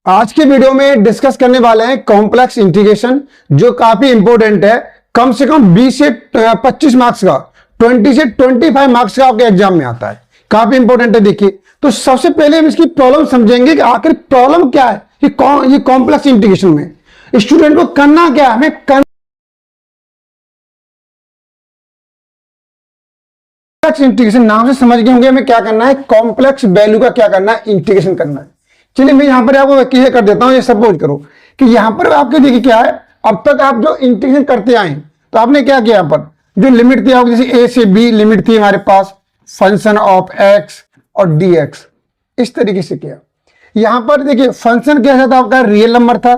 आज के वीडियो में डिस्कस करने वाले हैं कॉम्प्लेक्स इंटीग्रेशन, जो काफी इंपॉर्टेंट है। कम से कम 20 से 25 मार्क्स का, 20 से 25 मार्क्स का आपके एग्जाम में आता है। काफी इंपॉर्टेंट है। देखिए, तो सबसे पहले हम इसकी प्रॉब्लम समझेंगे कि आखिर प्रॉब्लम क्या है ये कॉम्प्लेक्स इंटीग्रेशन में स्टूडेंट को करना क्या है। हमें कॉम्प्लेक्स इंटीग्रेशन नाम से समझ गए होंगे हमें क्या करना है, कॉम्प्लेक्स वैल्यू का क्या करना है, इंटीग्रेशन करना है। चलिए मैं यहां पर आपको क्लियर कर देता हूं। ये सपोज करो कि यहां पर आपके देखिए क्या है, अब तक आप जो इंटीग्रेशन करते आए तो आपने क्या किया, यहां पर जो लिमिट थी आपकी, जैसे ए से बी लिमिट थी हमारे पास, फंक्शन ऑफ एक्स और डी एक्स, इस तरीके से किया। यहां पर देखिए फंक्शन कैसा था आपका, रियल नंबर था,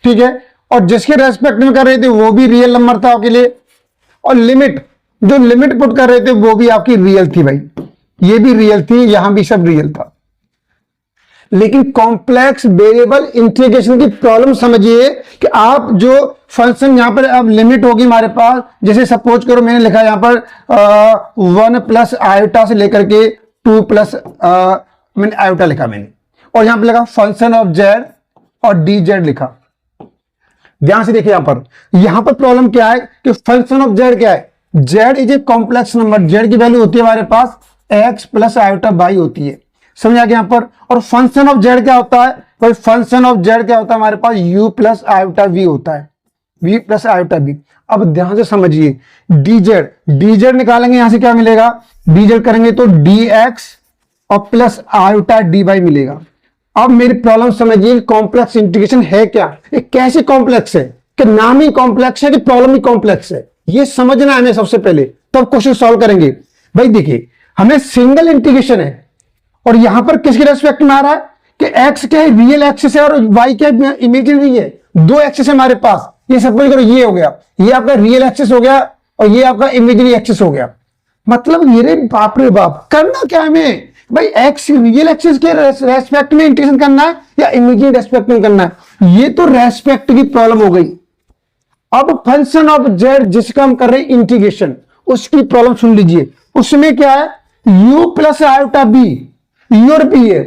ठीक है, और जिसके रेस्पेक्ट में कर रहे थे वो भी रियल नंबर था आपके लिए, और लिमिट जो लिमिट पुट कर रहे थे वो भी आपकी रियल थी भाई, ये भी रियल थी, यहां भी सब रियल था। लेकिन कॉम्प्लेक्स वेरिएबल इंटीग्रेशन की प्रॉब्लम समझिए कि आप जो फंक्शन यहां पर अब लिमिट होगी हमारे पास, जैसे सपोज करो मैंने लिखा यहां पर 1 प्लस आयोटा से लेकर के 2 प्लस मैंने आयोटा लिखा मैंने, और यहां पर लिखा फंक्शन ऑफ जेड और डी जेड लिखा। ध्यान से देखिए यहां पर प्रॉब्लम क्या है कि फंक्शन ऑफ जेड क्या है, Z is a complex number, Z की वैल्यू होती है हमारे पास एक्स प्लस आयोटा बाई होती है, समझा गया यहां पर। और फंक्शन ऑफ जेड क्या होता है भाई, फंक्शन ऑफ जेड क्या होता है हमारे पास, u प्लस आयोटा वी होता है, v प्लस आयोटा वी। अब ध्यान से समझिए, dz निकालेंगे, यहां से क्या मिलेगा, dz करेंगे तो dx और प्लस आयोटा dy मिलेगा। अब मेरी प्रॉब्लम समझिए, कॉम्प्लेक्स इंटीग्रेशन है क्या, ये कैसे कॉम्प्लेक्स है कि नाम ही कॉम्प्लेक्स है कि प्रॉब्लम ही कॉम्प्लेक्स है, ये समझना है हमें सबसे पहले, तब क्वेश्चन सॉल्व करेंगे। भाई देखिए, हमें सिंगल इंटीग्रेशन है और यहां पर किसके रेस्पेक्ट में आ रहा है कि x क्या है, रियल एक्सिस है, और y क्या है, इमेजिनरी है। दो एक्सिस है हमारे पास, ये सपोज करो ये हो गया, ये आपका रियल एक्सिस हो गया और ये आपका इमेजिनरी एक्सिस हो गया। मतलब ये बाप रे बाप, करना क्या हमें भाई, एक्स रियल एक्सिस के रेस्पेक्ट में इंटीग्रेशन करना है या इमेजिनरी रेस्पेक्ट में करना है, ये तो रेस्पेक्ट की प्रॉब्लम हो गई। अब फंक्शन ऑफ जेड जिसका हम कर रहे हैं इंटीग्रेशन, उसकी प्रॉब्लम सुन लीजिए। उसमें क्या है, u plus iota b, u और b है,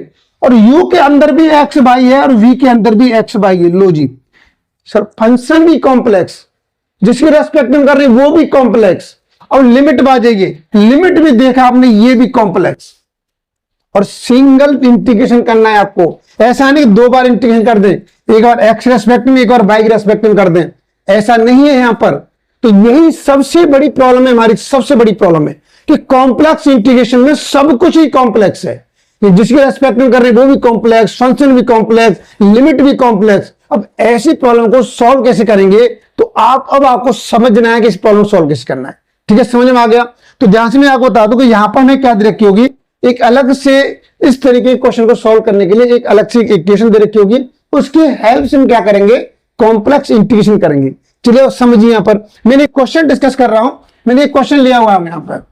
और u के अंदर भी x बाई है और v के अंदर भी x बाई है। लो जी सर, फंक्शन भी कॉम्प्लेक्स, जिसके रेस्पेक्ट में कर रहे हैं वो भी कॉम्प्लेक्स, और लिमिट बाजेगी, लिमिट भी देखा आपने, ये भी कॉम्प्लेक्स, और सिंगल इंटीग्रेशन करना है आपको। ऐसा नहीं दो बार इंटीग्रेशन कर दें, एक बार x रेस्पेक्ट में एक बार y रेस्पेक्ट में कर दें, ऐसा नहीं है यहां पर। तो यही सबसे बड़ी प्रॉब्लम है हमारी, सबसे बड़ी प्रॉब्लम है कि कॉम्प्लेक्स इंटीग्रेशन में सब कुछ ही कॉम्प्लेक्स है, जिसके रेस्पेक्ट में कर रहे हैं वो भी कॉम्प्लेक्स, फंक्शन भी कॉम्प्लेक्स, लिमिट भी कॉम्प्लेक्स। अब ऐसी प्रॉब्लम को सॉल्व कैसे करेंगे, तो अब आपको समझना है कि इस प्रॉब्लम सॉल्व कैसे करना है। ठीक है, समझ में आ गया। तो ध्यान से मैं आपको बता दूं कि यहां पर हमें क्या दे रखी होगी, एक अलग से इस तरीके के क्वेश्चन को सॉल्व करने के लिए एक अलग से इक्वेशन दे रखी होगी, उसकी हेल्प से हम क्या करेंगे, कॉम्प्लेक्स इंटीग्रेशन करेंगे। चलिए समझिए, यहां पर मैंने एक क्वेश्चन डिस्कस कर रहा हूं, मैंने एक क्वेश्चन लिया हुआ है यहां पर,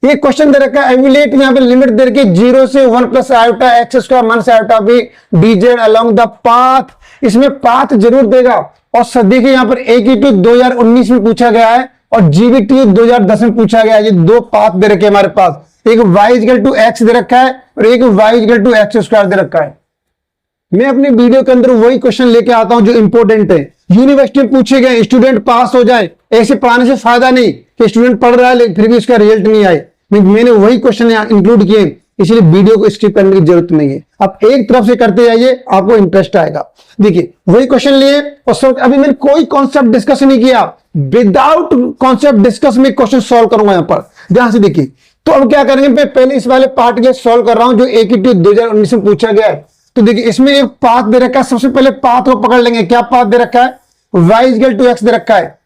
एक क्वेश्चन दे रखा है, एमुलेट यहां पे लिमिट दे रखी 0 से 1 plus iota x square minus iota b dz along the path. इसमें पाथ जरूर देगा, और देखिए यहां पर AQT 2019 में पूछा गया है और GBT 2010 में पूछा गया है। ये दो पाथ दे रखे हमारे पास, एक y इक्वल टू x दे रखा है और एक y equal to x square दे रखा है। मैं अपने वीडियो के अंदर वही क्वेश्चन लेके आता हूं जो इंपॉर्टेंट है, यूनिवर्सिटी में पूछे गए, स्टूडेंट पास हो जाए, ऐसे पढ़ाने से फायदा नहीं कि स्टूडेंट पढ़ रहा है लेकिन फिर भी उसका रिजल्ट नहीं आए। मैंने वही क्वेश्चन इंक्लूड किए, इसलिए वीडियो को स्किप करने की जरूरत नहीं है। आप एक तरफ से करते जाइए, आपको इंटरेस्ट आएगा। देखिए वही क्वेश्चन लिए और अभी मैंने कोई कॉन्सेप्ट डिस्कस नहीं किया, विदाउट कॉन्सेप्ट डिस्कस में क्वेश्चन सॉल्व करूंगा यहां पर। ध्यान से देखिए, तो अब क्या करेंगे, मैं पहले इस वाले पार्ट के सॉल्व कर रहा हूं जो AQT 2019 में पूछा गया है। तो देखिए इसमें एक पाथ दे रखा है, सबसे पहले पाथ को पकड़ लेंगे। क्या पाथ दे रखा है, y इक्वल टू x दे रखा है,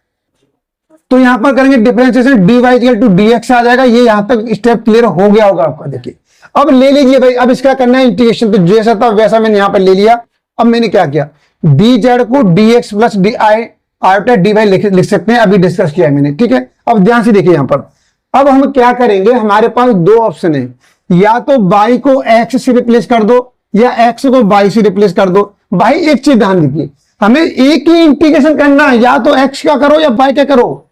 तो यहां पर करेंगे differentiation, dy equal to dx आ जाएगा। ये यहां तक स्टेप क्लियर हो गया होगा आपका। देखिए अब ले लीजिए भाई, अब इसका करना है इंटीग्रेशन, तो जैसा था वैसा मैंने यहां पर ले लिया। अब मैंने क्या किया, dz को dx plus D iota dy लिख सकते हैं, अभी डिस्कस किया है मैंने। ठीक है, अब ध्यान से देखिए यहां पर, अब हम क्या करेंगे, हमारे पास दो ऑप्शन है, या तो y को x से रिप्लेस कर दो या x को y से रिप्लेस कर दो। भाई एक चीज ध्यान दीजिए, हमें एक ही इंटीग्रेशन करना है, या तो x का करो या y का करो,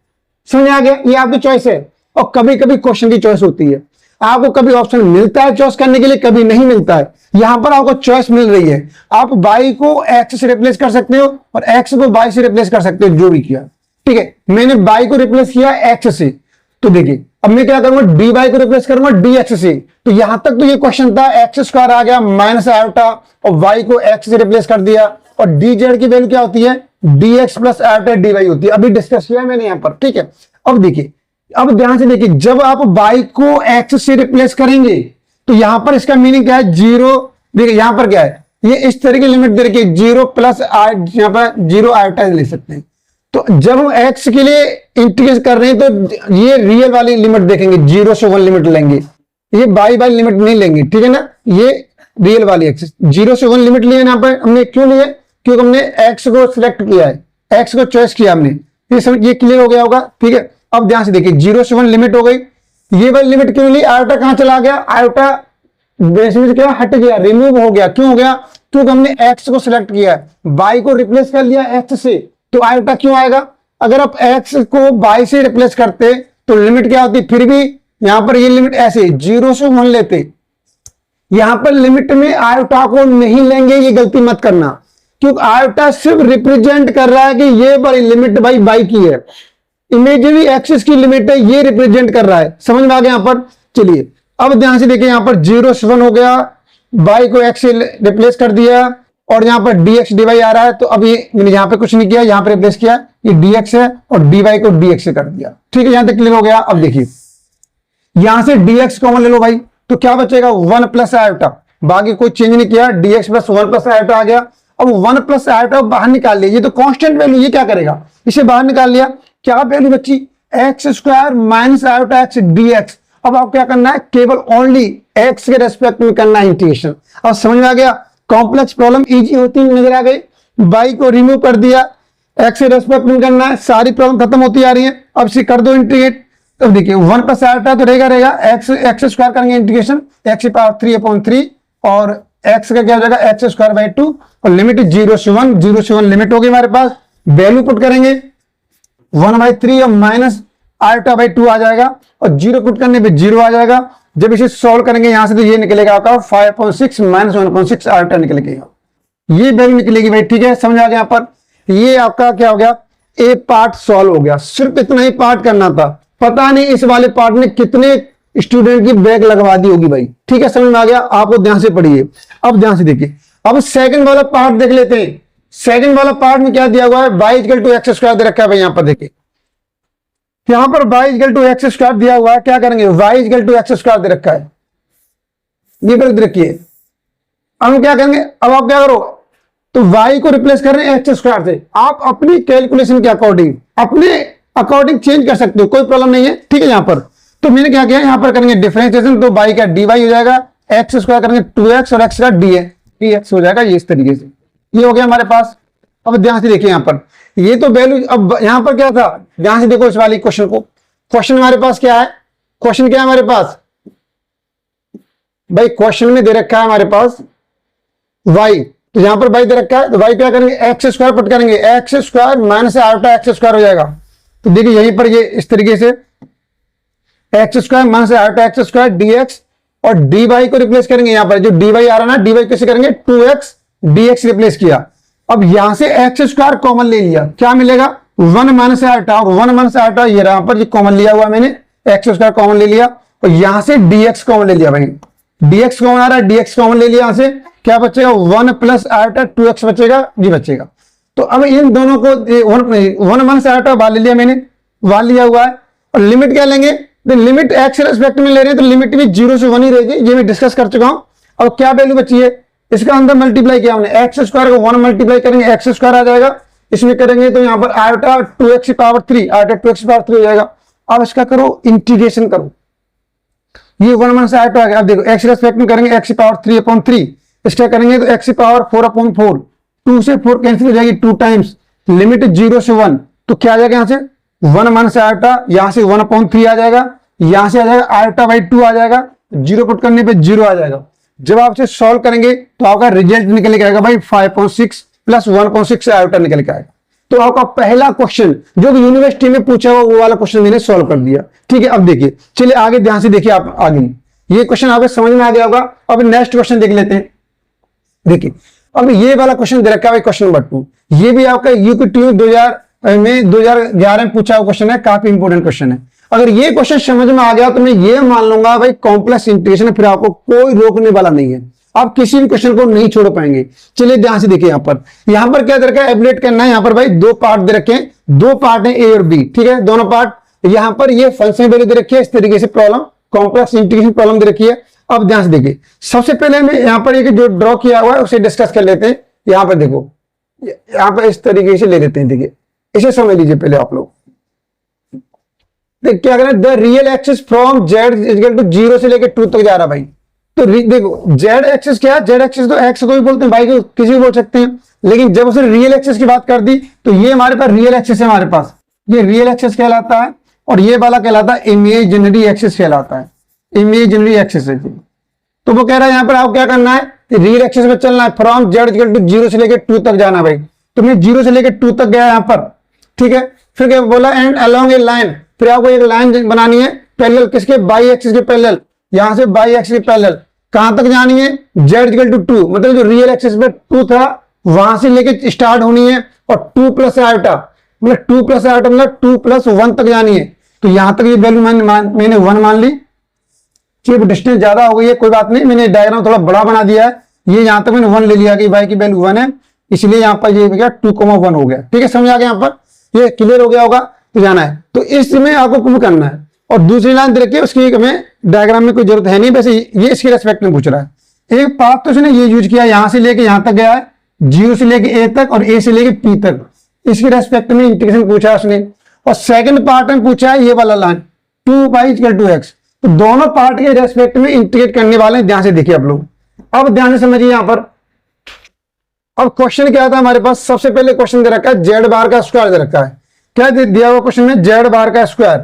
समझ आ गया, ये आपकी चॉइस है। और कभी कभी क्वेश्चन की चॉइस होती है। आपको कभी ऑप्शन मिलता है चॉइस करने के लिए, कभी नहीं मिलता है। यहां पर आपको चॉइस मिल रही है, आप y को x से रिप्लेस कर सकते हो और x को y से रिप्लेस कर सकते हो, जो भी किया। ठीक है, मैंने y को रिप्लेस किया x से, तो देखिए अब मैं क्या करूंगा, dy को रिप्लेस करूंगा dx से। तो यहां तक तो ये क्वेश्चन था, एक्स स्क्वायर आ गया माइनस आयोटा और y को x से रिप्लेस कर दिया, और dz की वैल्यू क्या होती है, dx प्लस आयोटा dy होती है। अभी डिस्कस किया मैंने यहां पर। ठीक है, अब देखिए, अब ध्यान से देखिए, जब आप y को x से रिप्लेस करेंगे तो यहां पर इसका मीनिंग क्या है, जीरो। देखिए यहां पर क्या है, ये इस तरह की लिमिट दे रखी है, जीरो प्लस यहां पर जीरो आयोटा ले सकते हैं। तो जब हम x के लिए इंटीग्रेट कर रहे हैं तो ये रियल वाली लिमिट देखेंगे, 0 से 1 लिमिट लेंगे, ये बाई वाली लिमिट नहीं लेंगे। ठीक है ना, ये रियल वाली x 0 से 1 लिमिट लिए यहाँ पर हमने, क्यों लिए, क्योंकि हमने x को सिलेक्ट किया है, x को चॉइस किया हमने। ये क्लियर हो गया होगा। ठीक है, अब ध्यान से देखिए, 0 से 1 लिमिट हो गई, ये वाली लिमिट क्यों ली, आयोटा कहां चला गया, आयोटा बेस में क्या हट गया, रिमूव हो गया। क्यों हो गया, क्योंकि हमने x को सिलेक्ट किया है, y को रिप्लेस कर लिया x से, तो आयोटा क्यों आएगा। अगर आप x को y से रिप्लेस करते तो लिमिट क्या होती, फिर भी यहां पर ये लिमिट ऐसे 0 से 1 लेते, यहां पर लिमिट में आयोटा को नहीं लेंगे, ये गलती मत करना, क्योंकि आयोटा सिर्फ रिप्रेजेंट कर रहा है कि ये बड़ी लिमिट भाई बाई की है, इमेजिनरी एक्सिस की लिमिट है, ये रिप्रेजेंट कर रहा है। समझ में आ गया यहां पर। चलिए अब ध्यान से देखिए, यहां पर 0 से 1 हो गया, y को x से रिप्लेस कर दिया, और यहां पर dx dy आ रहा है, तो अब ये मैंने यहां पे कुछ नहीं किया, यहां पे रिप्लेस किया, ये dx है और dy को dx से कर दिया। ठीक है, यहां तक क्लियर हो गया। अब देखिए यहां से dx कॉमन ले लो भाई, तो क्या बचेगा, 1 प्लस आयोटा, बाकी कोई चेंज नहीं किया, dx प्लस 1 प्लस आयोटा आ गया। अब 1 प्लस आयोटा बाहर निकाल लिया, ये तो कांस्टेंट वैल्यू, ये क्या करेगा, इसे बाहर निकाल लिया, क्या वैल्यू बची, x square minus iota x dx। अब आप क्या करना है, केवल ओनली x के रेस्पेक्ट में करना है इंटीग्रेशन। अब समझ में आ गया, कॉम्प्लेक्स प्रॉब्लम इजी होती नजर आ गई, y को रिमूव कर दिया, x के रेस्पेक्ट में करना है, सारी प्रॉब्लम खत्म होती आ रही है। अब इसे कर दो इंटीग्रेट, तो देखिए 1 प्लस आयोटा तो रहेगा एक्स स्क्वायर करेंगे इंटीग्रेशन, एक्स की पावर 3/3, और x का क्या हो जाएगा, एक्स स्क्वायर बाई 2, और लिमिट 0 से 1 लिमिट होगी हमारे पास। वैल्यू पुट करेंगे 1/3 और माइनस आयोटा बाई 2 आ जाएगा, और 0 पुट करने पे 0 आ जाएगा। जब इसे सॉल्व करेंगे यहां से, तो ये निकलेगा आपका 5.6 माइनस 1.6 आयोटा निकलेगा, ये वैल्यू निकलेगी भाई। ठीक है, समझ आ गया। यहाँ पर ये आपका क्या हो गया, ए पार्ट सॉल्व हो गया, सिर्फ इतना ही पार्ट करना था। पता नहीं इस वाले पार्ट में कितने स्टूडेंट की बैग लगवा दी होगी भाई। ठीक है, समझ में आ गया, आपको ध्यान से पढ़िए। अब ध्यान से देखिए, अब सेकंड वाला पार्ट देख लेते हैं। सेकंड वाला पार्ट में क्या दिया हुआ है, y equal to x square दे रखा है भाई। यहां पर देखिए, यहां पर y equal to x square दिया हुआ है, क्या करेंगे, y equal to x square दे रखा है, ये पर रखिए। अब हम क्या करेंगे, अब आप क्या करो, तो y को रिप्लेस कर रहे हैं एक्स स्क्वायर से, आप अपनी कैलकुलेशन के अकॉर्डिंग अपने अकॉर्डिंग चेंज कर सकते हो, कोई प्रॉब्लम नहीं है। ठीक है, यहां पर तो मैंने क्या किया, यहां पर करेंगे डिफरेंशिएशन, तो y का dy हो जाएगा, एक्स स्क्वायर करेंगे 2x और x का dx हो जाएगा, ये इस तरीके से ये हो गया हमारे पास। अब ध्यान से देखिए, यहां पर ये तो वैल्यू, अब यहां पर क्या था, ध्यान से देखो इस वाली क्वेश्चन को। क्वेश्चन हमारे पास क्या है, क्वेश्चन क्या है हमारे पास भाई, क्वेश्चन में दे रखा है हमारे पास y, तो यहां पर y दे रखा है, तो y क्या करेंगे, एक्स स्क्वायर पुट करेंगे, x square minus iota x square हो जाएगा। तो देखिए यहीं पर ये इस तरीके से x square minus iota x square dx, और dy को रिप्लेस करेंगे, यहां पर जो dy आ रहा है ना, dy कैसे करेंगे, 2x dx रिप्लेस किया। अब यहां से एक्स स्क्वायर कॉमन ले लिया, क्या मिलेगा, 1 माइनस आयोटा, और 1 माइनस आयोटा ये रहा पर, ये कॉमन लिया हुआ मैंने, एक्स स्क्वायर कॉमन ले लिया, और यहां से dx कॉमन ले लिया भाई, dx कॉमन आ रहा है, dx कॉमन ले लिया, यहां से क्या बचेगा, 1 प्लस आयोटा 2x बचेगा, ये बचेगा। तो अब इन दोनों को 1 माइनस आयोटा बाहर ले लिया मैंने, बाहर लिया हुआ है, और लिमिट क्या लेंगे, लिमिट एक्स रेस्पेक्ट में ले रहे हैं, तो लिमिट भी 0 से 1 ही रहेगी, ये मैं डिस्कस कर चुका हूं। अब क्या वैल्यू बची है, इसका अंदर मल्टीप्लाई किया हमने, एक्स स्क्वायर को 1 मल्टीप्लाई करेंगे, एक्स स्क्वायर आ जाएगा, इसमें करेंगे तो यहां पर आयोटा 2x की पावर 3, आयोटा 2x की पावर 3 हो जाएगा। अब इसका करो इंटीग्रेशन करो, ये 1 माइनस आयोटा आ गया। अब देखो एक्स रेस्पेक्ट में करेंगे, एक्स की पावर 3/3, इसका करेंगे तो एक्स की पावर 4/4, 2 से 4 कैंसिल हो जाएगी 2 टाइम्स, लिमिट 0 से 1, तो क्या आ जाएगा, यहां से 1 माइनस आयोटा, यहां से 1/3 आ जाएगा, यहां से आ जाएगा आयोटा बाई 2 आ जाएगा, 0 पुट करने पे 0 आ जाएगा। जब आप इसे सॉल्व करेंगे तो आपका रिजल्ट निकल के आएगा भाई 5.6 प्लस 1.6 आयोटा निकल के आएगा। तो आपका पहला क्वेश्चन जो कि यूनिवर्सिटी में पूछा हुआ वो वाला क्वेश्चन मैंने सॉल्व कर दिया। ठीक है, अब देखिए, चलिए आगे ध्यान से देखिए आप आगे। ये क्वेश्चन आपको समझ में आ गया होगा। अब नेक्स्ट क्वेश्चन देख लेते हैं। देखिए अब ये वाला क्वेश्चन दे रखा है क्वेश्चन नंबर 2, ये भी आपका यूपीटीयू 2011 में पूछा हुआ क्वेश्चन है, काफी इंपोर्टेंट क्वेश्चन है। अगर ये क्वेश्चन समझ में आ गया तो मैं ये मान लूंगा भाई कॉम्प्लेक्स इंटीग्रेशन, फिर आपको कोई रोकने वाला नहीं है, आप किसी भी क्वेश्चन को नहीं छोड़ पाएंगे। चलिए ध्यान से देखिए, यहां पर क्या दे रखा है, एवलुएट करना है। यहां पर भाई दो पार्ट दे रखे हैं, दो पार्ट है ए और बी, ठीक है, दोनों पार्ट। यहां पर ये फंक्शन वैल्यू दे रखी है, इस तरीके से प्रॉब्लम कॉम्प्लेक्स इंटीग्रेशन प्रॉब्लम दे रखी है। अब ध्यान से देखिए, सबसे पहले मैं यहां पर एक जो ड्रॉ किया हुआ है उसे डिस्कस कर लेते हैं। यहां पर देखो, यहां पर इस तरीके से ले लेते हैं, देखिए इसे समझ लीजिए पहले आप लोग। देख क्या करें, the real axis from z equal to 0 से लेकर 2 तक जा रहा भाई। तो देखो जेड एक्सिस क्या है, जेड एक्सिस तो एक्स को भी बोलते हैं भाई, को किसी को बोल सकते हैं, लेकिन जब उसने रियल एक्सिस की बात कर दी तो ये हमारे पास रियल एक्सिस है, हमारे पास ये रियल एक्सिस कहलाता है, और ये वाला कहलाता है इमेजिनरी एक्सिस कहलाता है, इमेजिनरी एक्सिस है। तो वो कह रहा है यहां पर आपको क्या करना है, रियल एक्सिस में चलना है, फ्रॉम जेड इक्वल टू 0 से लेकर 2 तक जाना भाई। तो मैं 0 से लेकर 2 तक गया यहां पर, ठीक है। फिर क्या बोला, एंड अलोंग ए लाइन, फिर आपको एक लाइन बनानी है पैरेलल, किसके, बाई एक्सिस के पैरेलल, यहां से बाई एक्सिस के पैरेलल कहां तक जानी है, जेड इक्वल टू 2, मतलब जो रियल एक्सिस पे 2 था वहां से लेके स्टार्ट होनी है, और 2 प्लस आयोटा मतलब 2 प्लस आयोटा मतलब 2 प्लस 1 तक जानी है। तो यहां तक ये वैल्यू मैंने 1 मान ली। डिस्टेंस ज्यादा हो गई है, कोई बात नहीं, मैंने डायग्राम थोड़ा बड़ा बना दिया है। ये यहां तक मैंने 1 ले लिया कि भाई की वैल्यू 1 है, इसलिए यहां पर ये 2,1 हो गया, ठीक है, समझ आ गया, यहां पर ये क्लियर हो गया होगा। तो जाना है, तो इसमें आपको प्रूव करना है। और दूसरी लाइन दे रखी है, उसकी हमें डायग्राम में कोई जरूरत है नहीं, वैसे ये इसके रेस्पेक्ट में पूछ रहा है। एक पाथ तो उसने ये यूज किया, यहां से लेके यहां तक गया है, 0 से लेके ए तक और ए से लेके पी तक, इसके रेस्पेक्ट में इंटीग्रेशन पूछा है उसने। और सेकंड पार्ट में पूछा है ये वाला लाइन 2y=2x, तो दोनों पार्ट के रेस्पेक्ट में इंटीग्रेट करने वाले हैं। ध्यान से देखिए आप लोग, अब ध्यान से समझिए यहां पर। अब क्वेश्चन क्या था हमारे पास, सबसे पहले क्वेश्चन दे रखा है जेड बार का स्क्वायर दे रखा है। क्या दिया हुआ क्वेश्चन में, जेड बार का स्क्वायर।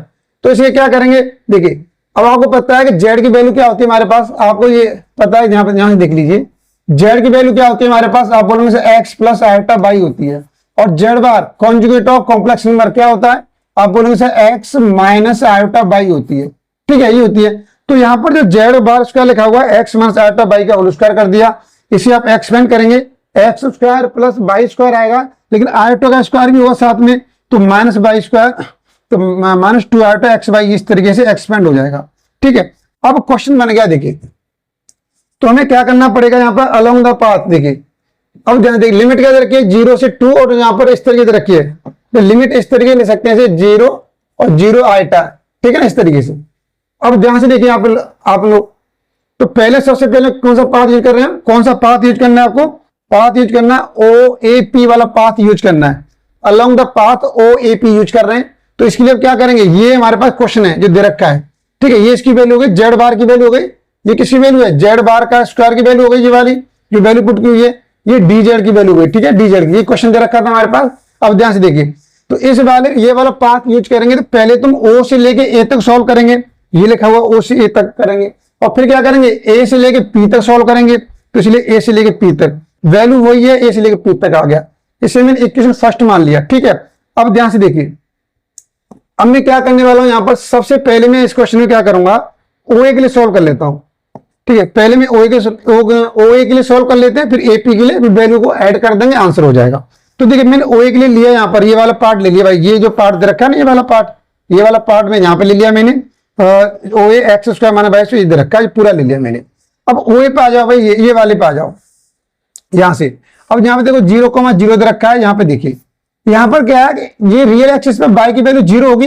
तो इसके क्या करेंगे, देखिए अब आपको पता है कि जेड की वैल्यू क्या होती है हमारे पास, आपको ये पता है, यहां से देख लीजिए जेड की वैल्यू क्या होती है हमारे पास, आप बोलेंगे एक्स प्लस आयोटा बाई होती है। और Z bar conjugate of complex number क्या होता है, आप बोलेंगे एक्स माइनस आयोटा बाई होती है, ठीक है, ये होती है। तो यहां पर जो जेड बार स्क्वायर लिखा हुआ है, एक्स माइनस आयोटा बाई का होल स्क्वायर कर दिया, इसे आप एक्सपेंड करेंगे, x square plus by square आएगा, लेकिन आयोटा का स्क्वायर भी होगा साथ में, तो माइनस बाई स्क्वायर, तो माइनस 2 आयोटा एक्स बाई, इस तरीके से एक्सपेंड हो जाएगा, ठीक है। अब क्वेश्चन बन गया, देखिए तो हमें क्या करना पड़ेगा यहाँ पर, अलोंग द पाथ। देखिए अब देखिए लिमिट क्या दे रखी है, 0 से 2, और यहाँ पर इस तरीके से रखी है, तो लिमिट इस तरीके ले सकते हैं, 0 और 0 आयोटा, ठीक है ना, इस तरीके से। अब ध्यान से देखिए आप लोग, तो पहले सबसे पहले कौन सा पाथ यूज कर रहे हैं, कौन सा पाथ यूज करना है आपको, पाथ यूज करना है OAP वाला पाथ यूज करना है, along the path OAP use कर रहे हैं। तो इसके लिए क्या करेंगे, ये हमारे पास क्वेश्चन है जो दे रखा है, ठीक है, ये इसकी वैल्यू हो गई, जेड बार की वैल्यू हो गई, ये किसकी वैल्यू है, जेड बार का स्क्वायर की वैल्यू हो गई, ये वाली जो वैल्यू पुट की हुई है, ये डीजेड की वैल्यू हो गई, ठीक है, डीजेड की, ये क्वेश्चन दे रखा था हमारे पास। अब ध्यान से देखिए, तो इस वाले ये वाला पाथ यूज करेंगे, तो पहले तुम O से लेके A तक सॉल्व करेंगे, ये लिखा हुआ O से A तक करेंगे, और फिर क्या करेंगे, A से लेके P तक सॉल्व करेंगे, तो इसलिए A से लेके P तक वैल्यू वही है, A से लेके P तक आ गया, इसे मैंने इक्वेशन फर्स्ट मान लिया, ठीक है। अब ध्यान से देखिए, अब मैं क्या करने वाला हूं यहां पर, सबसे पहले मैं इस क्वेश्चन में क्या करूंगा, OA के लिए सॉल्व कर लेता हूं, ठीक है, पहले मैं OA के लिए सॉल्व कर लेते हैं, फिर AP के लिए वैल्यू को ऐड कर देंगे, आंसर हो जाएगा। तो देखिए मैंने OA के लिए लिया यहां पर, ये वाला पार्ट ले लिया भाई, ये जो पार्ट दे रखा है ना, ये वाला पार्ट में यहां पे ले लिया मैंने, OA x square minus by square इधर रखा है, पूरा ले लिया मैंने। अब OA पे आ जाओ भाई, ये वाले पे आ जाओ यहां से। अब यहाँ पे देखो 0,0 दे रखा है, यहाँ पे देखिए यहाँ पर क्या है कि ये रियल एक्सिस पे बाई की वैल्यू 0 होगी,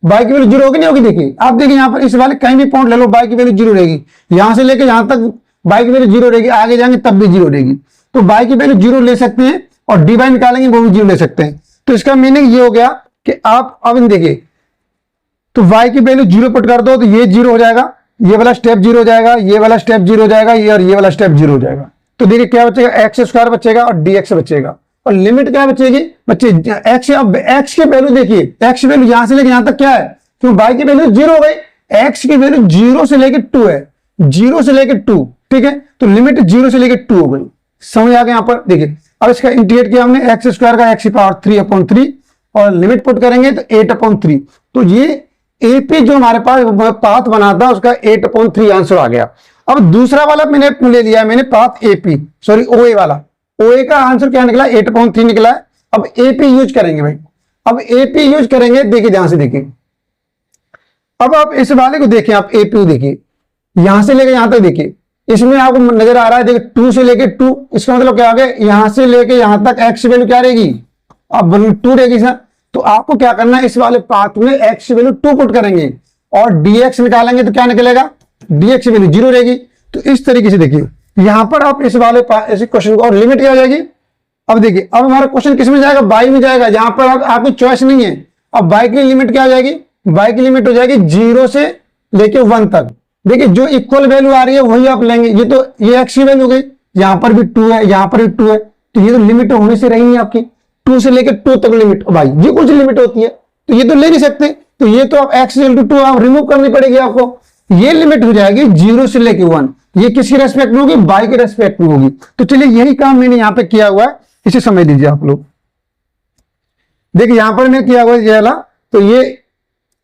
बाई की वैल्यू 0 होगी नहीं होगी, देखिए आप देखिए यहाँ पर इस वाले कहीं भी पॉइंट ले लो, बाई की वैल्यू 0 रहेगी, यहां से लेके यहां तक बाई की वैल्यू 0 रहेगी, आगे जाएंगे तब भी 0 रहेगी। तो बाई की वैल्यू 0 ले सकते हैं, और dy निकालेंगे वो भी 0 ले सकते हैं। तो इसका मीनिंग ये हो गया कि आप अब देखिए, तो y की वैल्यू 0 पुट कर दो, तो ये 0 हो जाएगा, ये वाला स्टेप 0 हो जाएगा, ये वाला स्टेप 0 हो जाएगा, ये और ये वाला स्टेप 0 हो जाएगा। तो देखिए क्या बचेगा, एक्स स्क्वायर बचेगा और dx बचेगा, और लिमिट क्या बचेगी, बच्चे एक्स। अब एक्स की वैल्यू देखिए, एक्स की वैल्यू यहां से लेके यहां तक क्या है, तो y की वैल्यू 0 हो गई, एक्स की वैल्यू 0 से लेके 2 है, 0 से लेके 2, ठीक है, तो लिमिट 0 से लेके 2 हो गई, समझ आ गया। यहाँ पर देखिए अब इसका इंटीग्रेट किया हमने, एक्स स्क्वायर का x की पावर 3/3, और लिमिट पुट करेंगे तो 8/3। तो ये एपी जो हमारे पास पाथ बना था उसका 8/3 आंसर आ गया। अब दूसरा वाला मैंने ले लिया, मैंने पाथ एपी, सॉरी ओए वाला, ओए का आंसर क्या निकला, 8/3 निकला है। अब एपी यूज करेंगे भाई, अब एपी यूज करेंगे, देखिए ध्यान से देखिए। अब आप इस वाले को देखिए, आप एपी देखिए, यहां से लेके यहां तक देखिए, इसमें आपको नजर आ रहा है, देखिए 2 से लेके 2, इसका मतलब क्या आ गया, यहां से लेके यहां तक एक्स वैल्यू क्या रहेगी, अब 2 रहेगी सर। तो आपको क्या करना है, इस वाले पाथ में एक्स वैल्यू 2 पुट करेंगे और डीएक्स निकालेंगे तो क्या निकलेगा, डीएक्स वैल्यू 0 रहेगी। तो इस तरीके से देखिए, यहां पर आप इस वाले इस क्वेश्चन को, और लिमिट क्या हो जाएगी, अब देखिए अब हमारा क्वेश्चन किस में जाएगा, बाई में जाएगा, जहां पर आपकी चॉइस नहीं है। अब बाई की लिमिट क्या हो जाएगी, बाई की लिमिट हो जाएगी 0 से लेके 1 तक। देखिए जो इक्वल वैल्यू आ रही है वही आप लेंगे, ये तो ये एक्स की वैल्यू हो गई, यहां पर भी 2 है, यहां पर भी 2 है, तो ये तो लिमिट होने से रही है आपकी 2 से लेके 2 तक लिमिट। भाई ये कुछ लिमिट होती है, तो ये तो ले नहीं सकते, तो ये तो आप एक्स इक्वल टू 2 आप रिमूव करनी पड़ेगी आपको। ये लिमिट हो जाएगी 0 से लेके 1, ये किसकी रेस्पेक्ट में होगी, बाई के रेस्पेक्ट में होगी। तो चलिए यही काम मैंने यहां पे किया हुआ है, इसे समझ लीजिए आप लोग। देखिए यहां पर मैंने किया हुआ है ये वाला, तो ये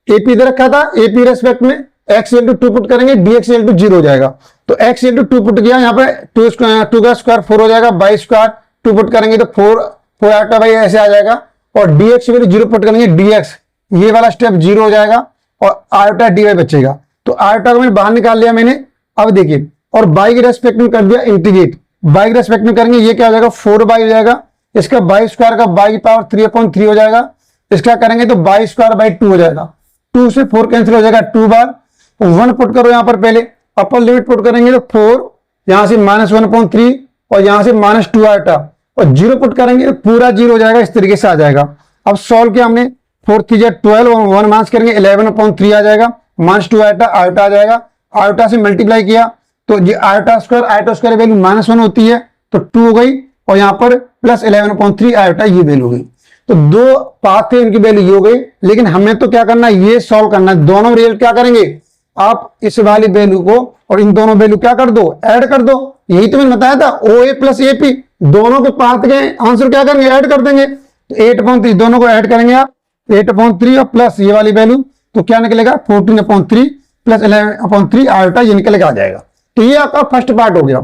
एपी इधर रखा था, एपी रेस्पेक्ट में एक्स इक्वल टू 2 पुट करेंगे, डीएक्स इक्वल टू 0 हो जाएगा। तो एक्स इक्वल टू 2 पुट किया, यहाँ पे 2 का स्क्वायर 4 हो जाएगा, बाई स्क्वायर 2 पुट करेंगे तो 4 आटा भाई ऐसे आ जाएगा, और डीएक्स इक्वल टू 0 पुट करेंगे, डीएक्स ये वाला स्टेप 0 हो जाएगा और आयोटा डीवाई बचेगा। तो आयोटा को मैंने बाहर निकाल लिया मैंने। अब देखिए, और बाई के रेस्पेक्ट में कर दिया इंटीग्रेट, बाई के रेस्पेक्ट में करेंगे, ये क्या हो जाएगा 4 बाई हो जाएगा, इसका बाई स्क्वायर का बाई पावर 3/3 हो जाएगा, इसका करेंगे तो बाई स्क्वायर बाई 2 हो जाएगा, 2 से 4 कैंसिल हो जाएगा, 2 बार 1 पुट करो यहां पर, पहले अपर लिमिट पुट करेंगे तो 4, यहां से -1/3 और यहां से -2 आयोटा, और 0 पुट करेंगे तो पूरा 0 हो जाएगा, इस तरीके से आ जाएगा। अब सॉल्व किया हमने, 4 3 12 और 1 माइनस करेंगे 11/3 आ जाएगा, -2 आयोटा आयोटा आ जाएगा, आयोटा से मल्टीप्लाई किया तो ये आयोटा स्क्वायर वैल्यू -1 होती है तो 2 हो गई, और यहां पर प्लस 11/3 आयोटा ये वैल्यू हो गई। तो दो पाथ थे, इनकी वैल्यू ये हो गई, लेकिन हमें तो क्या करना है, ये सॉल्व करना है। दोनों रिजल्ट क्या करेंगे, आप इस वाली वैल्यू को और इन दोनों वैल्यू क्या कर दो, ऐड कर दो। यही तो मैंने बताया था, ओ ए प्लस एपी, दोनों के पाथ के आंसर क्या करेंगे, ऐड कर देंगे। तो 8/3 दोनों को ऐड करेंगे आप, 8/3 और प्लस ये वाली वैल्यू, तो क्या निकलेगा 14/3 प्लस 11/3 आयोटा, ये निकल के आ जाएगा। तो ये आपका फर्स्ट पार्ट हो गया,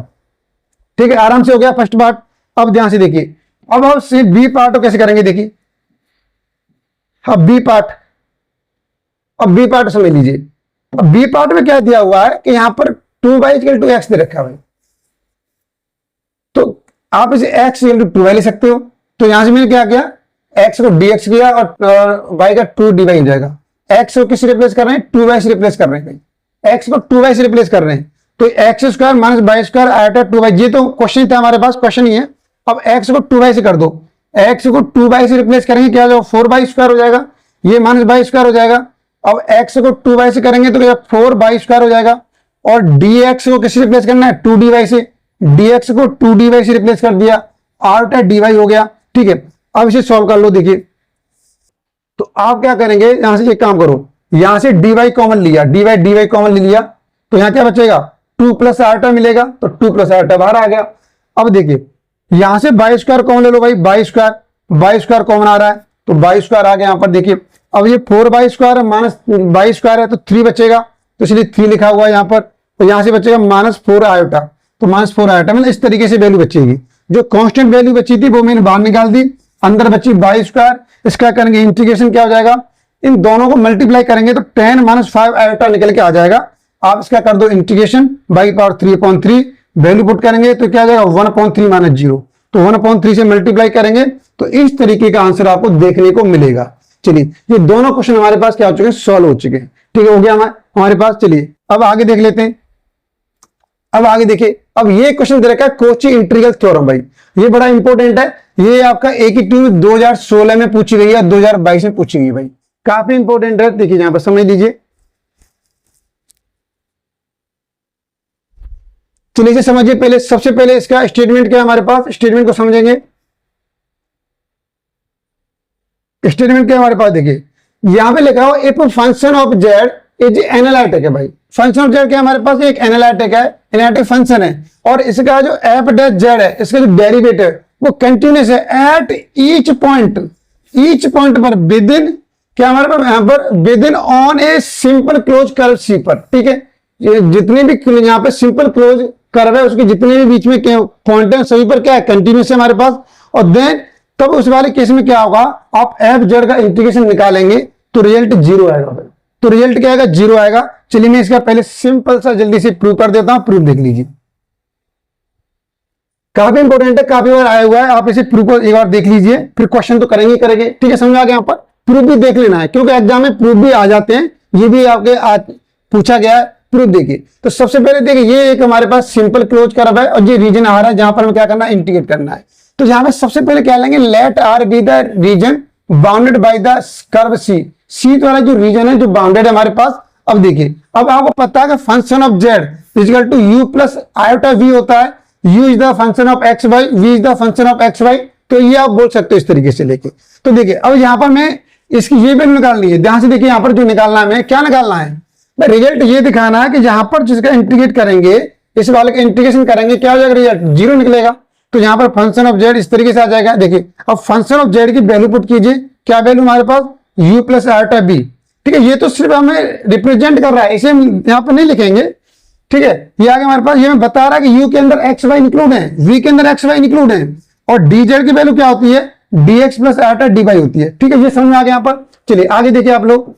ठीक है, आराम से हो गया फर्स्ट पार्ट। अब ध्यान से देखिए, अब हम सिर्फ बी पार्ट कैसे करेंगे, देखिए अब बी पार्ट, अब बी पार्ट समझ लीजिए। अब बी पार्ट में क्या दिया हुआ है कि यहां पर 2y=2x दे रखा है भाई, तो आप इसे x = 2y ले सकते हो। तो यहां से मैंने क्या किया, x को dx किया और y का 2dy हो जाएगा। x को किससे रिप्लेस कर रहे हैं, 2y से रिप्लेस कर रहे हैं भाई, x को 2y से रिप्लेस कर रहे हैं, तो x square minus y square iota 2y, ये तो क्वेश्चन था हमारे पास, क्वेश्चन ही है। अब x को 2y से कर दो, x को 2y से रिप्लेस करेंगे क्या हो जाएगा, 4y² हो जाएगा, ये माइनस वाई स्क्वायर हो जाएगा। अब x को 2y से करेंगे तो 4y² हो जाएगा, और dx को किससे रिप्लेस करना है, 2dy से, dx को 2dy से रिप्लेस कर दिया, आयोटा dy हो गया, ठीक है। अब इसे सॉल्व कर लो, देखिए तो आप क्या करेंगे, यहां से एक काम करो, यहां से dy कॉमन लिया, dy कॉमन ले लिया, तो यहां क्या बचेगा, 2 प्लस आयोटा मिलेगा, तो 2 प्लस आयोटा बाहर आ गया। अब देखिए यहां से बाई स्क्वायर कॉमन ले लो भाई, बाई स्क्वायर कॉमन आ रहा है, तो बाई स्क्वायर आ गया यहां पर। देखिए अब ये 4y² माइनस बाई स्क्वायर है तो 3 बचेगा, तो इसलिए 3 लिखा हुआ है यहां पर, तो यहां से बचेगा -4 आयोटा, तो -4 आयोटा मतलब इस तरीके से वैल्यू बचेगी। जो कांस्टेंट वैल्यू बची थी वो मैंने बाहर निकाल दी, अंदर बची बाई स्क्वायर, इसका करेंगे इंटीग्रेशन, क्या हो जाएगा, इन दोनों को मल्टीप्लाई करेंगे तो 10 - 5 आयोटा निकल के आ जाएगा। आप इसका कर दो integration, by power 3/3 value put करेंगे तो क्या आ जाएगा 1/3 - 0, तो 1/3 से मल्टीप्लाई करेंगे तो इस तरीके का आंसर आपको देखने को मिलेगा। चलिए ये दोनों क्वेश्चन हमारे पास क्या हो चुके हैं, सॉल्व हो चुके हैं, ठीक है, हो गया हमारे पास। चलिए अब आगे देख लेते हैं। अब आगे देखिए, अब ये क्वेश्चन दे रखा है कोची इंटीग्रल थ्योरम, भाई ये बड़ा इंपॉर्टेंट है, ये आपका AQ 2016 में पूछी गई है, 2022 में पूछी गई, भाई काफी इंपॉर्टेंट है। देखिए यहां पर समझ लीजिए, चलिए इसे समझिए। पहले सबसे पहले इसका स्टेटमेंट क्या है हमारे पास, स्टेटमेंट को समझेंगे। स्टेटमेंट क्या हमारे पास, देखिए यहां पे लिखा हुआ if function of z is analytic है, भाई फंक्शन ऑफ जेड क्या हमारे पास एक एनालिटिक है, एनालिटिक फंक्शन है, और इसका जो एफ डैश जेड है, इसका जो डेरिवेटिव वो कंटिन्यूस है एट ईच पॉइंट पर विद इन क्या हमारे पास यहाँ पर within on a simple close curve C पर, ठीक है, ये जितने भी यहाँ पे सिंपल क्लोज कर्व है उसके जितने भी बीच में पॉइंट है सभी पर क्या है, कंटिन्यूस है हमारे पास। और देन तब उस वाले केस में क्या होगा, आप एफ जेड का इंटीग्रेशन निकालेंगे तो रिजल्ट जीरो आएगा भाई। तो रिजल्ट क्या आएगा, जीरो आएगा। चलिए मैं इसका पहले सिंपल सा जल्दी से प्रूव कर देता हूं, प्रूफ देख लीजिए, काफी इंपॉर्टेंट है, काफी बार आया हुआ है, आप इसे प्रूफ एक बार देख लीजिए, फिर क्वेश्चन तो करेंगे करेंगे, ठीक है, समझ आ गया। यहाँ पर प्रूफ भी देख लेना है क्योंकि एग्जाम में प्रूफ भी आ जाते हैं, ये भी आपके आज पूछा गया है, प्रूफ देखिए। तो सबसे पहले देखिए ये एक हमारे पास सिंपल क्लोज कर्व है और ये रीजन आ रहा है जहां पर हमें क्या करना है, इंटीग्रेट करना है। तो यहां पे सबसे पहले क्या लेंगे, let R be the region bounded by the curve C. C वाला जो रीजन है जो बाउंडेड है हमारे पास। अब देखिए, अब आपको पता है कि function of z equal to u plus iota v होता है। u is the function of x y, v is the function of x y. तो ये आप बोल सकते हो इस तरीके से लेके। तो देखिए अब यहां पर मैं इसकी ये वैल्यू निकालनी है, ध्यान से देखिए यहां पर जो निकालना है, क्या निकालना है, रिजल्ट ये दिखाना है कि जहां पर जिसका इंटीग्रेट करेंगे, इस वाले का इंटीग्रेशन करेंगे, क्या हो जाएगा, रिजल्ट जीरो निकलेगा। तो यहां पर फंक्शन ऑफ जेड इस तरीके से आ जाएगा। देखिए अब फंक्शन ऑफ जेड की वैल्यू पुट कीजिए, क्या वैल्यू हमारे पास, u प्लस आयोटा बी, ठीक है। ये तो सिर्फ हमें रिप्रेजेंट कर रहा है, इसे हम यहां पर नहीं लिखेंगे, ठीक है। ये आगे हमारे पास ये मैं बता रहा है कि u के अंदर एक्स वाई इंक्लूड है, v के अंदर एक्स वाई इंक्लूड है, और dz की वैल्यू क्या होती है, dx प्लस आयोटा dy होती है, ठीक है। ये समझ में आ गया यहाँ पर। चलिए आगे देखिए आप लोग,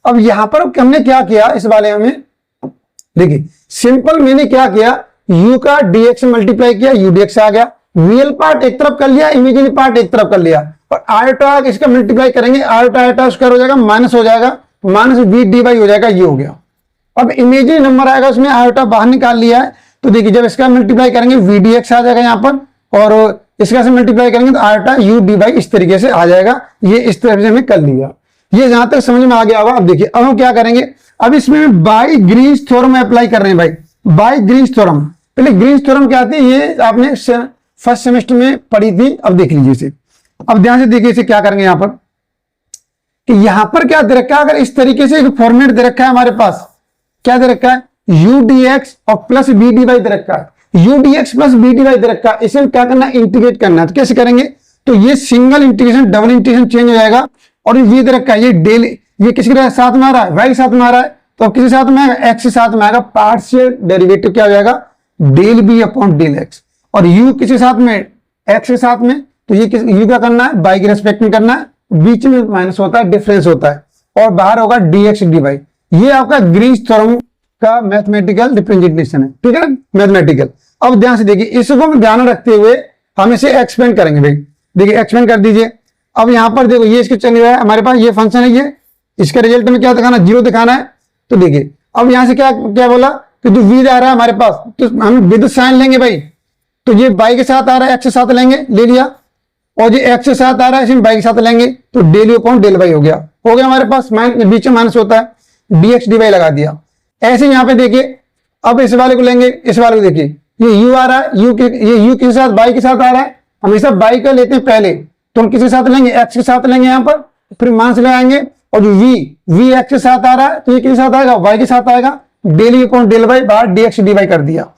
अब यहां पर हमने क्या किया इस वाले में, देखिए सिंपल मैंने क्या किया, u का dx मल्टीप्लाई किया, u dx आ गया, रियल पार्ट एक तरफ कर लिया, इमेजिनरी पार्ट एक तरफ कर लिया, और आयोटा इसका मल्टीप्लाई करेंगे, आयोटा आयोटा स्क्वायर हो जाएगा, माइनस हो जाएगा, माइनस v dy हो जाएगा, ये हो गया। अब इमेजिनरी नंबर आएगा उसमें, आयोटा बाहर निकाल लिया है, तो देखिए जब इसका मल्टीप्लाई करेंगे v dx आ जाएगा यहाँ पर, और इसका से मल्टीप्लाई करेंगे तो आयोटा u dy इस तरीके से आ जाएगा। ये इस तरह से हमने कर लिया, ये जहां तक समझ में आ गया होगा। अब देखिए अब हम क्या करेंगे, अब इसमें बाय ग्रीन्स थ्योरम अप्लाई कर रहे हैं भाई, बाय ग्रीन्स थ्योरम। पहले ग्रीन्स थ्योरम क्या आती है, ये आपने फर्स्ट सेमेस्टर में पढ़ी थी, अब देख लीजिए इसे। अब ध्यान से देखिए इसे क्या करेंगे यहाँ पर, कि यहां पर क्या दे रखा है, अगर इस तरीके से एक फॉर्मेट दे रखा है हमारे पास, क्या दे रखा है, u dx और प्लस b dy दे रखा है, u dx plus b dy दे रखा है, इसे क्या करना है, इंटीग्रेट करना है। तो कैसे करेंगे, तो ये single integration double integration change हो जाएगा, और ये दे रखा है, ये डेल, ये किसके साथ में आ रहा है, y के साथ में आ रहा है, तो अब किसी साथ में आएगा, x के साथ में आएगा, पार्शियल डेरिवेटिव क्या हो जाएगा, del b upon del x, और u किसी साथ में, x के साथ में, तो ये u क्या करना है, y के रेस्पेक्ट में करना है, बीच में माइनस होता है, डिफरेंस होता है, और बाहर होगा dx dy। ये आपका ग्रीन्स थ्योरम का मैथमेटिकल रिप्रेजेंटेशन है, ठीक है, मैथमेटिकल। अब ध्यान से देखिए, इसको ध्यान रखते हुए हम इसे एक्सपेंड करेंगे भाई। देखिए एक्सपेंड कर दीजिए। अब यहां पर देखो ये इसके चले हुआ है हमारे पास, ये फंक्शन है, ये इसका रिजल्ट में क्या दिखाना, जीरो दिखाना है। तो देखिए अब यहां से क्या क्या बोला कि जो v आ रहा है हमारे पास, तो हम विद साइन लेंगे भाई, तो ये y के साथ आ रहा है, x के साथ लेंगे, ले लिया, और ये x के साथ आ रहा है, इसमें y के साथ लेंगे, तो del u upon del y हो गया हमारे पास, बीच में माइनस होता है, dx dy लगा दिया। ऐसे यहाँ पे देखिए, अब इस वाले को लेंगे, इस वाले को देखिए, ये u आ रहा है, ये u के साथ y के साथ आ रहा है, हमेशा y का लेते हैं पहले, तो हम किसके साथ लेंगे, x के साथ लेंगे यहाँ पर, फिर माइनस लगाएंगे, और जो v x के साथ आ रहा है, तो ये किसके साथ आएगा, y के साथ आएगा, del u upon del y बाहर dx dy कर दिया।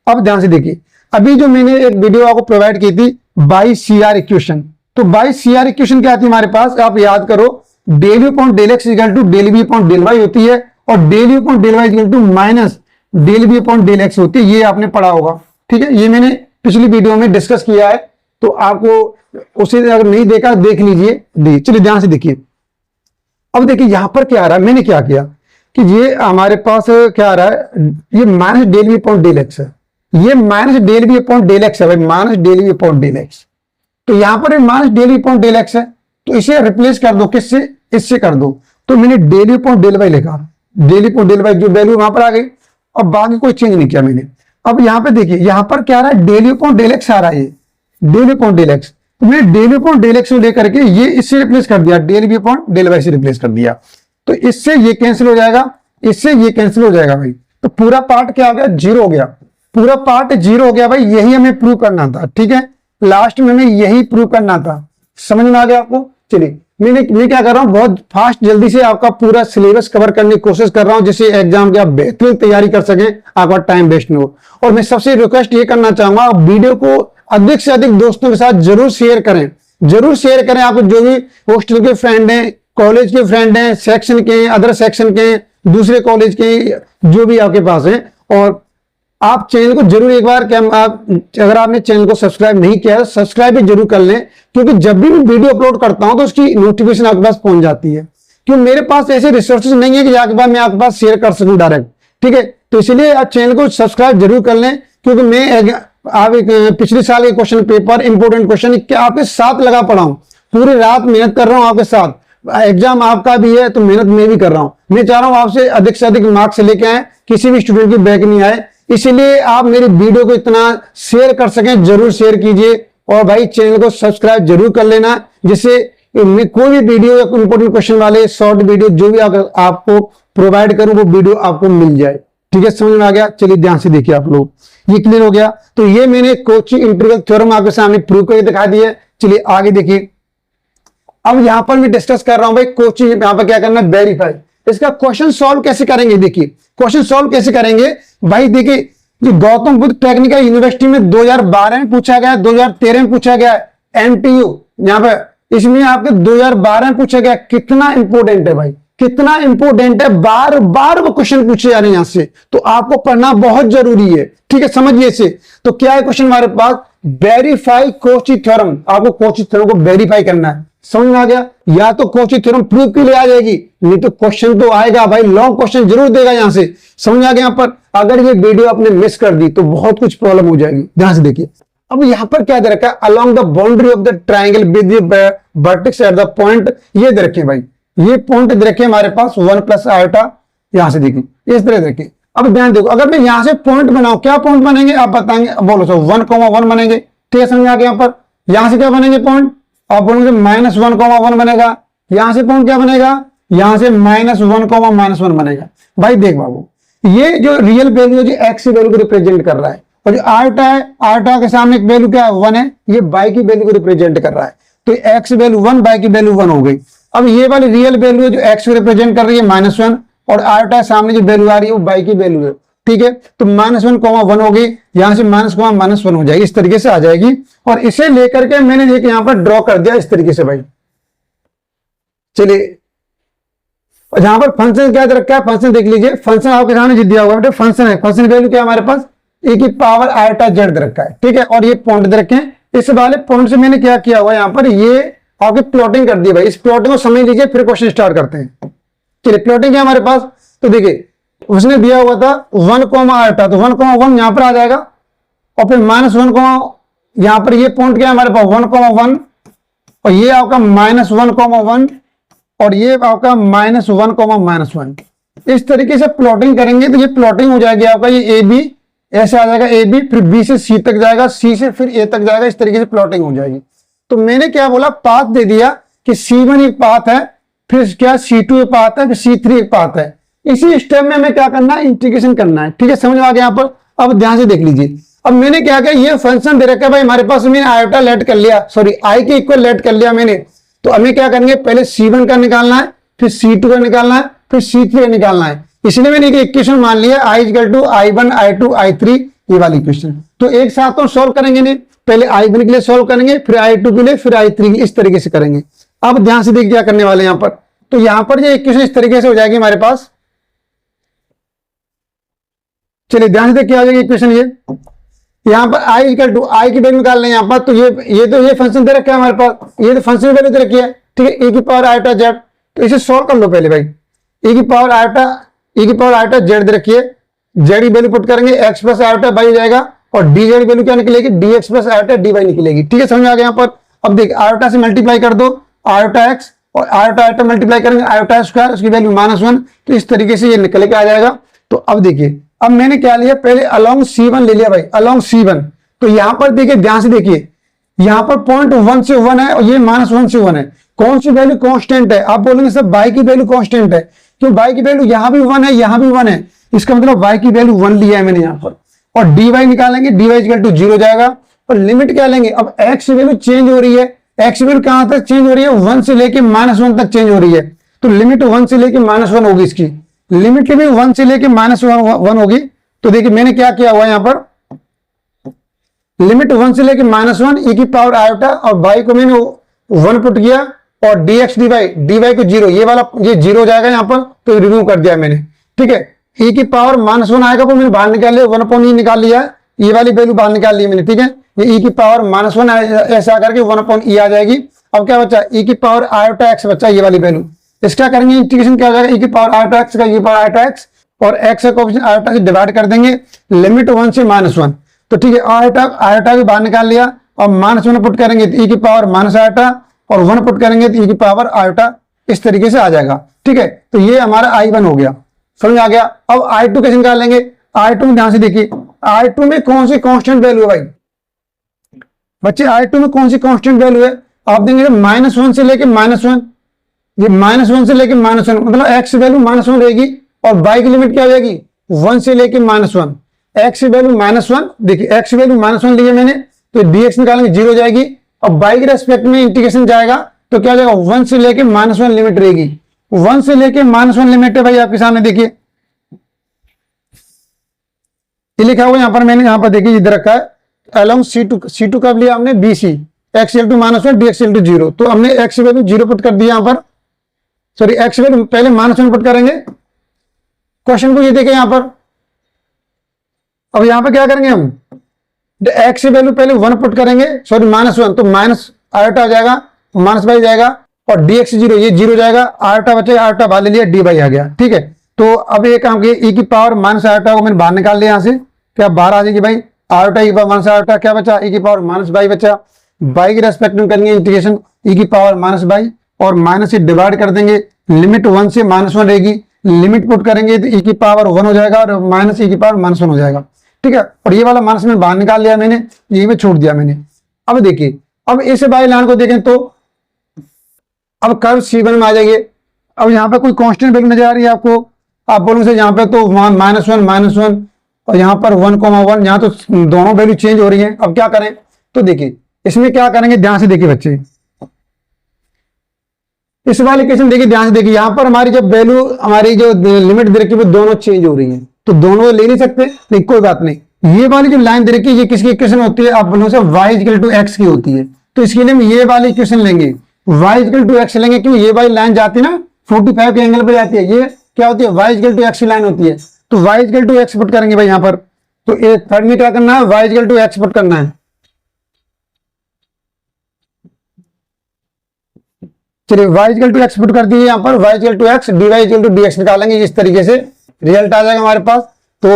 अब ध्यान से देखिए, अभी जो मैंने एक वीडियो आपको प्रोवाइड की थी बाय CR इक्वेशन, तो बाय CR इक्वेशन क्या आती है हमारे पास, आप याद करो, del u upon del x equal to del v upon del y होती है, और del u upon del y equal to minus del v upon del x होती है, ये आपने पढ़ा होगा, ठीक है, ये मैंने पिछली वीडियो में डिस्कस किया है, तो आपको उसे अगर नहीं देखा देख लीजिए। चलिए ध्यान से देखिए, अब देखिए यहां पर क्या आ रहा है, मैंने क्या किया कि ये हमारे पास क्या आ रहा है, ये minus del v upon del x है, ये minus del v upon del x है भाई, minus del v upon del x। तो यहां पर minus del v upon del x है, तो इसे रिप्लेस कर दो, किससे, इससे कर दो, तो मैंने del v upon del y लिखा, del v upon del y जो वैल्यू वहां पर आ गई, अब बाकी कोई चेंज नहीं किया मैंने। अब यहां पे देखिए, यहां पर क्या आ रहा है, del v upon del x आ रहा है, ये del v upon del x, तो मैंने del v upon del x को लेकर के ये इससे रिप्लेस कर दिया, del v upon del y से रिप्लेस कर दिया, तो इससे ये कैंसिल हो जाएगा, इससे ये कैंसिल हो जाएगा भाई, तो पूरा पार्ट क्या हो गया, जीरो हो गया, पूरा पार्ट जीरो हो गया भाई। यही हमें प्रूव करना था, ठीक है, लास्ट में हमें यही प्रूव करना था, समझ में आ गया आपको। चलिए मैं क्या कर रहा हूँ, बहुत फास्ट जल्दी से आपका पूरा सिलेबस कवर करने की कोशिश कर रहा हूँ, जिससे एग्जाम की आप बेहतरीन तैयारी कर सकें, आपका टाइम वेस्ट न हो। और मैं सबसे रिक्वेस्ट ये करना चाहूंगा, वीडियो को अधिक से अधिक दोस्तों के साथ जरूर शेयर करें, जरूर शेयर करें। आप जो भी हॉस्टल के फ्रेंड हैं, कॉलेज के फ्रेंड हैं, सेक्शन के हैं, अदर सेक्शन के हैं, दूसरे कॉलेज के, जो भी आपके पास है। और आप चैनल को जरूर एक बार अगर आपने चैनल को सब्सक्राइब नहीं किया है, सब्सक्राइब भी जरूर कर लें, क्योंकि जब भी मैं वीडियो अपलोड करता हूं तो उसकी नोटिफिकेशन आपके पास पहुंच जाती है। क्योंकि मेरे पास ऐसे रिसोर्सेज नहीं है कि आपके पास मैं आपके पास शेयर कर सकूं डायरेक्ट, ठीक है। तो इसलिए आप चैनल को सब्सक्राइब जरूर कर लें, क्योंकि मैं आप पिछले साल के क्वेश्चन पेपर, इंपोर्टेंट क्वेश्चन आपके साथ लगा पड़ा हूं, पूरी रात मेहनत कर रहा हूं आपके साथ। एग्जाम आपका भी है तो मेहनत मैं भी कर रहा हूं। मैं चाह रहा हूं आपसे अधिक से अधिक मार्क्स लेके आए, किसी भी स्टूडेंट की बैक नहीं आए। इसलिए आप मेरी वीडियो को इतना शेयर कर सकें, जरूर शेयर कीजिए। और भाई चैनल को सब्सक्राइब जरूर कर लेना, जिससे मैं कोई भी वीडियो या इंपोर्टेंट क्वेश्चन वाले शॉर्ट वीडियो जो भी आपको प्रोवाइड करूं, वो वीडियो आपको मिल जाए। ठीक है, समझ में आ गया? चलिए ध्यान से देखिए आप लोग, ये क्लियर हो गया। तो ये मैंने कॉची इंटीग्रल थ्योरम आपके सामने प्रूव करके दिखा दिया। चलिए आगे देखिए। अब यहां पर मैं डिस्कस कर रहा हूं भाई कोची, यहां पर क्या करना है, वेरीफाई। इसका क्वेश्चन सॉल्व कैसे करेंगे? देखिए क्वेश्चन सॉल्व कैसे करेंगे भाई। देखिए जो गौतम बुद्ध टेक्निकल यूनिवर्सिटी में 2012 में पूछा गया, 2013 में पूछा गया, एमटीयू यहां पर इसमें आपके 2012 में पूछा गया। कितना इंपोर्टेंट है भाई, कितना इंपोर्टेंट है, बार बार वो क्वेश्चन पूछे जा रहे हैं यहां से, तो आपको पढ़ना बहुत जरूरी है। ठीक है, समझिए इसे। तो क्या है क्वेश्चन हमारे पास, वेरीफाई कोची थ्योरम। आपको कोची थ्योरम को वेरीफाई करना है। समझ में आ गया? या तो कोची थ्योरम प्रूव के लिए आ जाएगी, नहीं तो क्वेश्चन तो आएगा भाई, लॉन्ग क्वेश्चन जरूर देगा यहां से। समझ आ गया? यहां पर अगर ये वीडियो आपने मिस कर दी तो बहुत कुछ प्रॉब्लम हो जाएगी। ध्यान से देखिए। अब यहां पर क्या दे रखा है, along the boundary of the triangle with vertex at the point. ये दे रखे भाई, ये पॉइंट दे रखे हमारे पास 1 प्लस आयोटा। यहां से देखिए इस तरह देखिए। अब ध्यान देखो, अगर मैं यहां से पॉइंट बनाऊं, क्या पॉइंट बनेंगे आप बताएंगे? बोलो सो 1,1 बनेंगे। ठीक है, समझ आ गया? यहां पर यहां से क्या बनेंगे पॉइंट? आप बोलोगे -1,1 बनेगा। यहां से पॉइंट क्या बनेगा? यहां से -1,-1 बनेगा। भाई देख बाबू, ये जो रियल वैल्यू है जो एक्स वैल्यू को रिप्रेजेंट कर रहा है, और जो आयोटा है, आयोटा के सामने एक वैल्यू क्या है, 1 है, ये बाई की वैल्यू को रिप्रेजेंट कर रहा है। तो एक्स वैल्यू 1, बाई की वैल्यू 1 हो गई। अब ये वाली रियल वैल्यू है जो एक्स को रिप्रेजेंट कर रही है -1, और आयोटा सामने जो वैल्यू आ रही है वो बाई की वैल्यू है। ठीक है, तो -1,1 हो गई, यहां से -1 हो जाएगी, इस तरीके से आ जाएगी। और इसे लेकर के मैंने देखिए यहां पर ड्रॉ कर दिया इस तरीके से भाई। चलिए जहां पर फंक्शन क्या रखा है, फंक्शन देख लीजिए। फंक्शन आपके सामने दिया हुआ है, फंक्शन है। फंक्शन वैल्यू क्या है हमारे पास, e की पावर आयोटा जेड दे रखा है। ठीक है, और ये पॉइंट दे रखे हैं। इस वाले पॉइंट से मैंने क्या किया हुआ है, यहां पर ये आपकी प्लॉटिंग कर दी भाई। इस प्लॉटिंग को समझ लीजिए, फिर क्वेश्चन स्टार्ट करते हैं। चलिए प्लॉटिंग क्या हमारे पास, तो देखिए उसने दिया हुआ था 1, आयोटा, तो 1,1 यहां पर आ जाएगा, और फिर -1, यहां पर ये पॉइंट क्या है हमारे पास 1,1, और ये आपका -1,1, और ये आपका -1, इस तरीके से प्लॉटिंग करेंगे तो ये प्लॉटिंग हो जाएगी आपका, ये ए बी ऐसे आ जाएगा, ए बी, फिर बी से सी तक जाएगा, सी से फिर ए तक जाएगा, इस तरीके से प्लॉटिंग हो जाएगी। तो मैंने क्या बोला, पाथ दे दिया कि C1 एक पाथ है, फिर क्या C2 एक पाथ है, फिर C3 एक पाथ है। इसी स्टेप में हमें क्या करना है, इंटीग्रेशन करना है। ठीक है, समझ आ गया यहाँ पर? अब ध्यान से देख लीजिए। अब मैंने क्या किया, ये फंक्शन दे रखा है भाई हमारे पास, मैंने आयोटा लेट कर लिया, सॉरी आई के इक्वल लेट कर लिया मैंने। तो हमें क्या करेंगे, पहले C1 का निकालना है, फिर C2 का निकालना है, फिर C3 का निकालना है। इसलिए मैंने एक इक्वेशन मान लिया, I = I1, I2, I3, ये वाली इक्वेशन। तो एक साथ तो सॉल्व करेंगे नहीं, पहले I1 के लिए सॉल्व करेंगे, फिर I2 के लिए, फिर I3 के लिए, इस तरीके से करेंगे। अब ध्यान से देखिए क्या करने वाले हैं यहाँ पर। तो यहां पर ये इक्वेशन इस तरीके से हो जाएगी हमारे पास। चलिए ध्यान से देखिए क्या आ जाएगी इक्वेशन। ये यहां पर I की वैल्यू निकाल लें यहाँ पर। तो ये फंक्शन दे रखा है हमारे पास, ये तो फंक्शन वैल्यू दे रखी है। ठीक है, e की पावर आयोटा जेड, तो इसे सॉल्व कर लो पहले भाई। e की पावर आयोटा जेड दे रखी है, जेड की वैल्यू पुट करेंगे, x प्लस आयोटा बाई हो जाएगा, और डी जेड वैल्यू क्या निकलेगी, dx प्लस आयोटा dy निकलेगी। ठीक है, समझ आ गया यहाँ पर? अब देख आयोटा से मल्टीप्लाई कर दो, आयोटा x और आयोटा मल्टीप्लाई करेंगे, आयोटा स्क्वायर, उसकी वैल्यू -1, तो इस तरीके से ये निकल के आ जाएगा। तो अब देखिए, अब मैंने क्या लिया, पहले अलोंग C1 ले लिया भाई, अलोंग C1। तो यहां पर देखिए, ध्यान से देखिए, यहां पर पॉइंट 1 से 1 है, और ये -1 से 1 है। कौन सी वैल्यू कांस्टेंट है? आप बोलेंगे सर बाई की वैल्यू कांस्टेंट है, क्यों? बाई की वैल्यू यहां भी 1 है, यहां भी 1 है, इसका मतलब बाई की वैल्यू 1 लिया है मैंने यहां पर। और dy निकालेंगे, dy = 0 जाएगा। और लिमिट क्या लेंगे, अब x वैल्यू चेंज हो रही है, x वैल्यू कहां तक चेंज हो रही है, 1 से लेके -1 तक चेंज हो रही है। तो लिमिट 1 से लेके -1 होगी, इसकी लिमिट भी 1 से लेके -1 होगी। तो देखिए मैंने क्या किया हुआ यहां पर, लिमिट 1 से लेके -1, e की पावर आयोटा, और बाई को मैंने 1 पुट किया, और dx dy को जीरो, ये वाला ये जीरो हो जाएगा यहाँ पर, तो रिमूव कर दिया मैंने, ठीक है। e की पावर -1 आएगा वो मैंने बाहर निकाल लिया, 1/e निकाल लिया, ये वाली वैल्यू बाहर निकाल ली मैंने, ठीक है। ये e की पावर -1 ऐसा करके 1/e आ जाएगी। अब क्या बचा, e की पावर आयोटा x बचा, ये वाली वैल्यू। इसका करेंगे इंटीग्रेशन, क्या हो जाएगा, e की पावर आयोटा x का e की पावर आयोटा x, और x का कोएफिशिएंट आयोटा से डिवाइड कर देंगे, लिमिट 1 से -1, तो ठीक है। आयोटा भी बाहर निकाल लिया, और -1 पुट करेंगे तो e की पावर माइनस आयोटा, और 1 पुट करेंगे तो e की पावर आयोटा, इस तरीके से आ जाएगा, ठीक है। तो ये हमारा I1 हो गया, समझ आ गया। अब I2 कैसे निकालेंगे, I2 में ध्यान से देखिए, I2 में कौन सी कांस्टेंट वैल्यू है भाई बच्चे, I2 में कौन सी कांस्टेंट वैल्यू है, आप देंगे -1 से लेके -1, ये -1 से लेके -1, मतलब x वैल्यू -1 रहेगी, और y की लिमिट क्या हो जाएगी 1 से लेके -1, x वैल्यू -1, देखिए x वैल्यू -1 लिए मैंने, तो dx निकालेंगे 0 हो जाएगी, और y के रेस्पेक्ट में इंटीग्रेशन जाएगा तो क्या हो जाएगा 1 से लेके -1 लिमिट रहेगी, 1 से लेके -1 लिमिट है भाई आपके सामने, देखिए ये लिखा हुआ यहाँ पर, मैंने यहाँ पर देखिए इधर रखा है, अलोंग C2 कब लिया हमने BC, x = -1 dx = 0, तो हमने x वैल्यू 0 पुट कर दिया यहाँ पर, सॉरी x वैल्यू पहले -1 पुट करेंगे, क्वेश्चन को ये देखें यहाँ पर। अब यहाँ पर क्या करेंगे हम, x वैल्यू पहले 1 पुट करेंगे, सॉरी -1, तो माइनस आयोटा आ जाएगा, माइनस बाई जाएगा, और dx 0, ये 0 जाएगा, आयोटा बचेगा, आयोटा बाहर ले लिया, dy आ गया, ठीक है। तो अब ये काम किया, e की पावर माइनस आयोटा को मैंने बाहर निकाल लिया यहाँ से, क्या बाहर आ जाएगी भाई, आयोटा e की पावर माइनस आयोटा, क्या बचा e की पावर -बाई बचा, बाई के रेस्पेक्ट में करेंगे इंटीग्रेशन, e की पावर -बाई, और माइनस से डिवाइड कर देंगे, लिमिट 1 से -1 रहेगी, लिमिट पुट करेंगे तो e की पावर 1 हो जाएगा, और माइनस e की पावर -1 हो जाएगा, ठीक है। और ये वाला माइनस में बाहर निकाल लिया मैंने, ये में छोड़ दिया मैंने। अब देखिए, अब इस बाई लाइन को देखें तो अब कर्व C1 में आ जाइए। अब यहाँ पे कोई कांस्टेंट वैल्यू नजर आ रही है आपको, आप बोलोगे से यहाँ पे तो -1 और यहाँ पर 1,1, यहाँ तो दोनों वैल्यू चेंज हो रही है। अब क्या करें, तो देखिए इसमें क्या करेंगे, ध्यान से देखिए बच्चे, इस वाले क्वेश्चन देखिए ध्यान से देखिए, यहाँ पर हमारी जब वैल्यू, हमारी जो लिमिट दे रखी है वो दोनों चेंज हो रही है, तो दोनों ले नहीं सकते, नहीं कोई बात नहीं। ये वाली जो लाइन दे रखी है ये किसकी इक्वेशन होती है, आप बोलोगे y = x की होती है, तो इसके लिए हम ये वाली इक्वेशन लेंगे, y = x लेंगे, क्यों, ये वाली लाइन जाती है ना 45 के एंगल पे जाती है, ये क्या होती है y = x की लाइन होती है, तो y = x पुट करेंगे भाई यहाँ पर। तो ये थर्ड में क्या करना है, y = x पुट करना है। चलिए y = x पुट कर दिए यहाँ पर, y = x, dy = dx निकालेंगे, इस तरीके से रिजल्ट आ जाएगा हमारे पास। तो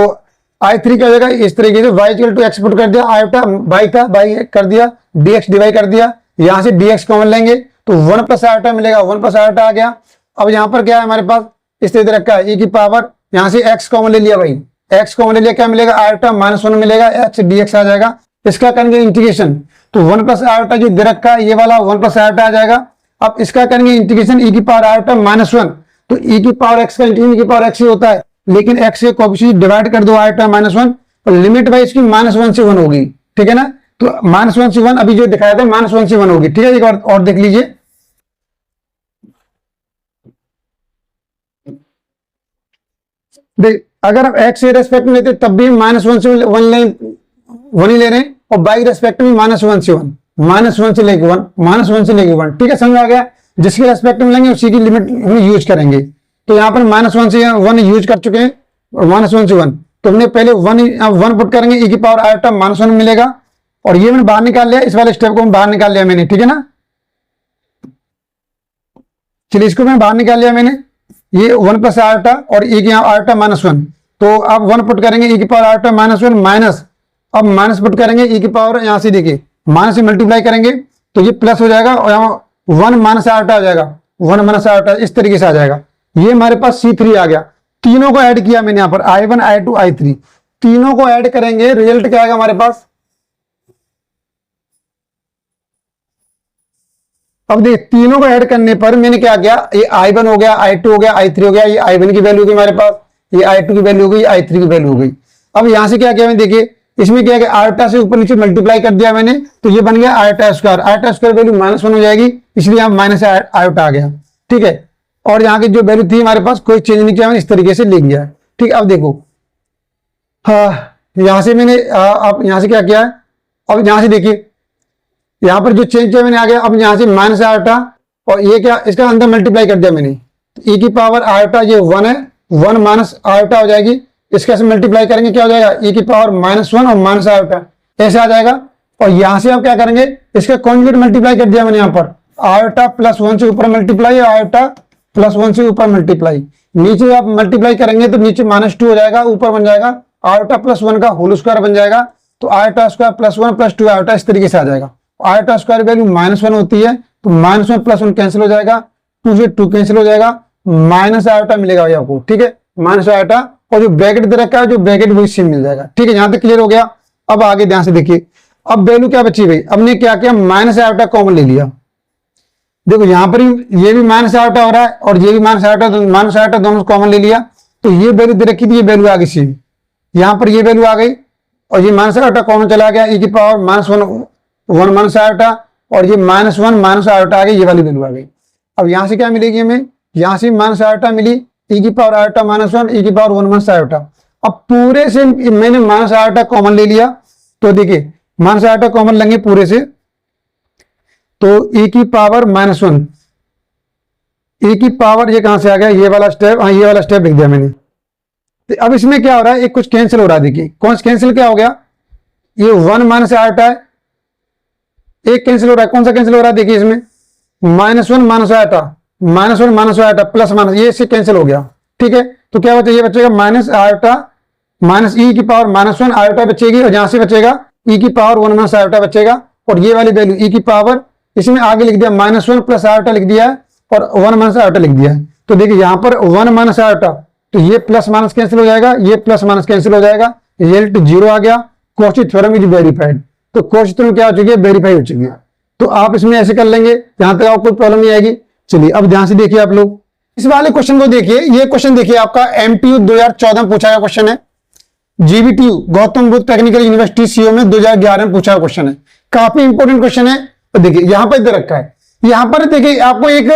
I3 क्या हो जाएगा, इस तरीके से y = x पुट कर दिया, आयोटा बाई था, बाई कर दिया, dx dy कर दिया, यहां से dx कॉमन लेंगे तो 1 + आयोटा मिलेगा, 1 + आयोटा आ गया। अब यहाँ पर क्या है हमारे पास, इस तरीके रखा है, e की पावर, यहां से x कॉमन ले लिया भाई, x कॉमन ले लिया, क्या मिलेगा, आयोटा -1 मिलेगा, x dx आ जाएगा। इसका करेंगे इंटीग्रेशन, तो 1 + आयोटा जो दे रखा है ये वाला 1 + आयोटा आ जाएगा। अब इसका करेंगे इंटीग्रेशन, e की पावर आयोटा -1, तो e की पावर x का इंटीग्रेशन e की पावर x ही होता है, लेकिन x के कोएफिशिएंट डिवाइड कर दो आयोटा -1, और लिमिट भाई इसकी -1 से 1 होगी, ठीक है ना। तो -1 से 1 अभी जो दिखाया था -1 से 1 होगी, ठीक है। एक और देख लीजिए, देख अगर आप x के रेस्पेक्ट में लेते तब भी -1 से 1 ही ले रहे हैं, और y के रेस्पेक्ट में -1 से 1, -1 से लेके 1, -1 से लेके 1, ठीक है, समझ आ गया। जिसके रेस्पेक्ट में लेंगे उसी की लिमिट हम यूज करेंगे। तो यहाँ पर -1 से 1 यूज कर चुके हैं, और -1 से 1, तो हमने पहले 1 पुट करेंगे, e की पावर आयोटा -1 मिलेगा, और ये मैंने बाहर निकाल लिया, इस वाले स्टेप को बाहर निकाल लिया मैंने, ठीक है ना। चलिए इसको मैं बाहर निकाल लिया मैंने, ये 1 + आयोटा, और e की यहाँ आयोटा -1, तो अब 1 पुट करेंगे, e की पावर आयोटा -1 माइनस, अब माइनस पुट करेंगे, e की पावर यहाँ से देखिए माइनस से मल्टीप्लाई करेंगे तो ये प्लस हो जाएगा, और यहाँ 1 - आयोटा आ जाएगा, 1 - आयोटा इस तरीके से आ जाएगा। ये हमारे पास C3 आ गया। तीनों को ऐड किया मैंने यहाँ पर, I1 I2 I3, तीनों को ऐड करेंगे, रिजल्ट क्या आएगा हमारे पास। अब देख तीनों को ऐड करने पर मैंने क्या किया, ये I1 हो गया, I2 हो गया, I3 हो गया, ये I1 की वैल्यू होगी हमारे पास, ये I2 की वैल्यू हो गई, I3 की वैल्यू हो गई। अब यहां से क्या किया मैंने, देखिए इसमें क्या किया, आयोटा से ऊपर नीचे मल्टीप्लाई कर दिया मैंने, तो ये बन गया iota square, iota square value -1 हो जाएगी, इसलिए यहाँ माइनस आयोटा आ गया, ठीक है। और यहाँ की जो वैल्यू थी हमारे पास कोई चेंज नहीं किया, मैंने इस तरीके से ले लिया, ठीक है। अब देखो, हाँ यहां से मैंने अब यहां से क्या किया है, अब यहां से देखिए यहाँ पर जो चेंज किया मैंने आ गया, अब यहाँ से -आयोटा और ये क्या, इसका अंदर मल्टीप्लाई कर दिया मैंने, तो e की पावर आयोटा ये 1 है, 1 माइनस आयोटा हो जाएगी, इसके से मल्टीप्लाई करेंगे क्या हो जाएगा, e की पावर -1 और माइनस आयोटा, ऐसे आ जाएगा। और यहां से आप क्या करेंगे, इसका कॉन्जुगेट मल्टीप्लाई कर दिया मैंने, यहाँ पर आयोटा +1 से ऊपर मल्टीप्लाई, आयोटा +1 से ऊपर मल्टीप्लाई, नीचे आप मल्टीप्लाई करेंगे तो नीचे -2 हो जाएगा, ऊपर बन जाएगा आयोटा +1 का होल स्क्वायर बन जाएगा, तो आयोटा स्क्वायर +1 + 2 आयोटा इस तरीके से आ जाएगा। आयोटा स्क्वायर वैल्यू -1 होती है, तो -1 + 1 कैंसिल हो जाएगा, 2 से 2 कैंसिल हो जाएगा, माइनस आयोटा मिलेगा भाई आपको, ठीक है, माइनस आयोटा, और जो ब्रैकेट दे रखा है जो ब्रैकेट वही सेम मिल जाएगा, ठीक है, यहां तक क्लियर हो गया। अब आगे ध्यान से देखिए, अब वैल्यू क्या बची भाई, हमने क्या किया, माइनस आयोटा कॉमन ले लिया, देखो यहां पर ये भी माइनस आयोटा हो रहा है और ये भी माइनस आयोटा दोनों कॉमन ले लिया, तो ये वैल्यू दे रखी थी, ये वैल्यू आ गई सेम, यहां पर ये वैल्यू आ गई और ये माइनस आयोटा कॉमन चला गया, e की पावर -1 माइनस आयोटा, और ये -1 माइनस आयोटा आ गई, ये वाली वैल्यू आ गई। अब यहां से क्या मिलेगी हमें, यहां से माइनस आयोटा मिली, e की पावर आयोटा -1, e की पावर 1 माइनस आयोटा। अब पूरे से मैंने माइनस आयोटा कॉमन ले लिया, तो देखिए माइनस आयोटा कॉमन लेंगे पूरे से, तो e की पावर -1, e की पावर ये कहां से आ गया, ये वाला स्टेप, हाँ ये वाला स्टेप लिख दिया मैंने। तो अब इसमें क्या हो रहा है, एक कुछ कैंसिल हो रहा है, देखिए कौन सा कैंसिल क्या हो गया, ये 1 माइनस आयोटा है, एक कैंसिल हो रहा है, कौन सा कैंसिल हो रहा है, देखिए इसमें -1 minus iota, -1 minus iota plus minus, ये इससे कैंसिल हो गया, ठीक है, तो क्या बचेगा, ये बचेगा माइनस आयोटा माइनस e की पावर -1 आयोटा बचेगी, और जहां से बचेगा e की पावर 1 माइनस आयोटा बचेगा, और ये वाली वैल्यू e की पावर इसमें आगे लिख दिया -1 प्लस आयोटा लिख दिया है, और 1 माइनस आयोटा लिख दिया है, तो देखिए यहां पर 1 माइनस आयोटा, तो ये प्लस माइनस कैंसिल हो जाएगा, ये प्लस माइनस कैंसिल हो जाएगा, रिजल्ट 0 आ गया, कॉची थ्योरम इज वेरीफाइड, तो कॉची थ्योरम क्या हो चुकी है, वेरीफाई हो चुकी है। तो आप इसमें ऐसे कर लेंगे, यहां तक आपको कोई प्रॉब्लम नहीं आएगी। चलिए अब ध्यान से देखिए आप लोग इस वाले क्वेश्चन को देखिए, ये क्वेश्चन देखिए आपका MTU 2014 में पूछा गया क्वेश्चन है, GBTU Gautam Buddha technical university CO में 2011 में पूछा गया क्वेश्चन है, काफी इंपॉर्टेंट क्वेश्चन है। तो देखिए यहां पर दे रखा है, यहां पर देखिए आपको एक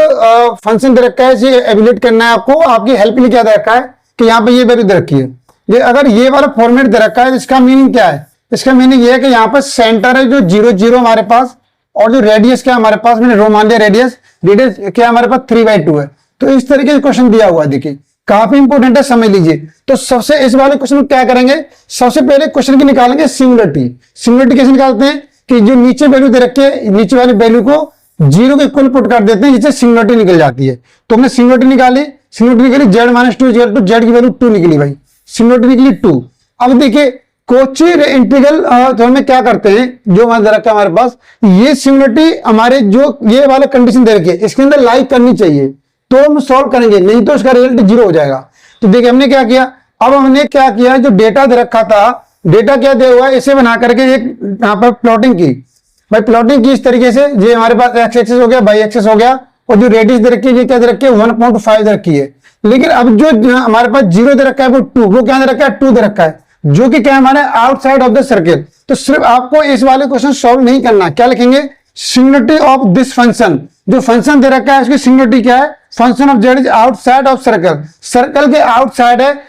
फंक्शन दे रखा है, इसे एवेल्यूएट करना है आपको, आपकी हेल्प के लिए क्या दे रखा है कि यहाँ पे ये वैल्यू दे रखी है, ये अगर ये वाला फॉर्मेट दे रखा है, इसका मीनिंग क्या है, इसका मीनिंग ये है कि यहाँ पर सेंटर है जो 0 0 हमारे पास, और जो रेडियस क्या हमारे पास, मैंने रो मान लिया, रेडियस क्या हमारे पास 3/2 है। तो इस तरीके से क्वेश्चन दिया हुआ है, देखिए काफी इंपॉर्टेंट है, समझ लीजिए। तो सबसे इस वाले क्वेश्चन में क्या करेंगे, सबसे पहले क्वेश्चन की निकालेंगे सिंगुलरिटी। सिंगुलरिटी कैसे निकालते हैं कि जो नीचे वैल्यू दे रखे है, नीचे वाली वैल्यू को 0 के इक्वल पुट कर देते हैं, जिससे सिंगुलरिटी निकल जाती है। तो हमने सिंगुलरिटी निकाली, Z-2 Z की वैल्यू 2 निकली भाई, सिंगुलरिटी निकली 2। अब देखिए कोची इंटीग्रल तो हमें क्या करते हैं, जो हमारे दे रखा है हमारे पास, ये सिंगुलरिटी हमारे जो ये वाला कंडीशन दे रखी है, इसके अंदर लाइक करनी चाहिए, तो हम सॉल्व करेंगे, नहीं तो इसका रिजल्ट 0 हो जाएगा। तो देखिए हमने क्या किया, अब हमने क्या किया, जो डेटा दे रखा था, डेटा क्या दिया हुआ है, इसे बना करके एक यहाँ पर प्लॉटिंग की भाई, प्लॉटिंग की इस तरीके से, ये हमारे पास एक्स एक्सेस हो गया, वाई एक्सेस हो गया, और जो रेडियस दे रखी है ये क्या दे रखी है 1.5 दे रखी है। लेकिन अब जो हमारे पास 0 दे रखा है वो 2, वो क्या दे रखा है 2 दे रखा है, जो कि क्या है हमारे आउटसाइड ऑफ द सर्किल। तो सिर्फ आपको इस वाले क्वेश्चन सॉल्व नहीं करना, क्या लिखेंगे, सिंगुलरिटी ऑफ दिस फंक्शन, जो फंक्शन दे रखा है उसकी सिंगुलरिटी क्या है, function of z is outside of circle, circle के आउटसाइड है,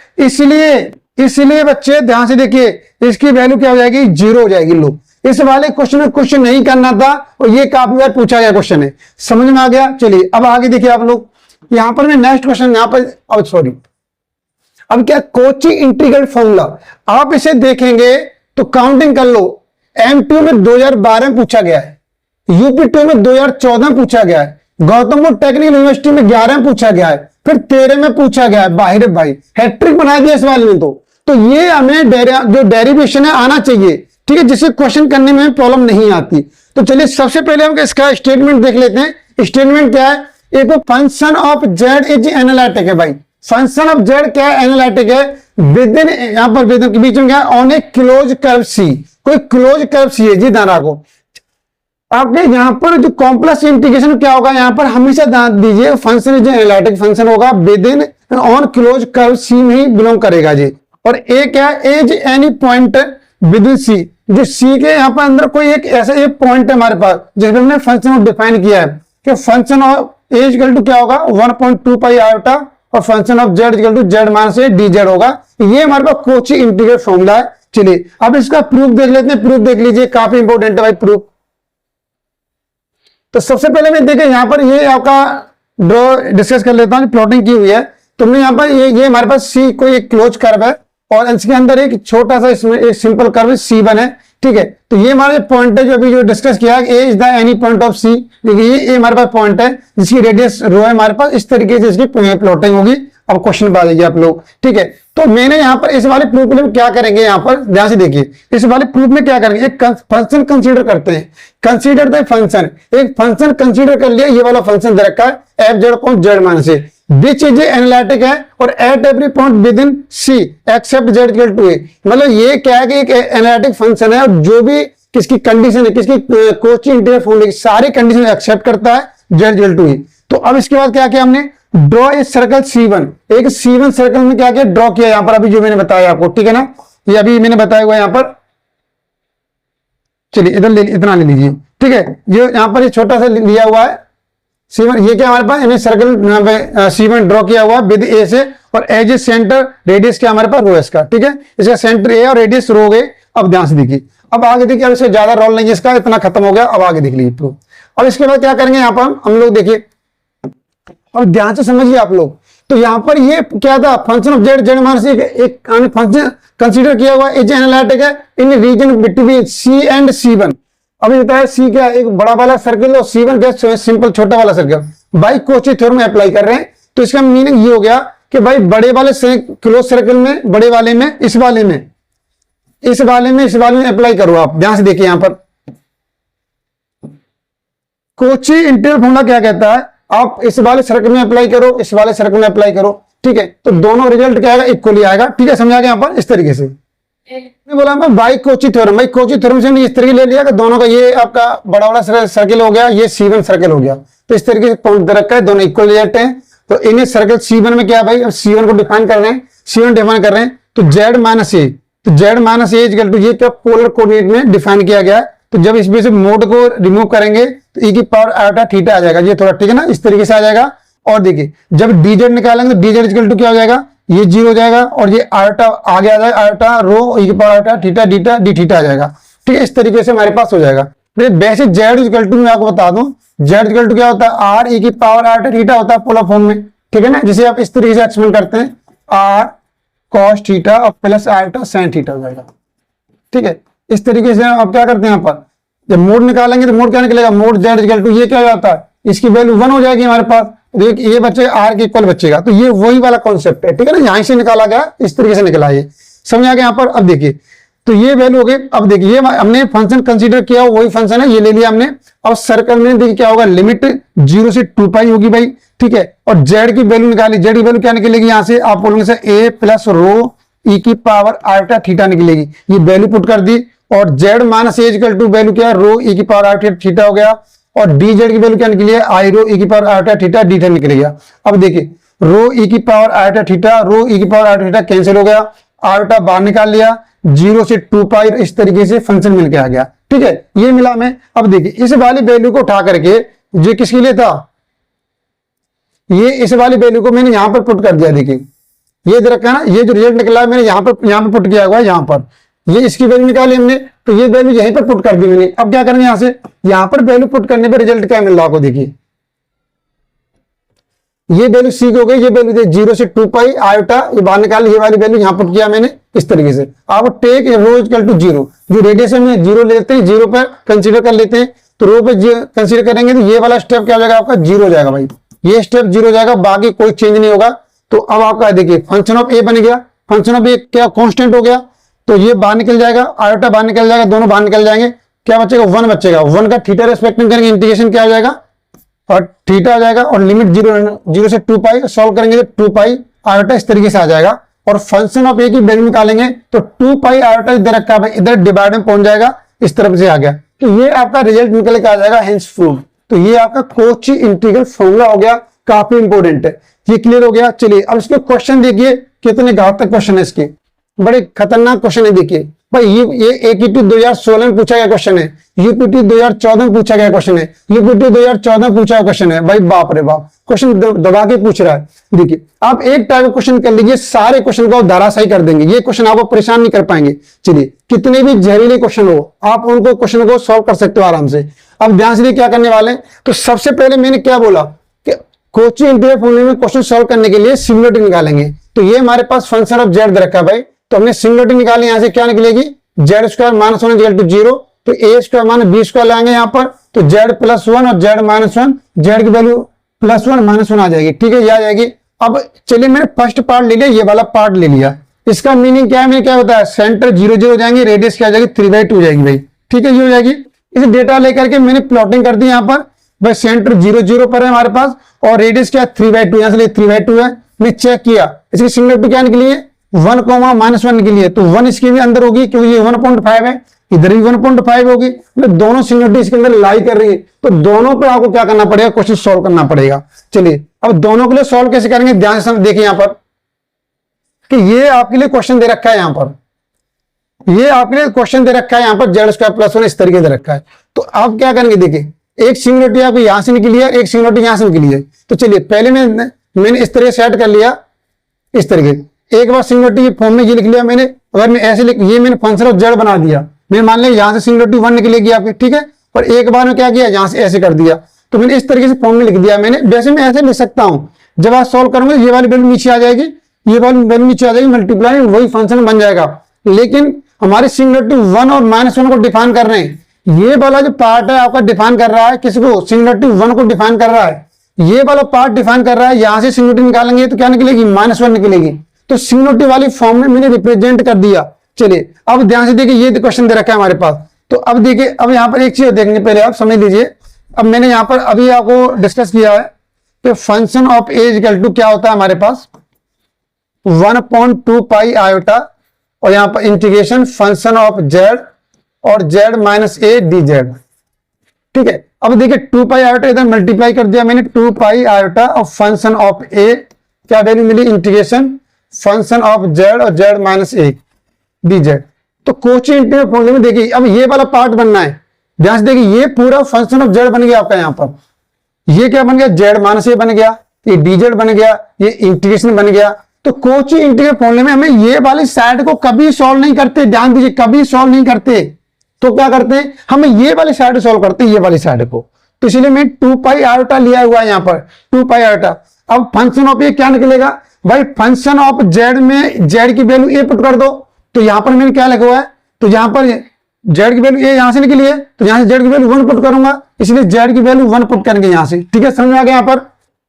इसलिए बच्चे ध्यान से देखिए, इसकी वैल्यू क्या हो जाएगी 0 हो जाएगी। लो इस वाले क्वेश्चन में क्वेश्चन नहीं करना था, और ये काफी बार पूछा गया क्वेश्चन है, समझ में आ गया। चलिए अब आगे देखिए आप लोग, यहां पर मैं नेक्स्ट क्वेश्चन यहाँ पर, अब क्या कोची इंटीग्रल फॉर्मूला, आप इसे देखेंगे तो काउंटिंग कर लो, M2 में 2012 में पूछा गया है, UP2 में 2014 में पूछा गया है, गौतम बुद्ध टेक्निकल यूनिवर्सिटी में 11 में पूछा गया है, फिर 13 में पूछा गया है। बाहर भाई हैट्रिक बना दिया इस वाले में, तो ये हमें जो डेरिवेशन है आना चाहिए, ठीक है, जिससे क्वेश्चन करने में प्रॉब्लम नहीं आती। तो चलिए सबसे पहले हम इसका स्टेटमेंट देख लेते हैं। स्टेटमेंट क्या है, एक function of z is analytic है भाई, फंक्शन ऑफ z क्या है, एनालिटिक है, विद इन, यहां पर विद इन के बीच में क्या है, on A close curve C, कोई क्लोज कर्व C है जी, ध्यान रखो। आपके यहां पर जो कॉम्प्लेक्स इंटीग्रेशन क्या होगा, यहां पर हमेशा ध्यान दीजिए, फंक्शन जो एनालिटिक फंक्शन होगा with in on close curve C में ही बिलोंग करेगा जी। और ए क्या है, as any point within C, जो C के यहां पर अंदर कोई एक ऐसा एक पॉइंट है हमारे पास, जिसमें हमने फंक्शन डिफाइन किया है कि function of as equal to क्या होगा 1.2 पाई आयोटा, और function of z equal to z minus dz होगा। ये हमारे पास कोची इंटीग्रल फॉर्मूला है। चलिए अब इसका प्रूफ देख लेते हैं, प्रूफ देख लीजिए, काफी इंपॉर्टेंट है भाई प्रूफ। तो सबसे पहले मैं देखिए यहाँ पर ये आपका ड्रॉ डिस्कस कर लेता हूँ, प्लॉटिंग की हुई है। तुमने यहाँ पर ये हमारे पास सी कोई एक क्लोज कर्व है और इसके अंदर एक छोटा सा इसमें एक सिंपल कर्व C1 है, ठीक है। तो ये हमारे पॉइंट है जो अभी जो डिस्कस किया है, a is the any point of C. देखिए ये हमारे पास पॉइंट है जिसकी रेडियस रो है हमारे पास, इस तरीके से इसकी प्लॉटिंग होगी। अब क्वेश्चन पा देंगे आप लोग, ठीक है। तो मैंने यहाँ पर इस वाले प्रूफ में क्या करेंगे, यहाँ पर ध्यान से देखिए, इस वाले प्रूफ में क्या करेंगे, एक फंक्शन कंसीडर करते हैं। कंसीडर द फंक्शन, एक फंक्शन कंसीडर कर लिया, ये वाला फंक्शन दे रखा है एफ जेड पॉइंट जेड मान से, विच इज एनालिटिक है और at every point within C except z equal to a. मतलब ये क्या है कि एक एनालिटिक फंक्शन है और जो भी किसकी कंडीशन है, किसकी कोची इंटीरियर फॉर्मूले की सारी कंडीशन एक्सेप्ट करता है जेड इक्वल टू ए। तो अब इसके बाद क्या किया हमने, ड्रॉ ए सर्कल C1, एक C1 सर्कल में क्या किया, ड्रॉ किया यहाँ पर अभी जो मैंने बताया आपको, ठीक है ना। ये अभी मैंने बताया हुआ यहाँ पर, चलिए इधर इतना ले लीजिए, ठीक है। ये यहाँ पर ये छोटा सा लिया हुआ है C1, ये क्या हमारे पास सर्कल C1 ड्रॉ किया हुआ विद ए से, और एज ए सेंटर रेडियस क्या हमारे पास रो इसका, ठीक है। इसका सेंटर ए और रेडियस रो गए। अब ध्यान से देखिए, अब आगे देखिए, अब इससे ज्यादा रोल नहीं है इसका, इतना खत्म हो गया। अब आगे देख लीजिए प्रूफ। अब इसके बाद क्या करेंगे यहाँ पर हम लोग, देखिए और ध्यान से समझिए आप लोग। तो यहाँ पर ये क्या था, फंक्शन ऑफ जेड, जेड मान से एक फंक्शन कंसीडर किया हुआ एज एनालिटिक है in region between C and C1। अभी बताया सी क्या है, एक बड़ा वाला सर्कल और C1 क्या सिंपल छोटा वाला सर्कल। बाई कोची थ्योरम में अप्लाई कर रहे हैं, तो इसका मीनिंग ये हो गया कि भाई बड़े वाले क्लोज सर्कल में, बड़े वाले में, इस वाले में, इस वाले में, इस वाले में अप्लाई करो आप। ध्यान से देखिए यहाँ पर कोची इंटीरियर फॉर्मूला क्या कहता है, आप इस वाले सर्कल में अप्लाई करो, इस वाले सर्कल में अप्लाई करो, ठीक है। तो दोनों रिजल्ट क्या आएगा, इक्वली आएगा, ठीक है। समझा गया यहाँ पर इस तरीके से। बोला मैं बाई कोची थ्योरम, भाई कोची थ्योरम से इस तरीके ले लिया कि दोनों का ये आपका बड़ा वाला सर्कल हो गया, ये C1 सर्कल हो गया। तो इस तरीके से पॉइंट दे रखा है, दोनों इक्वल रिजल्ट है। तो इन्हें सर्कल C1 में क्या है भाई, अब C1 को डिफाइन कर रहे हैं, C1 डिफाइन कर रहे हैं, तो Z माइनस ए, तो Z minus a equal to ये क्या पोलर कोऑर्डिनेट में डिफाइन किया गया है। तो जब इसमें से मोड को रिमूव करेंगे तो e की पावर आयोटा थीटा आ जाएगा, ये थोड़ा ठीक है ना, इस तरीके से आ जाएगा। और देखिए जब dz निकालेंगे तो dz इक्वल टू क्या हो जाएगा, ये 0 हो जाएगा, और ये आयोटा आगे आ जाएगा, आयोटा रो e की power iota theta डीटा D theta आ जाएगा, ठीक है। इस तरीके से हमारे पास हो जाएगा। वैसे z इक्वल टू मैं आपको बता दूं, z इक्वल टू क्या होता है, r e की पावर आयोटा थीटा होता है पोलर फॉर्म में, ठीक है ना। जिसे आप इस तरीके से एक्सप्लेन करते हैं, r cos थीटा और प्लस आयोटा sin थीटा हो जाएगा, ठीक है। इस तरीके से आप क्या करते हैं, यहाँ पर जब मोड निकालेंगे तो मोड क्या निकलेगा, मोड z इक्वल टू ये क्या हो जाता है, इसकी वैल्यू 1 हो जाएगी हमारे पास, ये बच्चे r के इक्वल बचेगा। तो ये वही वाला कॉन्सेप्ट है, ठीक है ना, यहीं से निकाला गया, इस तरीके से निकला ये, समझ आ गया यहाँ पर। अब देखिए तो ये वैल्यू हो गई। अब देखिए ये हमने फंक्शन कंसीडर किया, वही फंक्शन है, ये ले लिया हमने। अब सर्कल में देखिए क्या होगा, लिमिट 0 से 2 पाई होगी भाई, ठीक है। और z की वैल्यू निकाली, z की वैल्यू क्या निकलेगी, यहाँ से आप बोलोगे sir a plus rho e की पावर आयोटा थीटा निकलेगी, ये वैल्यू पुट कर दी। और z minus a equal to value क्या है, रो e की पावर आयोटा थीटा हो गया। और dz की वैल्यू क्या निकली है, आई रो e की power iota theta d theta निकल गया। अब देखिए रो e की power iota theta, rho e की पावर आयोटा थीटा कैंसिल हो गया, आयोटा बाहर निकाल लिया, 0 से 2 पाई, इस तरीके से फंक्शन मिल के आ गया, ठीक है। ये मिला में। अब देखिए इस वाली वैल्यू को उठा करके, ये किसके लिए था, ये इस वाली वैल्यू को मैंने यहां पर पुट कर दिया। देखिए ये इधर रखा है ना, ये जो रिजल्ट निकला है मैंने यहाँ पर पुट किया हुआ है, यहाँ पर ये इसकी वैल्यू निकाली हमने, तो ये वैल्यू यहीं पर पुट कर दी मैंने। अब क्या करेंगे, यहां से यहां पर वैल्यू पुट करने पर रिजल्ट क्या मिल रहा है आपको, देखिए ये वैल्यू सी हो गई, ये वैल्यू 0 से 2 पाई आयोटा, ये बाहर निकाल, ये वाली वैल्यू यहां पुट किया मैंने इस तरीके से। आप टेक रो इक्वल टू 0, जो रेडियस में 0 लेते हैं, 0 पर कंसीडर कर लेते हैं, तो रो पे कंसीडर करेंगे तो ये वाला स्टेप क्या हो जाएगा आपका, 0 हो जाएगा भाई, ये स्टेप 0 हो जाएगा, बाकी कोई चेंज नहीं होगा। तो अब आपका देखिए फंक्शन ऑफ ए बन गया, फंक्शन ऑफ ए क्या कांस्टेंट हो गया, तो ये बाहर निकल जाएगा, आयोटा बाहर निकल जाएगा, दोनों बाहर निकल जाएंगे, क्या बचेगा 1 बचेगा। 1 का थीटा रेस्पेक्टिंग करेंगे, इंटीग्रेशन क्या हो जाएगा और थीटा आ जाएगा, और लिमिट 0 से 2 पाई सॉल्व करेंगे तो 2 पाई आयोटा इस तरीके से आ जाएगा। और फंक्शन ऑफ ए की वैल्यू निकालेंगे तो 2 पाई आयोटा इधर रखा है, इधर डिवाइड में पहुंच जाएगा, इस तरफ से आ गया, तो ये आपका रिजल्ट निकल के आ जाएगा, हेंस प्रूव। तो ये आपका कोची इंटीग्रल फॉर्मूला हो गया, काफी इंपॉर्टेंट है, ये क्लियर हो गया। चलिए अब इसके क्वेश्चन देखिए, कितने घातक क्वेश्चन है इसके, बड़े खतरनाक क्वेश्चन है। देखिए भाई ये AQT 2016 में पूछा गया क्वेश्चन है, यूपीटी 2014 में पूछा गया क्वेश्चन है, यूपीटी 2014 में पूछा क्वेश्चन है। भाई बाप रे बाप, क्वेश्चन दबा के पूछ रहा है। देखिए आप एक टाइप का क्वेश्चन कर लीजिए, सारे क्वेश्चन को धराशायी कर देंगे, ये क्वेश्चन आपको परेशान नहीं कर पाएंगे। चलिए कितने भी जहरीले क्वेश्चन हो आप उनको क्वेश्चन को सॉल्व कर सकते हो आराम से। अब ध्यान से क्या करने वाले हैं, तो सबसे पहले मैंने क्या बोला कि कोची इंटीग्रल फॉर्मूले में क्वेश्चन सॉल्व करने के लिए सिंगुलरिटी निकालेंगे। तो ये हमारे पास फंक्शन ऑफ जेड रखा है भाई, तो हमने सिंगुलरिटी निकाली, यहां से क्या निकलेगी z square minus 1 equal to 0, तो a square minus b square लाएंगे यहाँ पर, तो जेड प्लस 1 और जेड माइनस 1, जेड की वैल्यू प्लस 1 माइनस 1 आ जाएगी। ठीक है, ये आ जाएगी। अब चलिए मैंने फर्स्ट पार्ट ले लिया, ये वाला पार्ट ले लिया, इसका मीनिंग क्या है, मैंने क्या बताया, सेंटर 0 0 हो जाएंगे, रेडियस क्या आ जाएगी 3/2 हो जाएगी भाई। ठीक है, ये हो जाएगी। इस डेटा लेकर के मैंने प्लॉटिंग कर दी यहाँ पर, भाई सेंटर 0 0 पर है हमारे पास और रेडियस क्या 3/2, यहां से 3/2 है। मैं चेक किया, इसकी सिंगुलरिटी क्या निकली है 1, -1 निकली है, तो 1 इसके भी अंदर होगी क्योंकि ये 1.5 है, इधर भी 1.5 होगी, मतलब दोनों सिंगुलरिटी इसके अंदर लाई कर रही है, तो दोनों पे आपको क्या करना पड़ेगा, क्वेश्चन सॉल्व करना पड़ेगा। चलिए अब दोनों के लिए सॉल्व कैसे करेंगे, ध्यान से देखिए यहाँ पर कि ये आपके लिए क्वेश्चन दे रखा है, यहाँ पर ये आपके लिए क्वेश्चन दे रखा है, यहाँ पर जेड स्क्वायर प्लस 1 इस तरीके से रखा है। तो आप क्या करेंगे, देखिए एक सिंगुलरिटी आपको यहां से निकली है, एक सिंगुलरिटी यहां से निकली है। तो चलिए पहले मैंने इस तरह सेट कर लिया, इस तरीके एक बार सिंगुलरिटी के फॉर्म में ये लिख लिया मैंने। अगर मैं ऐसे ये मैंने फंक्शन ऑफ जेड बना दिया, मैं मान लिया यहां से सिंगुलरिटी 1 निकलेगी आपकी, ठीक है, और एक बार में क्या किया यहां से ऐसे कर दिया, तो मैंने इस तरीके से फॉर्म में लिख दिया मैंने। वैसे मैं ऐसे लिख सकता हूं, जब आप सॉल्व करोगे ये वाली वैल्यू नीचे आ जाएगी, ये वाली वैल्यू नीचे आ जाएगी, मल्टीप्लाई वही फंक्शन बन जाएगा। लेकिन हमारी सिंगुलरिटी 1 और -1 को डिफाइन कर रहे हैं, ये वाला जो पार्ट है आपका डिफाइन कर रहा है किसको, सिंगुलरिटी 1 को डिफाइन कर रहा है, ये वाला पार्ट डिफाइन कर रहा है। यहां से सिंगुलरिटी निकालेंगे तो क्या निकलेगी -1 निकलेगी, तो सिंगुलरिटी वाली फॉर्म में मैंने रिप्रेजेंट कर दिया। चलिए अब ध्यान से देखिए, ये क्वेश्चन दे रखा है हमारे पास। तो अब देखिए, अब यहाँ पर एक चीज देखेंगे, पहले आप समझ लीजिए। अब मैंने यहाँ पर अभी आपको डिस्कस किया है कि function of a equal to क्या होता है हमारे पास 1/2 पाई आयोटा, और यहाँ पर इंटीग्रेशन फंक्शन ऑफ जेड और z minus a d Z. ठीक है, अब देखिए 2 पाई आयोटा इधर मल्टीप्लाई कर दिया मैंने, 2 पाई आयोटा और फंक्शन ऑफ ए क्या वैल्यू मिली, इंटीग्रेशन फंक्शन ऑफ जेड और z minus a d z. तो कोची इंटीग्रल फॉर्मूले में देखिए अब ये वाला पार्ट बनना है, ध्यान से देखिए, ये पूरा फंक्शन ऑफ जेड बन गया आपका, यहाँ पर ये क्या बन गया जेड माइनस ए बन गया, ये डी जेड बन गया, ये इंटीग्रेशन बन गया। तो कोची इंटीग्रल फॉर्मूले में हमें ये वाली साइड को कभी सॉल्व नहीं करते, ध्यान दीजिए, कभी सॉल्व नहीं करते। तो क्या करते हैं, हमें ये वाली साइड सॉल्व करते हैं, ये वाली साइड को। तो इसलिए मैं 2 पाई आयोटा लिया हुआ है यहाँ पर, 2 पाई आयोटा। अब फंक्शन ऑफ ये क्या निकलेगा भाई, फंक्शन ऑफ जेड में जेड की वैल्यू ए पुट कर दो, तो यहां पर मैंने क्या लिखा हुआ है, तो यहां पर जेड की वैल्यू ए यहां से निकली है, तो यहां से जेड की वैल्यू 1 पुट करूंगा, इसलिए जेड की वैल्यू 1 पुट करेंगे यहां से। ठीक है, समझ में आ गया। यहाँ पर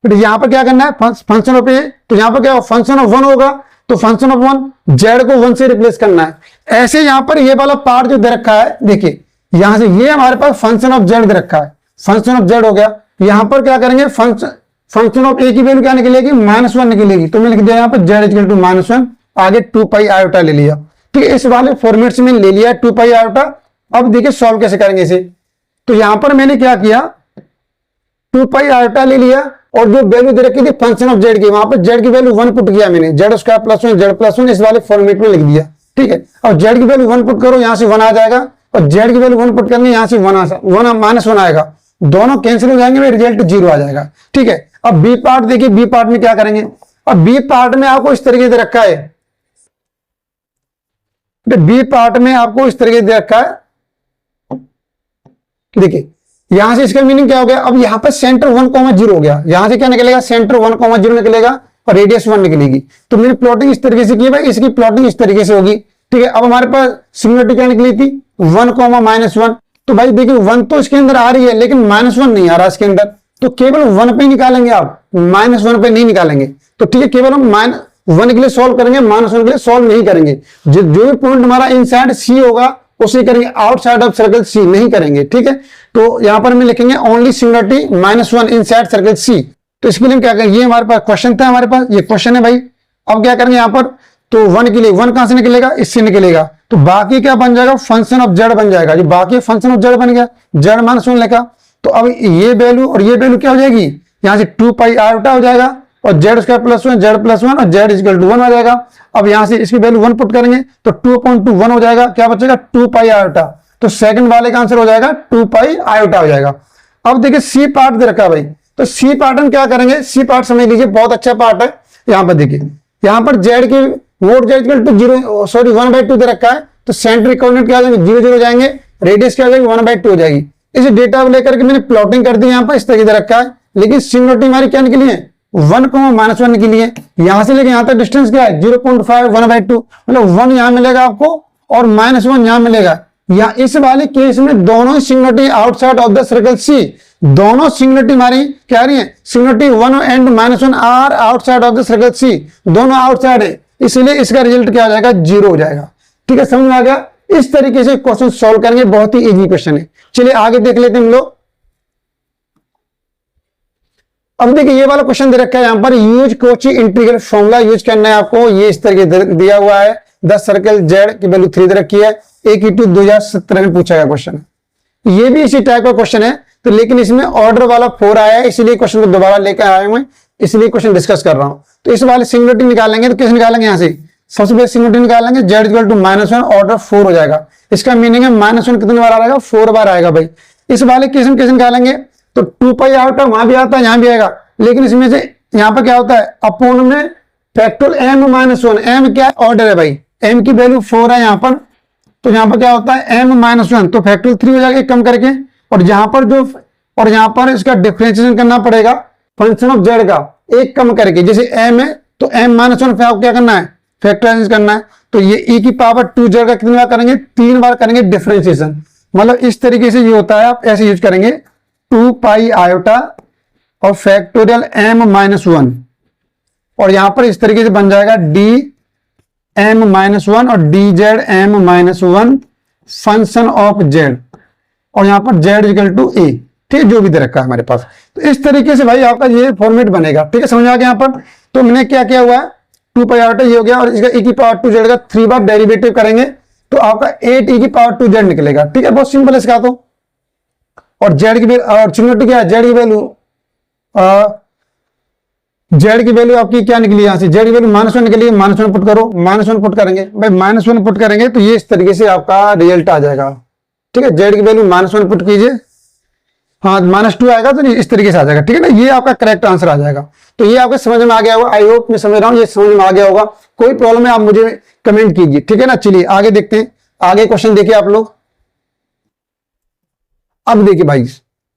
फिर यहाँ पर क्या करना है, फंक्शन ऑफ ए, तो यहाँ पर क्या फंक्शन ऑफ 1 होगा, तो फंक्शन ऑफ 1 जेड को 1 से रिप्लेस करना है। ऐसे यहाँ पर ये वाला पार्ट जो दे रखा है, देखिए यहां से ये हमारे पास फंक्शन ऑफ जेड दे रखा है, फंक्शन ऑफ जेड हो गया। यहां पर क्या करेंगे, फंक्शन ऑफ ए की वैल्यू क्या निकलेगी -1 निकलेगी, तो मैं लिख दिया यहाँ पर जेड इक्वल टू -1, आगे 2 पाई आयोटा ले लिया। ठीक है, इस वाले फॉर्मेट से मैंने ले लिया 2 पाई आयोटा। अब देखिए सॉल्व कैसे करेंगे इसे, तो यहां पर मैंने क्या किया, 2 पाई आयोटा ले लिया और जो वैल्यू दे रखी थी फंक्शन ऑफ जेड की, वहां पर जेड की वैल्यू 1 पुट किया मैंने, Z square plus 1 Z plus 1 इस वाले फॉर्मेट में लिख दिया। ठीक है, और जेड की वैल्यू 1 पुट करो, यहां से 1 आ जाएगा, और जेड की वैल्यू 1 पुट करनी, यहां से 1 आएगा, दोनों कैंसिल हो जाएंगे, रिजल्ट 0 आ जाएगा। ठीक है, अब बी पार्ट देखिए, बी पार्ट में क्या करेंगे, अब बी पार्ट में आपको इस तरीके से रखा है, बी पार्ट में आपको इस तरीके से रखा है। देखिए यहां से इसका मीनिंग क्या हो गया, अब यहां पर सेंटर 1,0 हो गया, यहां से क्या निकलेगा, सेंटर 1,0 निकलेगा और रेडियस 1 निकलेगी। तो मैंने प्लॉटिंग इस तरीके से की भाई, इसकी प्लॉटिंग इस तरीके से होगी। ठीक है, अब हमारे पास सिंगुलरिटी क्या निकली थी 1, -1, तो भाई देखिए 1 तो इसके अंदर आ रही है, लेकिन -1 नहीं आ रहा इसके अंदर, तो केवल 1 पे निकालेंगे आप, -1 पे नहीं निकालेंगे। तो ठीक है, केवल हम -1 के लिए सॉल्व करेंगे, -1 के लिए सॉल्व नहीं करेंगे। जो भी पॉइंट हमारा इनसाइड सी होगा उसे करेंगे, आउटसाइड ऑफ सर्कल सी नहीं करेंगे। ठीक है, तो यहां पर हम लिखेंगे ओनली सिंगुलरिटी -1 इनसाइड सर्कल सी। तो इसके लिए हम क्या करेंगे, ये हमारे पास क्वेश्चन था, हमारे पास ये क्वेश्चन है भाई। अब क्या करेंगे यहाँ पर, तो 1 के लिए 1 कहां से निकलेगा, इससे निकलेगा, तो बाकी क्या बन जाएगा, फंक्शन ऑफ जेड बन जाएगा। जो बाकी फंक्शन ऑफ जेड बन गया, जेड -1 लिखा, तो अब ये वैल्यू और ये वैल्यू क्या हो जाएगी, यहां से 2 पाई आयोटा हो जाएगा, और Z square plus one, Z plus one और जेड इक्वल टू 1 आ जाएगा। अब यहां से इसकी वैल्यू 1 पुट करेंगे तो 2.21 हो जाएगा, क्या बचेगा 2 पाई आयोटा। तो सेकंड वाले का आंसर हो जाएगा 2 पाई आयोटा हो जाएगा। अब देखिए सी पार्ट दे रखा है भाई, तो सी पार्ट हम क्या करेंगे, सी पार्ट समझ लीजिए, बहुत अच्छा पार्ट है। यहां पर देखिए, यहां पर जेड की वोट जेड इक्वल टू 0 सॉरी 1/2 दे रखा है, तो सेंट्रिक कोऑर्डिनेट क्या हो जाएंगे 0 0 जाएंगे, रेडियस क्या हो जाएगी 1/2 हो जाएगी। इस डेटा को लेकर के मैंने प्लॉटिंग कर दी यहाँ पर, इस तरीके से रखा है। लेकिन सिंगुलरिटी हमारी क्या निकली है 1, -1 निकली है। यहां से लेके यहां तक डिस्टेंस क्या है 0.5 1/2, मतलब 1 यहां मिलेगा आपको और -1 यहां मिलेगा। या इस वाले केस में दोनों ही singularity outside of the circle C, दोनों सिंगुलरिटी हमारी क्या रही है, singularity 1 and -1 are outside of the circle C, दोनों आउटसाइड है, इसलिए इसका रिजल्ट क्या आ जाएगा 0 हो जाएगा। ठीक है, समझ में आ गया। इस तरीके से क्वेश्चन सॉल्व करेंगे, बहुत ही इजी क्वेश्चन है। चलिए आगे देख लेते हैं हम लोग। अब देखिए ये वाला क्वेश्चन दे रखा है यहां पर, use Kochi integral formula use करना है आपको। ये इस तरीके दिया हुआ है, 10 सर्कल जेड की वैल्यू 3 दे रखी है। A 2017 में पूछा गया क्वेश्चन, ये भी इसी टाइप का क्वेश्चन है, तो लेकिन इसमें ऑर्डर वाला 4 आया है, इसलिए क्वेश्चन को दोबारा लेकर आया हूं, इसलिए क्वेश्चन डिस्कस कर रहा हूं। तो इस वाले सिंगुलरिटी निकालेंगे, तो कैसे निकालेंगे, यहां से सबसे पहले सिंगुलरिटी निकालेंगे, जेड इक्वल टू -1 ऑर्डर 4 हो जाएगा। इसका मीनिंग है -1 कितनी बार आएगा 4 बार आएगा भाई। इस वाले केस में कैसे निकालेंगे, तो 2 पाई आउट वहां भी आता है यहां भी आएगा, लेकिन इसमें से यहां पर क्या होता है अपोन में फैक्टोरियल m-1, m क्या है ऑर्डर है भाई, m की वैल्यू 4 है यहां पर, तो यहां पर क्या होता है m-1 तो फैक्टोरियल 3 हो जाएगा एक कम करके, और यहां पर जो और यहां पर इसका डिफरेंशिएशन करना पड़ेगा फंक्शन ऑफ जेड का एक कम करके, जैसे m है तो m-1 पे आपको क्या करना है फैक्टराइज करना है, तो ये e की पावर 2z का कितनी बार करेंगे 3 बार करेंगे डिफरेंशिएशन, मतलब इस तरीके से ये होता है, आप ऐसे यूज करेंगे 2 पाई आयोटा और फैक्टोरियल m-1 और यहां पर इस तरीके से बन जाएगा d m-1 और dz m-1 function of z और यहां पर z इक्वल टू a, ठीक है, जो भी दे रखा है हमारे पास। तो इस तरीके से भाई आपका ये फॉर्मेट बनेगा, ठीक है, समझ आ गया। यहां पर तो मैंने क्या किया हुआ है 2 पाई आयोटा ये हो गया, और इसका e की पावर 2z का 3 बार डेरिवेटिव करेंगे तो आपका 8 e की पावर 2z निकलेगा, ठीक है, बहुत सिंपल है इसका। तो और z की और सिंगुलरिटी क्या है, z की वैल्यू जेड की वैल्यू आपकी क्या निकली, यहां से जेड की वैल्यू -1 निकली, -1 पुट करो, -1 पुट करेंगे भाई, -1 पुट करेंगे तो ये इस तरीके से आपका रिजल्ट आ जाएगा, ठीक है। जेड की वैल्यू -1 पुट कीजिए, हाँ -2 आएगा तो इस तरीके से आ जाएगा, ठीक है ना, ये आपका करेक्ट आंसर आ जाएगा। तो ये आपको समझ में आ गया होगा, आई होप मैं समझ रहा हूँ ये समझ में आ गया होगा। कोई प्रॉब्लम है आप मुझे कमेंट कीजिए, ठीक है ना। चलिए आगे देखते हैं, आगे क्वेश्चन देखिए आप लोग। अब देखिए भाई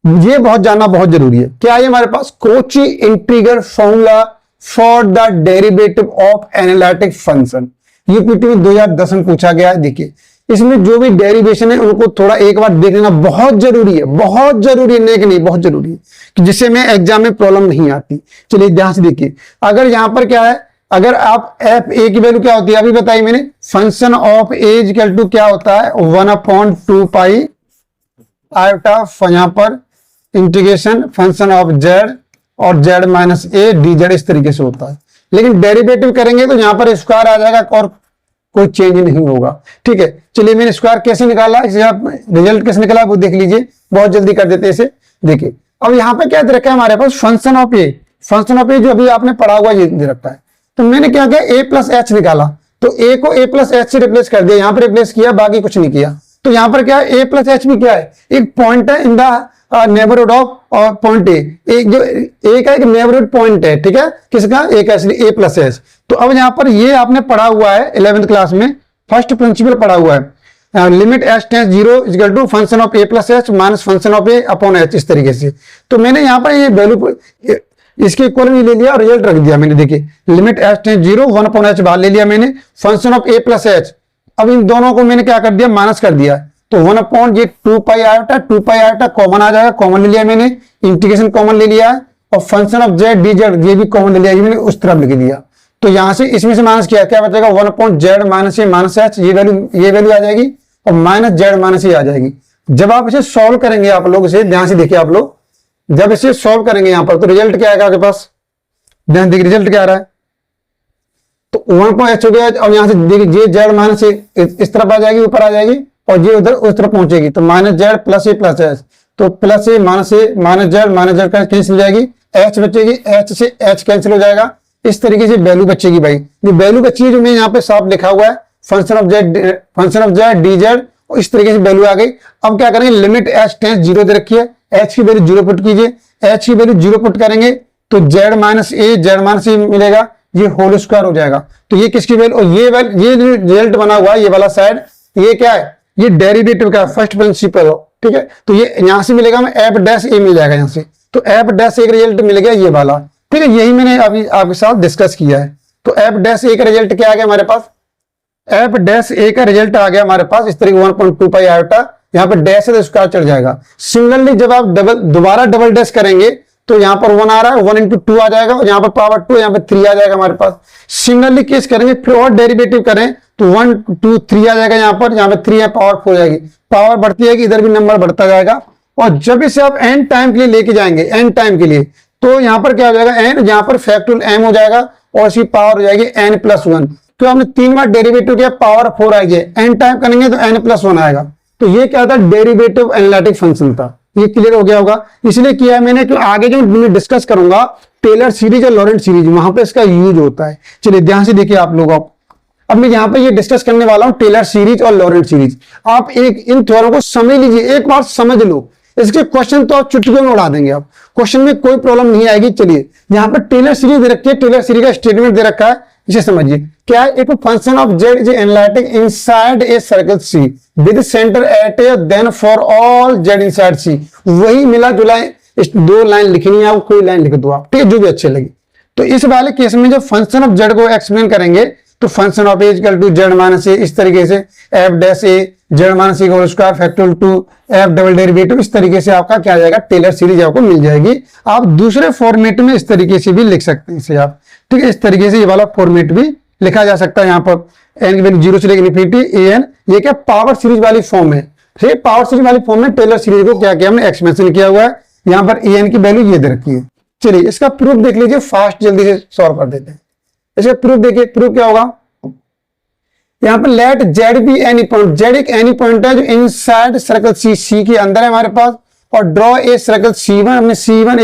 ये बहुत जानना बहुत जरूरी है, क्या है हमारे पास Cauchy integral formula for the derivative of analytic function, UPT में 2010 में पूछा गया है। देखिए इसमें जो भी डेरिवेशन है उनको थोड़ा एक बार देख लेना बहुत जरूरी है, बहुत जरूरी है, नहीं कि नहीं बहुत जरूरी है, कि जिससे में एग्जाम में प्रॉब्लम नहीं आती। चलिए ध्यान से देखिए, अगर यहां पर क्या है, अगर आप एफ ए की वैल्यू क्या होती है अभी बताई मैंने, function of a equal to क्या होता है 1/2 पाई आयोटा, यहां पर इंटीग्रेशन फंक्शन ऑफ जेड और z minus a d z इस तरीके से होता है। लेकिन डेरिवेटिव करेंगे तो यहां पर स्क्वायर आ जाएगा और कोई चेंज नहीं होगा, ठीक है। चलिए मैंने स्क्वायर कैसे निकाला, इसे आप रिजल्ट कैसे निकाला वो देख लीजिए, बहुत जल्दी कर देते हैं इसे। देखिए अब यहां पर क्या दे रखा है हमारे पास function of a, function of a जो अभी आपने पढ़ा हुआ ये दे रखा है, तो मैंने क्या किया ए प्लस एच निकाला, तो ए को ए प्लस एच से रिप्लेस कर दिया, यहां पर रिप्लेस किया, बाकी कुछ नहीं किया। तो यहां पर क्या है ए प्लस एच भी क्या है, एक पॉइंट है in the neighbourhood of point A, एक जो ए का एक नेबरहुड पॉइंट है, ठीक है, किसका ए का, इसलिए ए प्लस एच। तो अब यहां पर ये आपने पढ़ा हुआ है 11th क्लास में, फर्स्ट प्रिंसिपल पढ़ा हुआ है, limit h tends 0 equal to function of a plus h minus function of a upon h, इस तरीके से। तो मैंने यहां पर ये वैल्यू इसके इक्वल ले लिया और रिजल्ट रख दिया मैंने। देखिए limit h tends 0 1 upon H बाहर ले लिया मैंने, function of a plus H, अब इन दोनों को मैंने क्या कर दिया माइनस कर दिया, तो 1 अपॉन ये 2 पाई आयोटा कॉमन आ जाएगा, कॉमन ले लिया मैंने, इंटीग्रेशन कॉमन ले लिया, और function of Z D Z ये भी कॉमन ले लिया, ये मैंने उस तरफ लिख दिया। तो यहां से इसमें से माइनस किया, क्या बचेगा 1 अपॉन जेड माइनस ए माइनस एच, ये वैल्यू आ जाएगी, और माइनस जेड माइनस ए आ जाएगी। जब आप इसे सॉल्व करेंगे, आप लोग इसे ध्यान से देखिए, आप लोग जब इसे सॉल्व करेंगे यहां पर, तो रिजल्ट क्या आएगा आपके पास, ध्यान देखिए रिजल्ट क्या आ रहा है, तो 1 अपॉन एच हो गया, और यहां से देखिए जे जेड माइनस ए इस तरफ आ जाएगी, ऊपर आ जाएगी, और ये उधर उस तरफ पहुंचेगी, तो माइनस जेड प्लस ए प्लस एच, तो प्लस ए माइनस जेड का कैंसिल जाएगी, एच बचेगी, एच से एच कैंसिल हो जाएगा, इस तरीके से वैल्यू बचेगी भाई। जो वैल्यू बची है जो मैं यहाँ पे साफ लिखा हुआ है function of Z D z, इस तरीके से वैल्यू आ गई। अब क्या करेंगे, लिमिट एच टेंस 0 दे रखी है, एच की वैल्यू 0 पुट कीजिए, एच की वैल्यू 0 पुट करेंगे तो जेड माइनस ए मिलेगा, ये होल स्क्वायर हो जाएगा। तो ये किसकी वैल्यू, और ये जो रिजल्ट बना हुआ है ये वाला साइड, ये क्या है, ये डेरिवेटिव का फर्स्ट प्रिंसिपल, ठीक है। तो ये यहां से मिलेगा हमें एफ डैश ए मिल जाएगा यहाँ से, तो एफ डैश ए का रिजल्ट मिल गया ये वाला, ठीक है। यही मैंने अभी आपके साथ डिस्कस किया है। तो एफ डैश ए का रिजल्ट क्या आ गया हमारे पास, एफ डैश ए का रिजल्ट आ गया हमारे पास इस तरीके 1.2 पाई आयोटा, यहाँ पर डैश है तो स्क्वायर चढ़ जाएगा। सिमिलरली जब आप दोबारा डबल डैश करेंगे तो यहाँ पर 1 आ रहा है, 1 into 2 आ जाएगा, और यहाँ पर पावर 2, यहाँ पर 3 आ जाएगा हमारे पास। सिमिलरली केस करेंगे फिर और डेरिवेटिव करें तो 1 2 3 आ जाएगा, यहाँ पर 3 है, पावर 4 जाएगी, पावर बढ़ती जाएगी, इधर भी नंबर बढ़ता जाएगा। और जब इसे आप एन टाइम के लिए लेके जाएंगे, एन टाइम के लिए, तो यहाँ पर क्या हो जाएगा, एन यहाँ पर फैक्टोरियल एम हो जाएगा और इसकी पावर हो जाएगी n+1। तो हमने 3 बार डेरिवेटिव किया, पावर 4 आएगी, एन टाइम करेंगे तो n+1 आएगा। तो ये क्या था, डेरिवेटिव एनालिटिक फंक्शन था। ये क्लियर हो गया होगा, इसलिए किया है मैंने कि आगे जो मैं डिस्कस करूंगा टेलर सीरीज और लॉरेंट सीरीज, वहां पे इसका यूज होता है। चलिए ध्यान से देखिए आप लोग। अब मैं यहाँ पे ये डिस्कस करने वाला हूं टेलर सीरीज और लॉरेंट सीरीज। आप एक इन थ्योरम को समझ लीजिए, एक बार समझ लो, इसके क्वेश्चन तो आप चुटकियों में उड़ा देंगे, आप क्वेश्चन में कोई प्रॉब्लम नहीं आएगी। चलिए यहाँ पर टेलर सीरीज दे रखी है, टेलर सीरीज का स्टेटमेंट दे रखा है, इसे समझिए क्या है। एक function of z is analytic inside a circle c with centre at a, then for all z inside c. वही मिला जुला 2 लाइन लिखनी है, आपको कोई लाइन लिख दो आप, ठीक है, जो भी अच्छे लगे। तो इस वाले केस में जब फंक्शन ऑफ जेड को एक्सप्लेन करेंगे तो function of a equal to z minus a, इस तरीके से f dash a z minus a whole square factorial two f double derivative, इस तरीके से आपका क्या आ जाएगा, टेलर सीरीज आपको मिल जाएगी। आप दूसरे फॉर्मेट में इस तरीके से भी लिख सकते हैं इसे आप, ठीक है। इस तरीके से ये वाला फॉर्मेट भी लिखा जा सकता है। यहाँ पर एन की वैल्यू 0 से लेकर इन्फिनिटी ए एन, ये क्या पावर सीरीज वाली फॉर्म है। ठीक, पावर सीरीज वाली फॉर्म में टेलर सीरीज को क्या किया हमने, एक्सपेंशन किया हुआ है। यहाँ पर ए एन की वैल्यू ये दे रखी है। चलिए इसका प्रूफ देख लीजिए, फास्ट जल्दी से सॉल्व कर देते हैं। इसका प्रूफ देखिए, प्रूफ क्या होगा, यहाँ पर let z be any point, z एक एनी पॉइंट है जो इनसाइड सर्कल सी, सी के अंदर है हमारे पास, और ड्रॉ ए सर्कल C1, हमने C1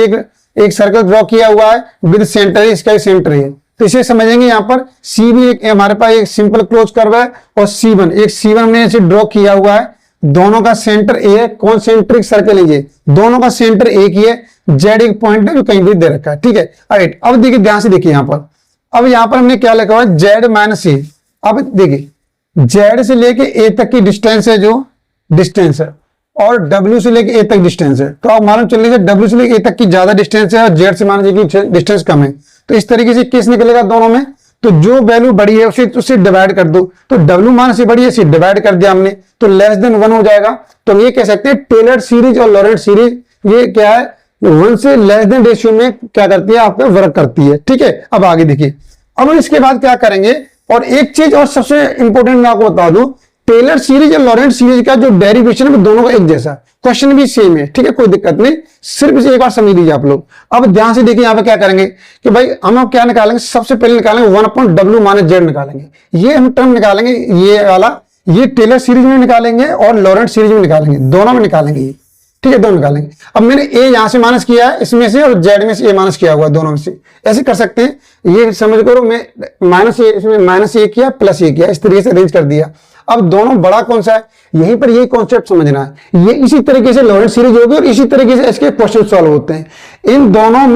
एक सर्कल ड्रॉ किया हुआ है विद सेंटर, इसका सेंटर है। तो इसे समझेंगे, यहाँ पर सी भी एक हमारे पास एक सिंपल क्लोज कर्व है, और C1 हमने इसे ड्रॉ किया हुआ है, दोनों का सेंटर ए है, कॉन्सेंट्रिक सर्कल है ये, दोनों का सेंटर एक ही है, जेड एक पॉइंट है जो कहीं भी दे रखा है, ठीक है। राइट, अब देखिए ध्यान से देखिए यहाँ पर, अब यहाँ पर हमने क्या लिखा हुआ है, जेड माइनस ए। अब देखिए जेड से लेके ए तक की डिस्टेंस है, जो डिस्टेंस है, और डब्ल्यू से लेके ए तक डिस्टेंस है। तो आप मालूम चल लीजिए डब्ल्यू से लेके ए तक की ज्यादा डिस्टेंस है और जेड से मान लीजिए कि डिस्टेंस कम है। तो इस तरीके से केस निकलेगा दोनों में, तो जो वैल्यू बड़ी है उसे डिवाइड कर दो। तो डब्ल्यू मान से बड़ी है, इसे डिवाइड कर दिया हमने, तो लेस देन 1 हो जाएगा। तो हम ये कह सकते हैं टेलर सीरीज और लॉरेंट सीरीज ये क्या है, 1 से लेस देन रेशियो में क्या करती है, आपका वर्क करती है, ठीक है। अब आगे देखिए, अब इसके बाद क्या करेंगे, और एक चीज और सबसे इंपॉर्टेंट मैं आपको बता दूं, टेलर सीरीज और लॉरेंट सीरीज का जो डेरिवेशन है दोनों का एक जैसा, क्वेश्चन भी सेम है, ठीक है, कोई दिक्कत नहीं, सिर्फ इसे एक बार समझ लीजिए आप लोग। अब ध्यान से देखिए यहाँ पे क्या करेंगे कि भाई हम अब क्या निकालेंगे, सबसे पहले निकालेंगे 1/w माइनस जेड निकालेंगे। ये हम टर्म निकालेंगे, ये वाला, ये टेलर सीरीज में निकालेंगे और लॉरेंट सीरीज में निकालेंगे, दोनों में निकालेंगे ये, ठीक है, दोनों निकालेंगे। अब मैंने ए यहां से माइनस किया है इसमें से, और जेड में से ए माइनस किया हुआ है, दोनों में से ऐसे कर सकते हैं। ये समझ करो, मैं माइनस ए, इसमें माइनस ए किया प्लस ए किया, इस तरीके से अरेंज कर दिया। अब दोनों बड़ा कौन सा है, यहीं पर यही कॉन्सेप्ट समझना है। ये इसी तरीके से लॉरेंट सीरीज होगी और इसी तरीके से इसके क्वेश्चन सॉल्व होते हैं। इन दोनों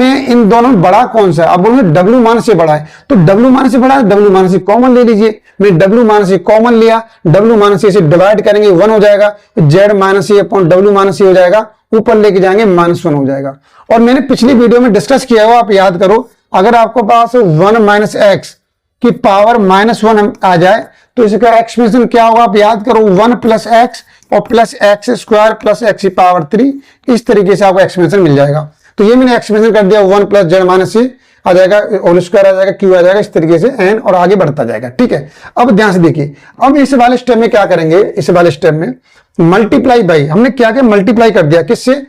में बड़ा कौन सा है, अब उनमें डब्ल्यू मान से बड़ा है, तो डब्ल्यू मान से बड़ा है, डब्ल्यू मान से कॉमन ले लीजिए। मैं डब्ल्यू मान से कॉमन लिया, डब्ल्यू मान से इसे डिवाइड करेंगे 1 हो जाएगा, जेड माइनस ए अपॉन डब्ल्यू माइनस ए हो जाएगा, ऊपर लेके जाएंगे -1 हो जाएगा। और मैंने पिछली वीडियो में डिस्कस किया हुआ, आप याद करो, अगर आपको पास 1 माइनस एक्स की पावर -1 आ जाए तो इसका एक्सप्रेशन क्या होगा, आप याद करो, 1 प्लस एक्स और plus x square plus x की पावर 3, इस तरीके से आपको एक्सप्रेशन मिल जाएगा। तो ये मैंने एक्सप्रेशन कर दिया, 1 प्लस जेड माइनस सी आ जाएगा, होल स्क्वायर आ जाएगा, क्यू आ जाएगा, इस तरीके से एन, और आगे बढ़ता जाएगा, ठीक है। अब ध्यान से देखिए, अब इस वाले स्टेप में क्या करेंगे, इस वाले स्टेप में मल्टीप्लाई बाई, हमने क्या किया, मल्टीप्लाई कर दिया किससे,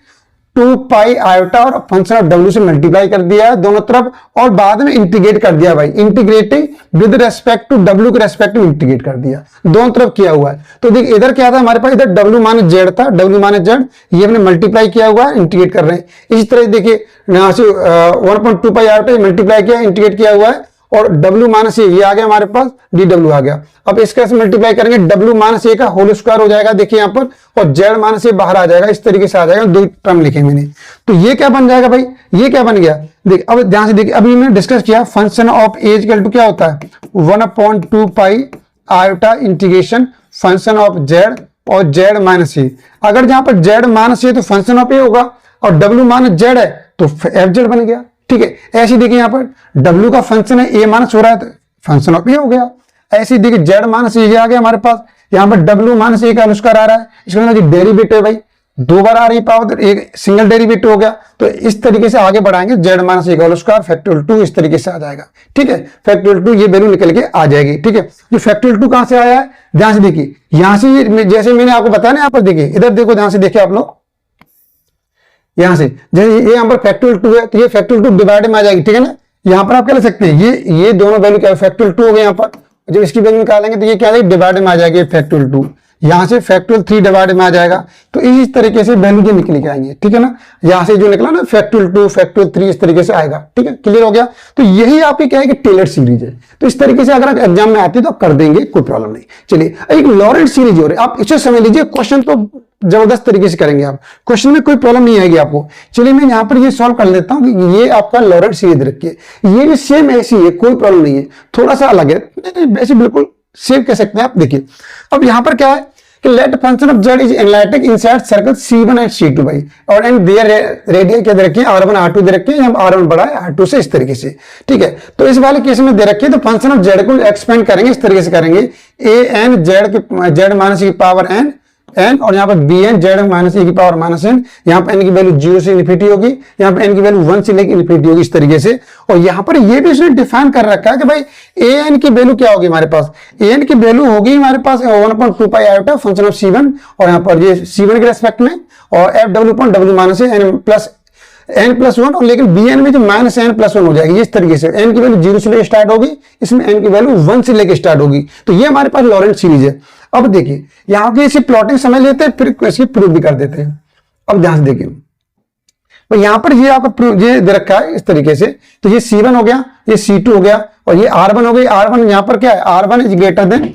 टू पाई आयोटा और फंक्शन ऑफ डब्ल्यू से मल्टीप्लाई कर दिया है दोनों तरफ, और बाद में इंटीग्रेट कर दिया भाई, इंटीग्रेटिंग विद रेस्पेक्ट टू डब्ल्यू के रेस्पेक्ट में इंटीग्रेट कर दिया, दोनों तरफ किया हुआ है। तो देखिए इधर क्या था हमारे पास, इधर डब्ल्यू माइनस जेड था, डब्ल्यू माइनस जेड ये हमने मल्टीप्लाई किया हुआ है, इंटीग्रेट कर रहे हैं। इसी तरह देखिए यहाँ से 1.2 पाई आयोटा मल्टीप्लाई किया, इंटीग्रेट किया हुआ है, और W माइनस ये आ गया हमारे पास, DW आ गया। अब इसका से मल्टीप्लाई करेंगे, W माइनस ए का होल स्क्वायर हो जाएगा देखिए यहाँ पर, और Z माइनस ए बाहर आ जाएगा, इस तरीके से आ जाएगा, दो टर्म लिखे मैंने। तो ये क्या बन जाएगा भाई, ये क्या बन गया, देख अब ध्यान से देखिए, अभी मैंने डिस्कस किया function of a equal to क्या होता है 1/2 pi iota integration function of Z और Z माइनस ए। अगर जहां पर Z माइनस ए तो फंक्शन ऑफ ए होगा, और W माइनस Z है तो FZ बन गया, ठीक है। ऐसे देखिए यहाँ पर W का फंक्शन है, ए माइनस हो रहा है तो फंक्शन ऑफ ए हो गया। ऐसे देखिए Z माइनस ए आ गया हमारे पास, यहाँ पर W माइनस ए का अनुस्कार आ रहा है, इसका मतलब डेरिवेटिव है भाई, दो बार आ रही पावर, एक सिंगल डेरिवेटिव हो गया। तो इस तरीके से आगे बढ़ाएंगे, Z माइनस ए का होल स्क्वायर फैक्टोरियल 2 इस तरीके से आ जाएगा, ठीक है। फैक्टोरियल 2 ये वैल्यू निकल के आ जाएगी, ठीक है। जो फैक्टोरियल 2 कहां से आया है, ध्यान से देखिए, यहां से जैसे मैंने आपको बताया ना, यहाँ पर देखिए, इधर देखो ध्यान से देखिए आप लोग, यहां से जैसे ये यहाँ पर फैक्टोरियल 2 है, तो ये फैक्टोरियल 2 डिवाइड में आ जाएगी, ठीक है ना। यहाँ पर आप क्या ले सकते हैं, ये दोनों वैल्यू क्या फैक्टोरियल 2 हो गए यहाँ पर, जब इसकी वैल्यू निकालेंगे तो ये क्या है डिवाइड में आ जाएगी फैक्टोरियल 2, यहाँ से फैक्टोरियल 3 डिवाइड में आ जाएगा। तो इस तरीके से वैल्यू जो निकल के आएंगे, ठीक है ना। यहाँ से जो निकला ना फैक्टोरियल 2 फैक्टोरियल 3 इस तरीके से आएगा, ठीक है, क्लियर हो गया। तो यही आपकी क्या है कि टेलर सीरीज है। तो इस तरीके से अगर एग्जाम में आती है तो आप कर देंगे, कोई प्रॉब्लम नहीं। चलिए एक लॉरेंट सीरीज हो रही है, आप इसे समझ लीजिए, क्वेश्चन तो जबरदस्त तरीके से करेंगे आप, क्वेश्चन में कोई प्रॉब्लम नहीं आएगी आपको। चलिए मैं यहाँ पर ये सॉल्व कर लेता हूँ कि ये आपका लॉरेंट सीरीज रखिए, ये भी सेम ऐसी है, कोई प्रॉब्लम नहीं है, थोड़ा सा अलग है, वैसे बिल्कुल सेम कह सकते हैं आप। देखिए अब यहाँ पर क्या है कि let function of Z is analytic inside circle C1 and C2 भाई, और एंड देयर रेडियस क्या दे रखे हैं R1 R2 दे रखे हैं, हम R1 बड़ा है R2 से, इस तरीके से, ठीक है। तो इस वाले केस में दे रखे हैं, तो फंक्शन ऑफ Z को एक्सपेंड करेंगे, इस तरीके से करेंगे, a n Z माइनस की पावर n, और यहाँ पर bn Z माइनस e की पावर माइनस n, यहाँ पर n की वैल्यू 0 से इन्फिनिटी होगी, यहाँ पर n की वैल्यू 1 से लेकर इन्फिनिटी होगी, इस तरीके से। और यहाँ पर ये भी उसने डिफाइन कर रखा है कि भाई an की वैल्यू क्या होगी हमारे पास, an की वैल्यू होगी हमारे पास 1/2 pi iota function of C1, और यहाँ पर ये C1 के रेस्पेक्ट में, और FW माइनस n प्लस 1, और लेकिन bn में जो माइनस n प्लस 1 हो जाएगी, इस तरीके से n की वैल्यू 0 से लेकर स्टार्ट होगी, इसमें n की वैल्यू 1 से लेकर स्टार्ट होगी। तो ये हमारे पास लॉरेंट सीरीज है। अब देखिए यहाँ की इसे प्लॉटिंग समझ लेते हैं, फिर इसकी प्रूफ भी कर देते हैं। अब ध्यान से देखिए, तो यहाँ पर ये आपका ये दे रखा है इस तरीके से, तो ये C1 हो गया, ये C2 हो गया, और ये R1 हो गई। R1 यहाँ पर क्या है, R1 is greater than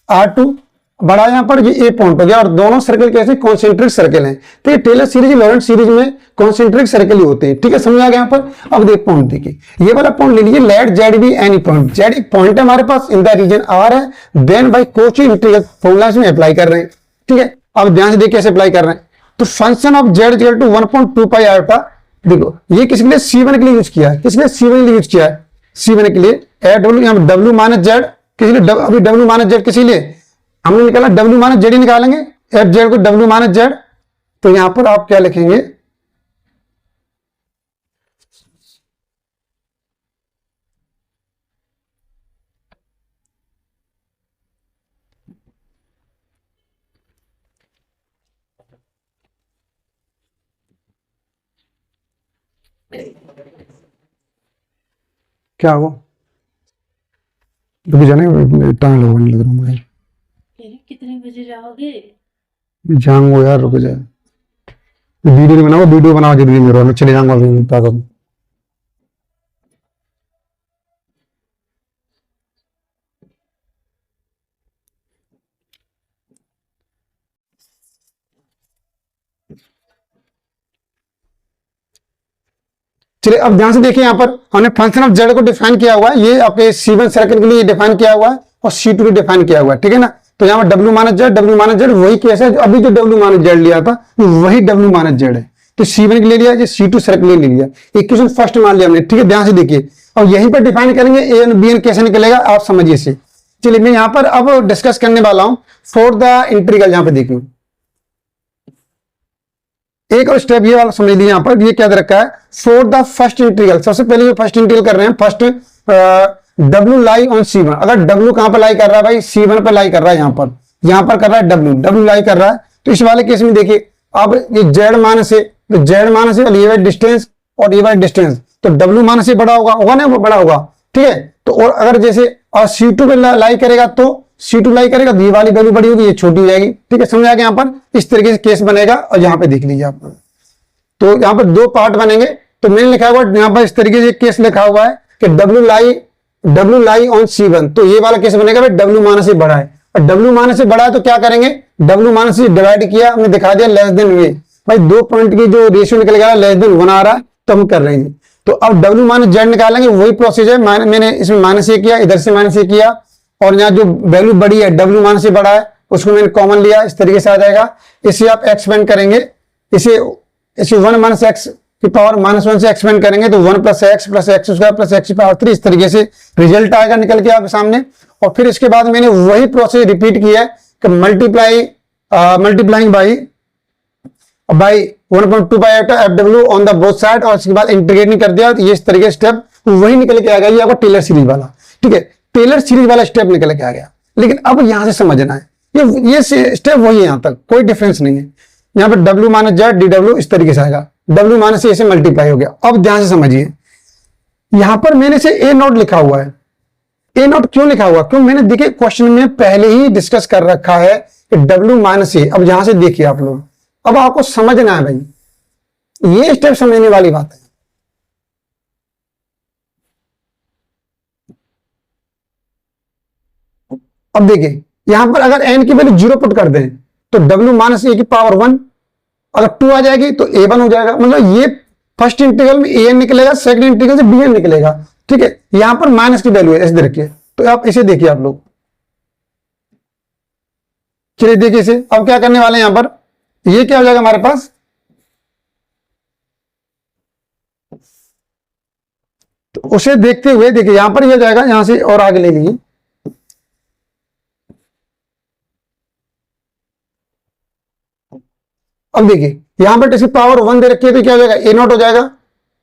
R2, बड़ा यहाँ पर ये A पॉइंट हो गया, और दोनों सर्कल कैसे कॉन्सेंट्रिक सर्कल हैं। तो ये टेलर सीरीज लॉरेंट सीरीज में कॉन्सेंट्रिक सर्कल ही होते हैं, ठीक है, समझ आ गया यहाँ पर। अब देख पॉइंट देखिए, ये वाला पॉइंट ले लीजिए, let Z be any point, Z एक पॉइंट है हमारे पास इन द रीजन R है, then by Cauchy integral formula में अप्लाई कर रहे हैं, ठीक है। अब ध्यान से देखिए कैसे अप्लाई कर रहे हैं। तो function of Z equal to 1/2 pi iota, देखो ये किसके लिए C1 के लिए यूज किया है, किसके लिए C1 के लिए यूज किया है, C1 के लिए W माइनस Z, किसी लिए अभी W माइनस Z किसी लिए हमने निकाला, W माइनस Z ही निकालेंगे, FZ को W माइनस Z। तो यहां पर आप क्या लिखेंगे, क्या हो रुक जाने, टाइम लगवाने लग रहा हूँ मुझे, कितने बजे जाओगे? जाऊंगा यार, रुक जाए, वीडियो नहीं बनाओ, वीडियो बनाओ जरूरी मेरे, मैं चले जाऊंगा अभी। चलिए अब ध्यान से देखिए, यहाँ पर हमने फंक्शन ऑफ Z को डिफाइन किया हुआ है, ये आपके C1 सर्कल के लिए डिफाइन किया हुआ है, और C2 के डिफाइन किया हुआ है, ठीक है ना। तो यहाँ पर W माइनस Z वही केस है जो अभी जो W माइनस Z लिया था, वही W माइनस Z है। तो C1 के लिए लिया, जो C2 सर्कल के लिए ले लिया, इक्वेशन फर्स्ट मान लिया हमने, ठीक है। ध्यान से देखिए, और यहीं पर डिफाइन करेंगे AN BN कैसे निकलेगा, आप समझिए इसे। चलिए मैं यहाँ पर अब डिस्कस करने वाला हूँ फॉर द इंटीग्रल। यहाँ पे देखिए एक और स्टेप ये वाला समझ लीजिए, यहाँ पर ये क्या दे रखा है, फॉर द फर्स्ट इंटीग्रल। सबसे पहले जो फर्स्ट इंटीग्रल कर रहे हैं, first W lie on C1। अगर W कहां पर लाई कर रहा है भाई, C1 पर लाई कर रहा है, यहाँ पर कर रहा है W लाई कर रहा है। तो इस वाले केस में देखिए, अब ये Z माइनस ए तो जेड माइनस ए ये वाली डिस्टेंस और ये वाली डिस्टेंस, तो डब्ल्यू माइनस ए बड़ा होगा ना, वो बड़ा होगा, ठीक है। तो और अगर जैसे और C2 पे लाई करेगा तो C2 लाई करेगा तो ये वाली वैल्यू बड़ी होगी, ये छोटी हो जाएगी, ठीक है। समझ आ गया यहाँ पर इस तरीके से केस बनेगा। और यहाँ पे देख लीजिए आप, तो यहाँ पर दो पार्ट बनेंगे। तो मैंने लिखा हुआ यहाँ पर इस तरीके से केस लिखा हुआ है कि डब्ल्यू लाई ऑन C1, तो ये वाला केस बनेगा भाई डब्ल्यू माइनस से बड़ा है, और डब्ल्यू माइनस से बड़ा है तो क्या करेंगे, डब्ल्यू माइनस से डिवाइड किया, हमने दिखा दिया लेस देन वे, भाई 2 पॉइंट की जो रेशियो निकल गया लेस देन 1 आ रहा है, तो हम कर रहे हैं। तो अब डब्ल्यू माइनस जेड निकालेंगे, वही प्रोसेस है, मैंने इसमें माइनस ए किया, इधर से माइनस ए किया, और यहाँ जो वैल्यू बड़ी है डब्ल्यू माइनस से बड़ा है उसको मैंने कॉमन लिया, इस तरीके से आ जाएगा। इसे आप एक्सपेंड करेंगे, इसे 1 माइनस एक्स की पावर -1 से एक्सपेंड करेंगे तो 1 + x + x² + x की पावर 3, इस तरीके से रिजल्ट आएगा निकल के आपके सामने। और फिर इसके बाद मैंने वही प्रोसेस रिपीट किया है कि multiplying by 1.2 pi FW on the both side, और इसके बाद इंटीग्रेटिंग कर दिया, तो ये इस तरीके स्टेप वही निकल के आ गया, ये आपका टेलर सीरीज वाला, ठीक है, टेलर सीरीज वाला स्टेप निकल के आ गया। लेकिन अब यहां से समझना है, ये स्टेप वही है, यहां तक कोई डिफरेंस नहीं है। यहाँ पर डब्ल्यू माइनस जेड DW इस तरीके से आएगा, डब्ल्यू माइनस ए से मल्टीप्लाई हो गया। अब ध्यान से समझिए, यहां पर मैंने से ए नॉट लिखा हुआ है। ए नॉट क्यों लिखा हुआ, क्यों, मैंने देखिए क्वेश्चन में पहले ही डिस्कस कर रखा है कि डब्ल्यू माइनस ए। अब यहां से देखिए आप लोग, अब आपको समझना है भाई, ये स्टेप समझने वाली बात है। अब देखिए यहां पर अगर n की वैल्यू 0 पुट कर दें तो डब्ल्यू माइनस ए की पावर 1, अगर 2 आ जाएगी तो a1 हो जाएगा। मतलब ये फर्स्ट इंटीग्रल में an निकलेगा, सेकंड इंटीग्रल से bn निकलेगा, ठीक है। यहां पर माइनस की वैल्यू है, ऐसे रखिए, तो आप इसे देखिए आप लोग, चलिए देखिए इसे। अब क्या करने वाले हैं, यहां पर ये क्या हो जाएगा हमारे पास, तो उसे देखते हुए देखिए यहां पर ये जाएगा, यहां से और आगे ले लीजिए, अब देखिए यहां पर इसकी पावर 1 दे रखी है तो क्या हो जाएगा, ए नॉट हो जाएगा,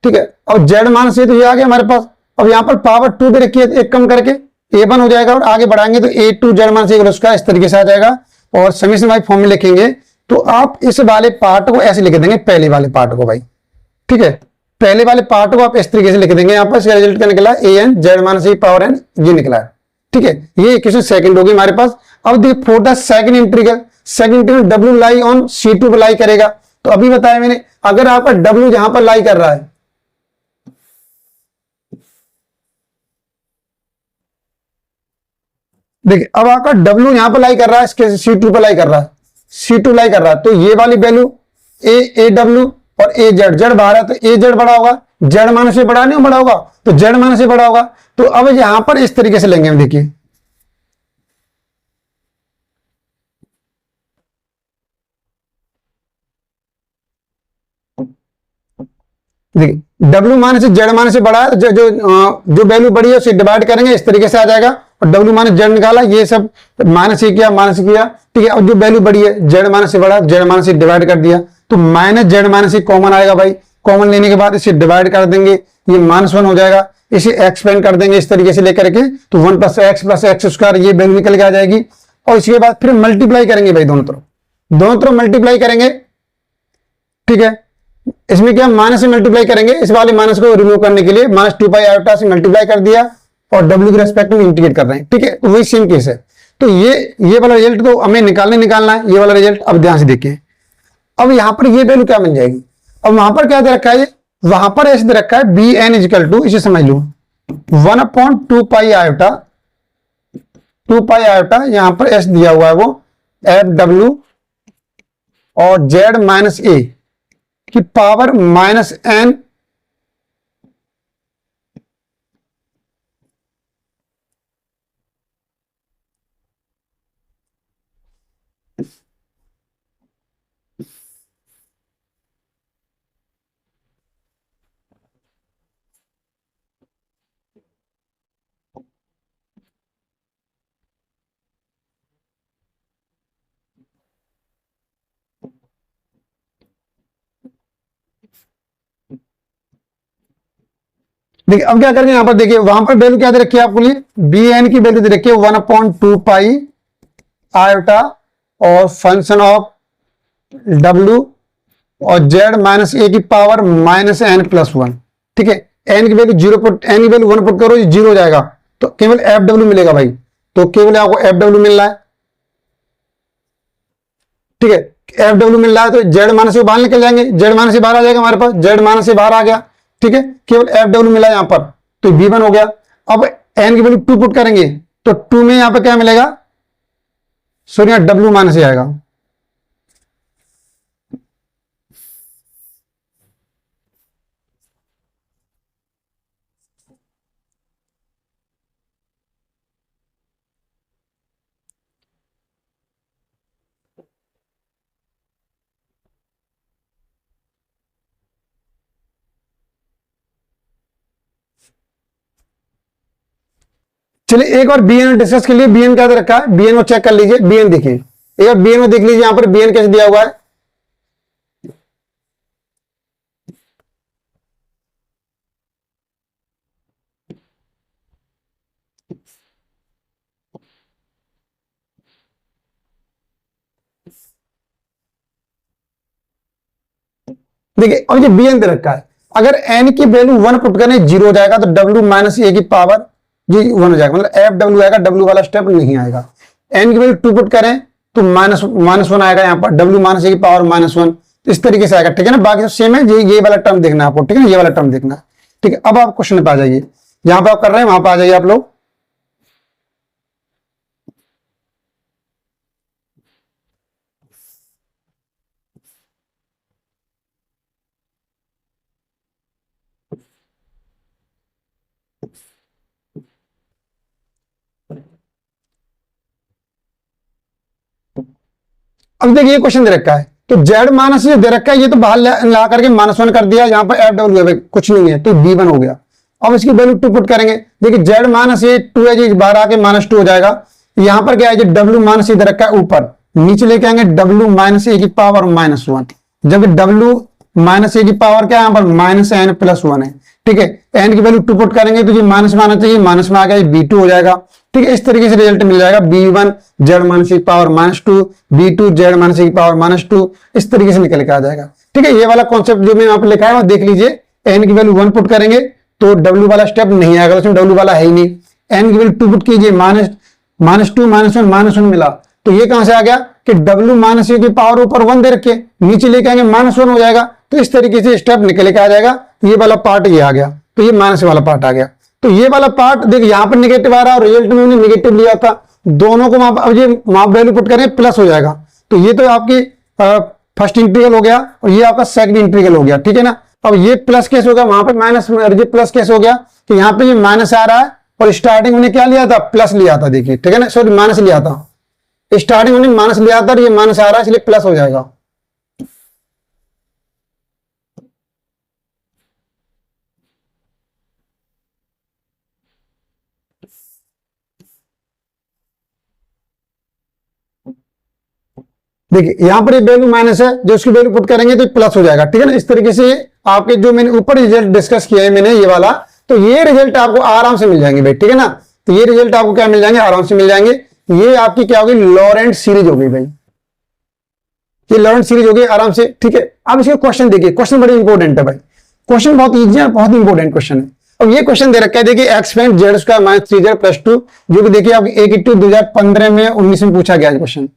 ठीक है। अब जेड माइनस ए तो ये आ गया हमारे पास। अब यहां पर पावर 2 दे रखी है तो एक कम करके a1 हो जाएगा, और आगे बढ़ाएंगे तो a2 जेड माइनस ए उसका इस तरीके से आ जाएगा। और समीशन वाइज फॉर्म में लिखेंगे तो आप इस वाले पार्ट को ऐसे लिख देंगे, पहले वाले पार्ट को भाई, ठीक है, पहले वाले पार्ट को आप इस तरीके से लिख देंगे। यहां पर इसका रिजल्ट क्या निकला, an Z minus A power n, ये निकला है, ठीक है। ये इक्वेशन सेकंड होगी हमारे पास। अब देखिए for the second integral W lie on C2 पर लाई करेगा, तो अभी बताया मैंने, अगर आपका W यहां पर लाई कर रहा है, देखिए अब आपका W यहां पर लाई कर रहा है, इसके C2 पर लाई कर रहा है, C2 लाई कर रहा है, तो ये वाली वैल्यू AW और जेड बाहर है, तो जेड बड़ा होगा, जेड माइनस से बड़ा नहीं बड़ा होगा, तो जेड माइनस से बड़ा होगा। तो अब यहां पर इस तरीके से लेंगे हम, देखिए देखिए डब्ल्यू माइनस से जेड माइनस से बड़ा है, जो वैल्यू बड़ी है उसे डिवाइड करेंगे, इस तरीके से आ जाएगा। और डब्ल्यू माइनस जेड निकाला, ये सब माइनस किया, ठीक है। और जो वैल्यू बड़ी है जेड माइनस से बड़ा, जेड माइनस से डिवाइड कर दिया, तो माइनस जेड माइनस से कॉमन आएगा भाई, कॉमन लेने के बाद इसे डिवाइड कर देंगे, ये -1 हो जाएगा, इसे एक्सपेंड कर देंगे इस तरीके से लेकर के, तो 1 + x + x², ये वैल्यू निकल के आ जाएगी। और इसके बाद फिर मल्टीप्लाई करेंगे भाई, दोनों तरफ मल्टीप्लाई करेंगे, ठीक है। इसमें क्या माइनस से मल्टीप्लाई करेंगे, इस वाले माइनस को रिमूव करने के लिए -2 पाई आयोटा से मल्टीप्लाई कर दिया, और W के रेस्पेक्ट में इंटीग्रेट कर रहे हैं, ठीक है। तो वही सेम केस है। तो ये वाला रिजल्ट तो हमें निकालना है, ये वाला रिजल्ट। अब ध्यान से देखिए, अब यहां पर ये वैल्यू क्या बन जाएगी, अब वहां पर क्या दे रखा है, वहां पर ऐसे दे रखा है Bn = इसे समझ लो 1/2 पाई आयोटा, 2 पाई आयोटा, यहां पर एस दिया हुआ है वो FW और जेड माइनस ए की पावर -n देखिए अब क्या करेंगे, यहां पर देखिए वहां पर वैल्यू क्या दे रखी है आपको लिए, Bn की वैल्यू दे रखी है 1/2 पाई आयोटा और फंक्शन ऑफ W और जेड माइनस ए की power minus n plus one. ठीक है, एन की वैल्यू जीरो पुट, एन की वैल्यू वन पुट करो, ये जीरो हो जाएगा, तो केवल एफ डब्ल्यू मिलेगा भाई। तो केवल आपको एफ डब्ल्यू मिल रहा है। ठीक है, एफ डब्ल्यू मिल रहा है तो जेड माइनस से बाहर निकल जाएंगे, जेड माइनस से बाहर आ जाएगा हमारे पास, जेड माइनस से बाहर आ गया। ठीक है, केवल एफ डब्ल्यू मिला यहां पर, तो बी वन हो गया। अब एन की वैल्यू टू पुट करेंगे तो टू में यहां पर क्या मिलेगा, सॉरी यहां डब्ल्यू माइनस से आएगा। चलिए एक बार बीएन डिस्कस के लिए, बीएन क्या दे रखा है, बीएन को चेक कर लीजिए। बीएन देखिए, एक बार बीएन को देख लीजिए, यहां पर बीएन कैसे दिया हुआ है। देखिए अब ये बीएन दे रखा है, अगर एन की वैल्यू वन पुट करें जीरो हो जाएगा, तो डब्ल्यू माइनस ए की पावर ये वन हो जाएगा, मतलब एफ डब्ल्यू आएगा, डब्ल्यू वाला स्टेप नहीं आएगा। एन की वैल्यू टू पुट करें तो माइनस माइनस वन आएगा, यहाँ पर डब्ल्यू माइनस ए की पावर माइनस वन, इस तरीके से आएगा। ठीक है ना, बाकी सब सेम है, ये वाला टर्म देखना है आपको। ठीक है ना, ये वाला टर्म देखना है। ठीक है, अब आप क्वेश्चन पे आ जाइए, जहां पे आप कर रहे हैं वहां पे आ जाइए आप लोग। अब देखिए क्वेश्चन दे रखा है, तो जेड माइनस ये दे रखा है, ये तो बाहर ला करके माइनस वन कर दिया, यहाँ पर एफ डब्ल्यू है कुछ नहीं है, तो बी वन हो गया। अब इसकी वैल्यू टू पुट करेंगे, देखिए जेड माइनस ये टू है जी, बाहर आके माइनस टू हो जाएगा। यहाँ पर क्या है, डब्ल्यू माइनस ये दे रखा है ऊपर, नीचे लेके आएंगे डब्ल्यू माइनस ए की पावर माइनस वन, जबकि डब्ल्यू माइनस ए की पावर क्या है यहाँ पर माइनस एन प्लस वन है। ठीक है, एन की वैल्यू टू पुट करेंगे तो ये माइनस में आना चाहिए, माइनस में आ गया, बी टू हो जाएगा। ठीक है, इस तरीके से रिजल्ट मिल जाएगा, बी वन जेड माइनस की power minus two, b two z minus की पावर माइनस टू, इस तरीके से निकल के आ जाएगा। ठीक है, ये वाला कॉन्सेप्ट जो मैंने यहाँ पे लिखा है वो देख लीजिए। एन की वैल्यू वन पुट करेंगे तो डब्ल्यू वाला स्टेप नहीं आएगा, उसमें डब्ल्यू वाला है ही नहीं। एन की वैल्यू टू पुट कीजिए, माइनस टू माइनस वन मिला, तो ये कहां से आ गया कि डब्ल्यू माइनस की पावर ऊपर वन दे रखे, नीचे लेके आएंगे माइनस वन हो जाएगा, तो इस तरीके से स्टेप निकल के आ जाएगा। ये वाला पार्ट ये आ गया, तो ये माइनस वाला पार्ट आ गया। तो ये वाला पार्ट देखिए यहाँ पर निगेटिव आ रहा है और रिजल्ट में निगेटिव लिया था, दोनों को अब ये वैल्यू पुट करें प्लस हो जाएगा। तो ये तो आपकी फर्स्ट इंटीग्रल हो गया और ये आपका सेकंड इंटीग्रल हो गया। ठीक है ना, अब ये प्लस केस हो गया, वहां पे माइनस, ये प्लस केस हो गया कि यहाँ पे ये माइनस आ रहा है और स्टार्टिंग में क्या लिया था, प्लस लिया था। देखिए ठीक है ना, सॉरी माइनस लिया था, स्टार्टिंग में माइनस लिया था और ये माइनस आ रहा है, इसलिए प्लस हो जाएगा। देखिए यहां पर ये वैल्यू माइनस है, जो उसकी वैल्यू पुट करेंगे तो प्लस हो जाएगा। ठीक है ना, इस तरीके से आपके जो मैंने ऊपर रिजल्ट डिस्कस किया है मैंने ये वाला, तो ये रिजल्ट आपको आराम से मिल जाएंगे भाई। ठीक है ना, तो ये रिजल्ट आपको क्या मिल जाएंगे, आराम से मिल जाएंगे। ये आपकी क्या होगी, लॉरेंट सीरीज होगी भाई, ये लॉरेंट सीरीज होगी आराम से। ठीक है, अब इसके क्वेश्चन देखिए, क्वेश्चन बड़े इंपॉर्टेंट है भाई, क्वेश्चन बहुत ईजी है, बहुत इंपॉर्टेंट क्वेश्चन है। अब ये क्वेश्चन दे रखा है, देखिए expand z square minus three z plus two, जो कि देखिए आपकी 1 2015 में 19 में पूछा गया क्वेश्चन।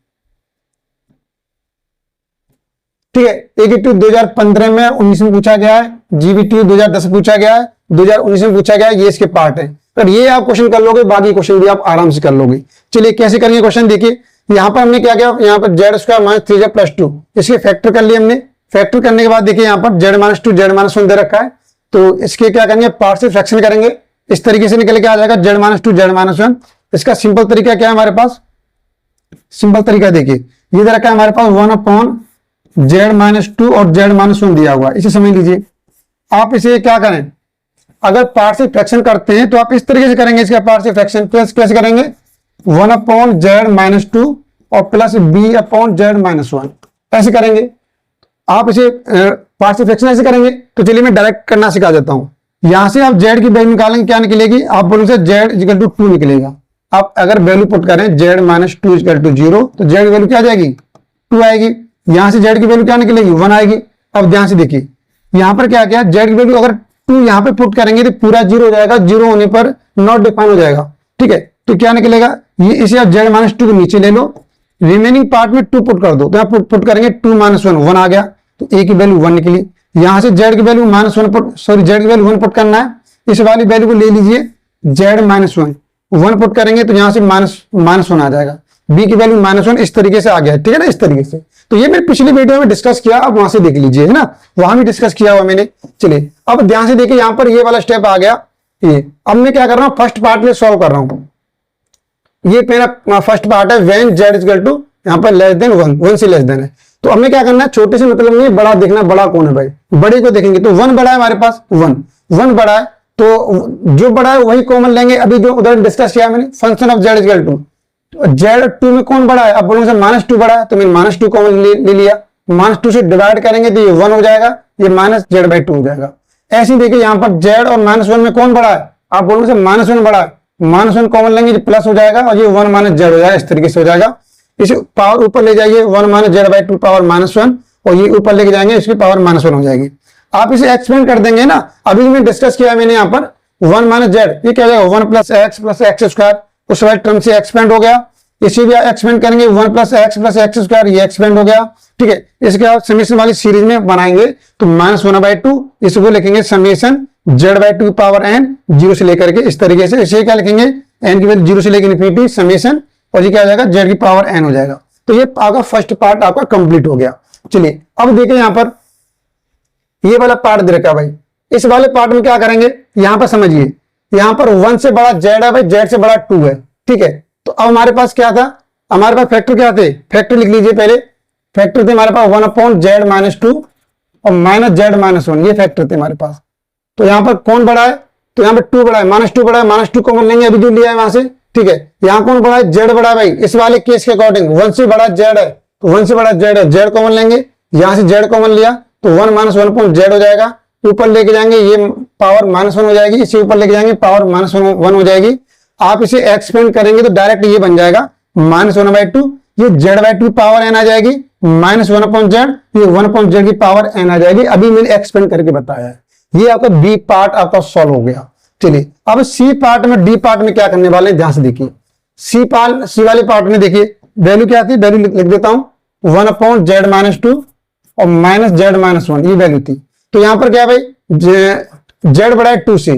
ठीक है, 1 2015 में 19 में पूछा गया है, जीबीटी 2010 में पूछा गया है, 2019 में पूछा गया है, ये इसके पार्ट है। पर ये आप क्वेश्चन कर लोगे, बाकी क्वेश्चन भी आप आराम से कर लोगे। चलिए कैसे करेंगे क्वेश्चन, देखिए यहां पर हमने क्या किया, यहाँ पर Z square minus three z plus to, इसके फैक्टर कर लिए हमने। फैक्टर करने के बाद देखिए यहाँ पर z minus two z minus one दे रखा है, तो इसके क्या करेंगे, पार्शियल फ्रैक्शन करेंगे, इस तरीके से निकल के आ जाएगा Z minus two z minus one. इसका सिंपल तरीका क्या है हमारे पास, सिंपल तरीका देखिए ये दे रखा है हमारे पास 1 जेड माइनस टू और जेड माइनस वन दिया हुआ है, इसे समझ लीजिए। आप इसे क्या करें, अगर पार्शियल फ्रैक्शन करते हैं तो आप इस तरीके से करेंगे, इसका पार्शियल फ्रैक्शन प्लस कैसे करेंगे, 1 जेड माइनस टू और plus b upon z minus one, ऐसे करेंगे। आप इसे पार्शियल फ्रैक्शन ऐसे करेंगे। तो चलिए मैं डायरेक्ट करना सिखा देता हूं। यहां से आप जेड की वैल्यू निकालेंगे, क्या निकलेगी, आप बोलोगे जेड इक्वल टू टू निकलेगा। आप अगर वैल्यू पुट करें z minus two equal to zero, तो जेड की वैल्यू क्या आ जाएगी, टू आएगी। यहां से जेड की वैल्यू क्या निकलेगी, वन आएगी। अब ध्यान से देखिए यहाँ पर क्या किया, जेड की वैल्यू अगर 2 यहाँ पे पुट करेंगे तो पूरा 0 हो जाएगा, 0 होने पर नॉट डिफाइन हो जाएगा। ठीक है, तो क्या निकलेगा, ये इसे आप जेड माइनस 2 के नीचे ले लो, रिमेनिंग पार्ट में 2 पुट कर दो, तो यहाँ पुट करेंगे 2 माइनस 1, 1 आ गया, तो ए की वैल्यू 1 निकली। यहाँ से जेड की value minus 1 put, sorry Z की वैल्यू 1 पुट करना है, इस वाली वैल्यू को ले लीजिए जेड माइनस 1, 1 पुट करेंगे तो यहाँ से माइनस 1 आ जाएगा, बी की वैल्यू माइनस 1 इस तरीके से आ गया। ठीक है ना, इस तरीके से। तो ये मैंने पिछली वीडियो में डिस्कस किया, अब वहां से देख लीजिए, है ना, वहां भी डिस्कस किया हुआ मैंने। चलिए अब ध्यान से देखिए, यहाँ पर ये वाला स्टेप आ गया। ये अब मैं क्या कर रहा हूँ, फर्स्ट पार्ट में सॉल्व कर रहा हूँ। ये मेरा फर्स्ट पार्ट है, when z is equal to यहाँ पर लेस देन 1, 1 से लेस देन है। तो हमें क्या करना है, छोटे से मतलब नहीं, बड़ा देखना, बड़ा कौन है भाई, बड़े को देखेंगे तो 1 बड़ा है हमारे पास, 1 बड़ा है, तो जो बड़ा है वही कॉमन लेंगे। अभी जो उधर डिस्कस किया मैंने, function of z is equal to, z 2 में कौन बड़ा है, अब बोलोगे माइनस 2 बड़ा है, तो मैंने माइनस 2 कॉमन ले लिया, माइनस 2 से डिवाइड करेंगे तो ये 1 हो जाएगा, ये माइनस जेड बाई 2 हो जाएगा। ऐसे ही देखिए यहाँ पर जेड और माइनस 1 में कौन बड़ा है, आप बोलोगे माइनस 1 बड़ा है, माइनस 1 कॉमन लेंगे तो प्लस हो जाएगा, और ये 1 माइनस जेड हो जाएगा, इस तरीके से हो जाएगा। इसे पावर ऊपर ले जाइए, 1 minus Z by 2 power minus 1, और ये ऊपर लेके जाएंगे, इसकी पावर माइनस 1 हो जाएगी। आप इसे एक्सपेंड कर देंगे ना, अभी मैंने डिस्कस किया मैंने यहाँ पर 1 माइनस जेड, ये क्या हो जाएगा 1 प्लस एक्स स्क्वायर, उस वाले टर्म से एक्सपेंड हो गया। इसे भी एक्सपेंड करेंगे 1 प्लस एक्स स्क्वायर, ये एक्सपेंड हो गया। ठीक है, इसके बाद समेशन वाली सीरीज में बनाएंगे तो माइनस 1/2, इसको लिखेंगे summation z by 2 power n, 0 से लेकर के इस तरीके से। इसे क्या लिखेंगे, एन की वैल्यू 0 से लेकर इन्फिनिटी समेशन, और ये क्या हो जाएगा जेड की पावर एन हो जाएगा। तो ये आपका फर्स्ट पार्ट आपका कंप्लीट हो गया। चलिए अब देखिए यहाँ पर ये वाला पार्ट दे रखा है भाई, इस वाले पार्ट में क्या करेंगे, यहाँ पर समझिए, यहाँ पर 1 से बड़ा जेड है भाई, जेड से बड़ा 2 है। ठीक है, तो अब हमारे पास क्या था, हमारे पास फैक्टर क्या थे, फैक्टर लिख लीजिए पहले, फैक्टर थे हमारे पास 1/z माइनस 2 और माइनस जेड माइनस 1, ये फैक्टर थे हमारे पास। तो यहाँ पर कौन बड़ा है, तो यहाँ पर 2 बड़ा है, माइनस 2 बड़ा है, माइनस 2 कॉमन लेंगे अभी जो लिया है वहां से। ठीक है, यहाँ कौन बड़ा है, जेड बड़ा है भाई, इस वाले केस के अकॉर्डिंग 1 से बड़ा जेड है, तो 1 से बड़ा जेड है, जेड कॉमन लेंगे, यहाँ से जेड कॉमन लिया तो 1 माइनस 1/z हो जाएगा, ऊपर लेके जाएंगे ये पावर माइनस 1 हो जाएगी, इसे ऊपर लेके जाएंगे पावर माइनस 1 हो जाएगी। आप इसे एक्सपेंड करेंगे तो डायरेक्ट ये बन जाएगा माइनस 1/2, ये जेड बाई 2 पावर एन आ जाएगी, माइनस 1/z, ये 1/z की पावर एन आ जाएगी। अभी मैंने एक्सपेंड करके बताया है। ये आपका बी पार्ट आपका सॉल्व हो गया। चलिए अब सी पार्ट में, डी पार्ट में क्या करने वाले हैं, ध्यान से देखिए। सी वाले पार्ट में देखिए वैल्यू क्या थी, वैल्यू लिख देता हूं 1/z माइनस 2 और माइनस जेड माइनस 1, ये वैल्यू थी। तो यहां पर क्या भाई, जेड बड़ा है 2 से,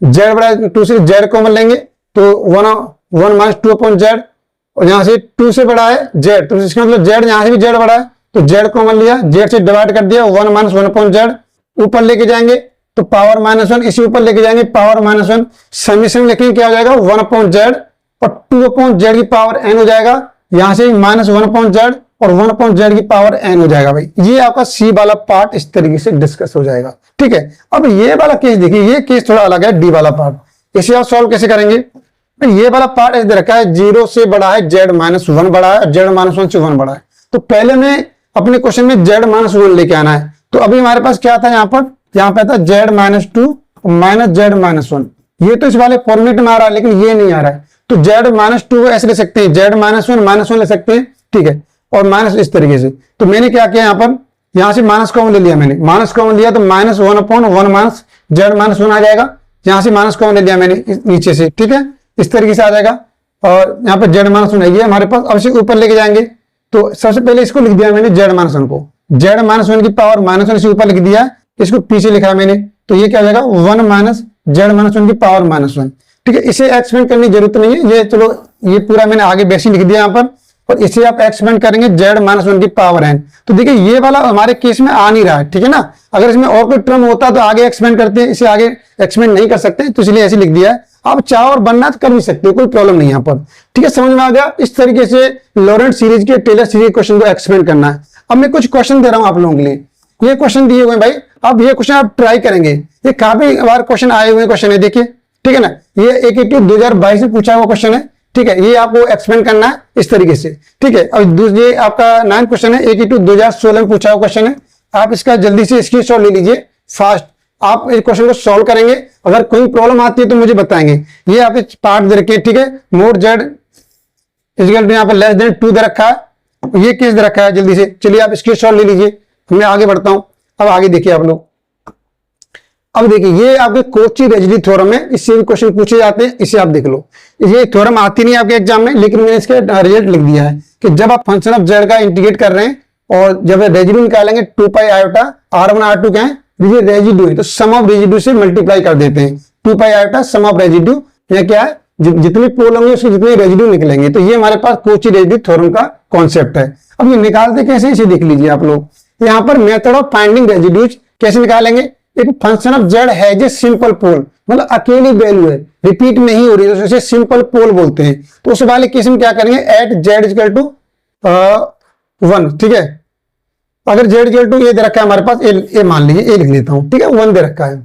जेड बड़ा है 2 से, जेड कॉमन लेंगे तो 1 माइनस 2/z, और यहां से 2 से बड़ा है जेड, तो इसका मतलब जेड, यहां से भी जेड बड़ा है तो जेड कॉमन लिया, जेड से डिवाइड कर दिया, 1 माइनस 1/z, ऊपर लेके जाएंगे तो पावर माइनस 1, इसी ऊपर लेके जाएंगे पावर माइनस 1, समीशन लिखेंगे क्या हो जाएगा 1/z और 2/z की पावर n हो जाएगा, यहां से माइनस 1/z और 1/z की पावर n हो जाएगा भाई। ये आपका सी वाला पार्ट इस तरीके से डिस्कस हो जाएगा। ठीक है, अब ये वाला केस देखिए, ये केस थोड़ा अलग है, डी वाला पार्ट। इसे आप सॉल्व कैसे करेंगे, ये वाला पार्ट ऐसे रखा है 0 से बड़ा है जेड माइनस 1 बड़ा है, जेड माइनस 1 से 1 बड़ा है। तो पहले में अपने क्वेश्चन में जेड माइनस 1 लेके आना है। तो अभी हमारे पास क्या था, यहाँ पे था Z minus 2 minus Z minus 1, ये तो इस वाले फॉर्मेट में आ रहा है, लेकिन ये नहीं आ रहा है। तो जेड माइनस 2 ऐसे ले सकते हैं, जेड माइनस 1 ले सकते हैं। ठीक है, और माइनस इस तरीके से। तो मैंने क्या किया, यहाँ से माइनस कॉमन ले लिया, मैंने माइनस कॉमन लिया तो माइनस 1/1 माइनस जेड माइनस 1 आ जाएगा, यहाँ से माइनस कॉमन ले लिया मैंने नीचे से। ठीक है, इस तरीके से आ जाएगा, और यहाँ पर जेड माइनस 1 है हमारे पास। अब इसे ऊपर लेके जाएंगे तो सबसे पहले इसको लिख दिया मैंने जेड माइनस 1 को, जेड माइनस 1 की पावर माइनस 1 इसे ऊपर लिख दिया, इसको पीछे लिखा मैंने, तो ये क्या हो जाएगा 1 माइनस जेड माइनस 1 की पावर माइनस 1। ठीक है, इसे एक्सपेंड करने की जरूरत नहीं है, ये चलो ये पूरा मैंने आगे बेसिक लिख दिया यहाँ पर, और इसे आप एक्सपेंड करेंगे जेड माइनस 1 की पावर एन। तो देखिए ये वाला हमारे केस में आ नहीं रहा है। ठीक है ना, अगर इसमें और कोई टर्म होता तो आगे एक्सपेंड करते हैं, इसे आगे एक्सपेंड नहीं कर सकते, तो इसलिए ऐसे लिख दिया है। आप चाहो और बनना तो कर भी सकते हो, कोई प्रॉब्लम नहीं यहाँ पर। ठीक है, समझ में आ गया। इस तरीके से लॉरेंट सीरीज के, टेलर सीरीज क्वेश्चन को एक्सपेंड करना है। अब मैं कुछ क्वेश्चन दे रहा हूं आप लोगों के लिए, ये क्वेश्चन दिए हुए भाई, अब ये क्वेश्चन आप ट्राई करेंगे, ये काफी बार क्वेश्चन आए हुए क्वेश्चन है, देखिए। ठीक है ना, ये 2022 में पूछा हुआ क्वेश्चन है। ठीक है, ये आपको एक्सपेंड करना है इस तरीके से। ठीक है, और दूसरे आपका 9th क्वेश्चन है, 2016 में पूछा हुआ क्वेश्चन है। आप इसका जल्दी से स्क्रीनशॉट ले लीजिए, फास्ट आप इस क्वेश्चन को सॉल्व करेंगे। अगर कोई प्रॉब्लम आती है तो मुझे बताएंगे। ये आप पार्ट दे रखे, ठीक है, मोर जेड इजिकल यहाँ पर लेस देन 2 दे रखा है, ये केस दे रखा है। जल्दी से चलिए आप स्क्रीनशॉट ले लीजिए, मैं आगे बढ़ता हूं। अब आगे देखिए आप लोग। अब देखिए ये आपके कोची रेजिड्यू थ्योरम है, इससे भी क्वेश्चन पूछे जाते हैं, इसे आप देख लो। ये थ्योरम आती नहीं आपके एग्जाम में, लेकिन मैंने इसका रिजल्ट लिख दिया है कि जब आप फंक्शन ऑफ जेड का इंटीग्रेट कर रहे हैं और जब रेजिड्यू निकालेंगे 2 पाई आयोटा R1 R2 क्या है, ये रेजिड्यू है, तो सम ऑफ रेजिड्यू से मल्टीप्लाई कर देते हैं। 2 pi iota sum of residue, यह क्या है, जितने पोल होंगे उसके जितने रेजिड्यू निकलेंगे। तो ये हमारे पास कोची रेजिड्यू थ्योरम का कॉन्सेप्ट है। अब ये निकालते कैसे, इसे देख लीजिए आप लोग। यहाँ पर मेथड ऑफ फाइंडिंग रेजिड्यूज कैसे निकालेंगे। एक फंक्शन ऑफ जेड है जो सिंपल पोल, मतलब अकेली वैल्यू है, रिपीट नहीं हो रही है, तो उसे सिंपल पोल बोलते हैं। तो उस वाले केस में क्या करेंगे, एट जेड इक्वल टू 1, ठीक है। अगर जेड इक्वल टू ए दे रखा है हमारे पास, ए मान लीजिए, ए लिख लेता हूं, ठीक है, 1 दे रखा है,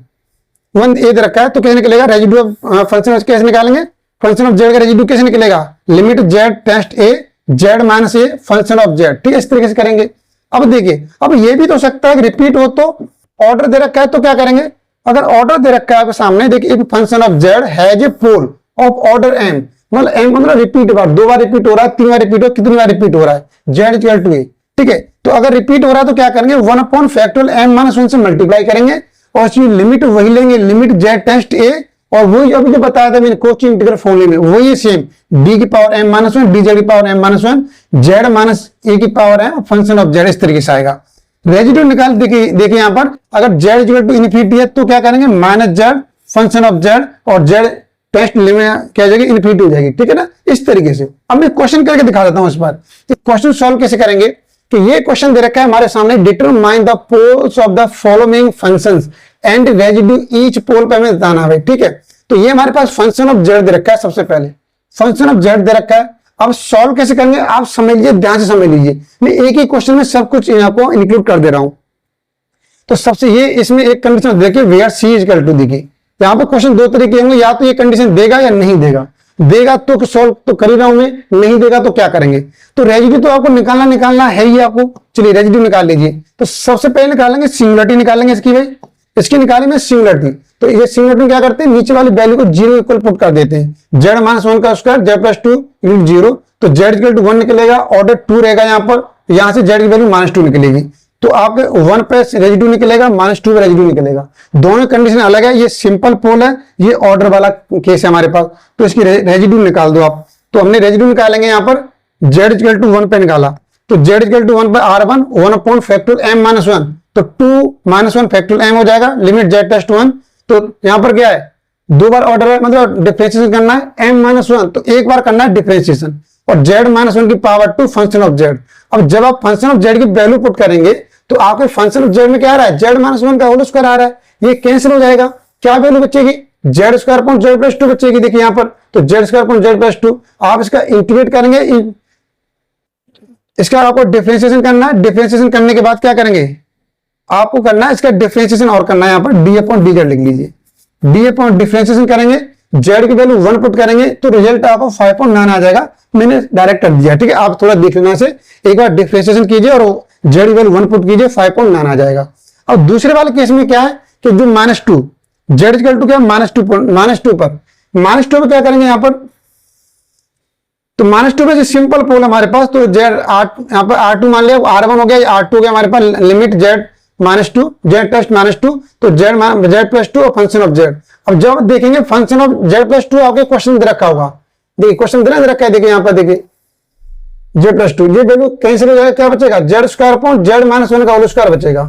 1 ए दे रखा है, तो कैसे निकलेगा रेजिड्यू ऑफ फंक्शन, कैसे निकालेंगे, फंक्शन ऑफ जेड का रेजिड्यू कैसे निकलेगा, limit z tends a z minus a function of z, ठीक है, इस तरीके से करेंगे। अब देखिए, अब ये भी तो हो सकता है कि रिपीट हो, तो ऑर्डर दे रखा है तो क्या करेंगे, अगर ऑर्डर दे रखा है आपके सामने, देखिए एक function of z has a pole of order m, मतलब एम मतलब रिपीट बार, 2 बार रिपीट हो रहा है, 3 बार रिपीट हो, कितनी बार रिपीट हो रहा है, जेड इक्वल टू ए, ठीक है। तो अगर रिपीट हो रहा है तो क्या करेंगे, 1 अपॉन फैक्टोरियल एम माइनस 1 से मल्टीप्लाई करेंगे और इसकी लिमिट वही लेंगे, लिमिट जेड टेस्ट ए, और वही अभी जो बताया था मैंने कोची इंटीग्रल फॉर्मूले में, वही सेम, डी की power m minus 1 d z की power m minus 1 z minus a की power m function of z, इस तरीके से आएगा। रेजिड्यू निकाल, देखिए यहाँ पर अगर जेड इक्वल टू इन्फिनिटी है तो क्या करेंगे, minus Z function of z और जेड टेस्ट लिमिट क्या हो जाएगी, इन्फिनिटी हो जाएगी, ठीक है ना, इस तरीके से। अब मैं क्वेश्चन करके दिखा देता हूं इस बार कि क्वेश्चन सॉल्व कैसे करेंगे। कि ये क्वेश्चन दे रखा है हमारे सामने, determine the poles of the following functions and residue each pole पे हमें बताना है, ठीक है। तो ये हमारे पास फंक्शन ऑफ जेड दे रखा है, सबसे पहले फंक्शन ऑफ जेड दे रखा है। अब सॉल्व कैसे करेंगे आप समझ लीजिए, ध्यान से समझ लीजिए, मैं एक ही क्वेश्चन में सब कुछ यहाँ को इंक्लूड कर दे रहा हूं। तो सबसे ये इसमें एक कंडीशन देखिए, where C is equal to, देखिए यहाँ पर क्वेश्चन 2 तरीके होंगे, या तो ये कंडीशन देगा या नहीं देगा, देगा तो सॉल्व तो कर ही रहा हूं मैं, नहीं देगा तो क्या करेंगे। तो रेजिड्यू तो आपको निकालना है ही आपको, चलिए रेजिड्यू निकाल लीजिए। तो सबसे पहले निकालेंगे सिंगुलरिटी, निकालेंगे इसकी, भाई इसकी निकालेंगे सिंगुलरिटी। तो ये सिंगुलरिटी क्या करते हैं, नीचे वाली वैल्यू को 0 इक्वल पुट कर देते हैं, जेड माइनस 1 का स्क्वायर जेड प्लस 2 0, तो जेड इक्वल टू 1 निकलेगा, ऑर्डर 2 रहेगा यहाँ पर, यहाँ से जेड की वैल्यू -2 निकलेगी, तो आपके 1 पे रेजिड्यू निकलेगा, -2 पे रेजिड्यू निकलेगा। दोनों कंडीशन अलग है, ये सिंपल पोल है, ये ऑर्डर वाला केस है हमारे पास, तो इसकी रेजिड्यू निकाल दो आप। तो हमने रेजिड्यू निकालेंगे यहाँ पर, जेड इक्वल टू 1 पे निकाला, तो जेड इक्वल टू 1 पे R1 1 upon factorial M minus 1, तो 2 माइनस 1 फैक्टोरियल एम हो जाएगा, लिमिट जेड टेस्ट 1। तो यहाँ पर क्या है, 2 बार ऑर्डर है, मतलब डिफरेंशिएशन करना है एम माइनस 1, तो एक बार करना है डिफरेंशिएशन, और जेड माइनस 1 की पावर 2 फंक्शन ऑफ जेड। अब जब आप फंक्शन ऑफ जेड की वैल्यू पुट करेंगे तो आपके फंक्शन ऑफ जेड में क्या आ रहा है, जेड माइनस 1 का होल स्क्वायर आ रहा है, ये कैंसिल हो जाएगा, क्या वैल्यू बचेगी, Z square upon Z plus 2 बचेगी, देखिए यहाँ पर, तो Z square upon Z plus 2, आप इसका इंटीग्रेट करेंगे, इसका आपको डिफरेंशिएशन करना है, डिफरेंशिएशन करने के बाद क्या करेंगे, आपको करना है इसका डिफरेंशिएशन और करना है, यहाँ पर डी अपॉन डी जेड लिख लीजिए, डी अपॉन डिफरेंशिएशन करेंगे, जेड की वैल्यू 1 पुट करेंगे तो रिजल्ट आपको 5.9 आ जाएगा, मैंने डायरेक्ट कर दिया, ठीक है। आप थोड़ा देख लेना से, एक बार डिफरेंशिएशन कीजिए और जेड की वैल्यू 1 पुट कीजिए, 5.9 आ जाएगा। अब दूसरे वाले केस में क्या है कि जो -2, जेड इक्वल टू क्या -2 पर, -2 पे क्या करेंगे यहाँ पर, तो -2 पे सिंपल पोल हमारे पास, तो जेड यहाँ पर R2 मान लिया, R1 हो गया, R2 हो गया हमारे पास, लिमिट जेड -2 जेड टेस्ट -2, तो जेड प्लस 2 और फंक्शन ऑफ जेड। अब जब देखेंगे फंक्शन ऑफ जेड प्लस 2 आपके क्वेश्चन दे रखा होगा, देखिए क्वेश्चन दे रखा है, देखिए यहाँ पर देखिए जेड प्लस 2, ये वैल्यू कैंसिल हो जाएगा, क्या बचेगा, Z square upon z minus 1 का होल स्क्वायर बचेगा।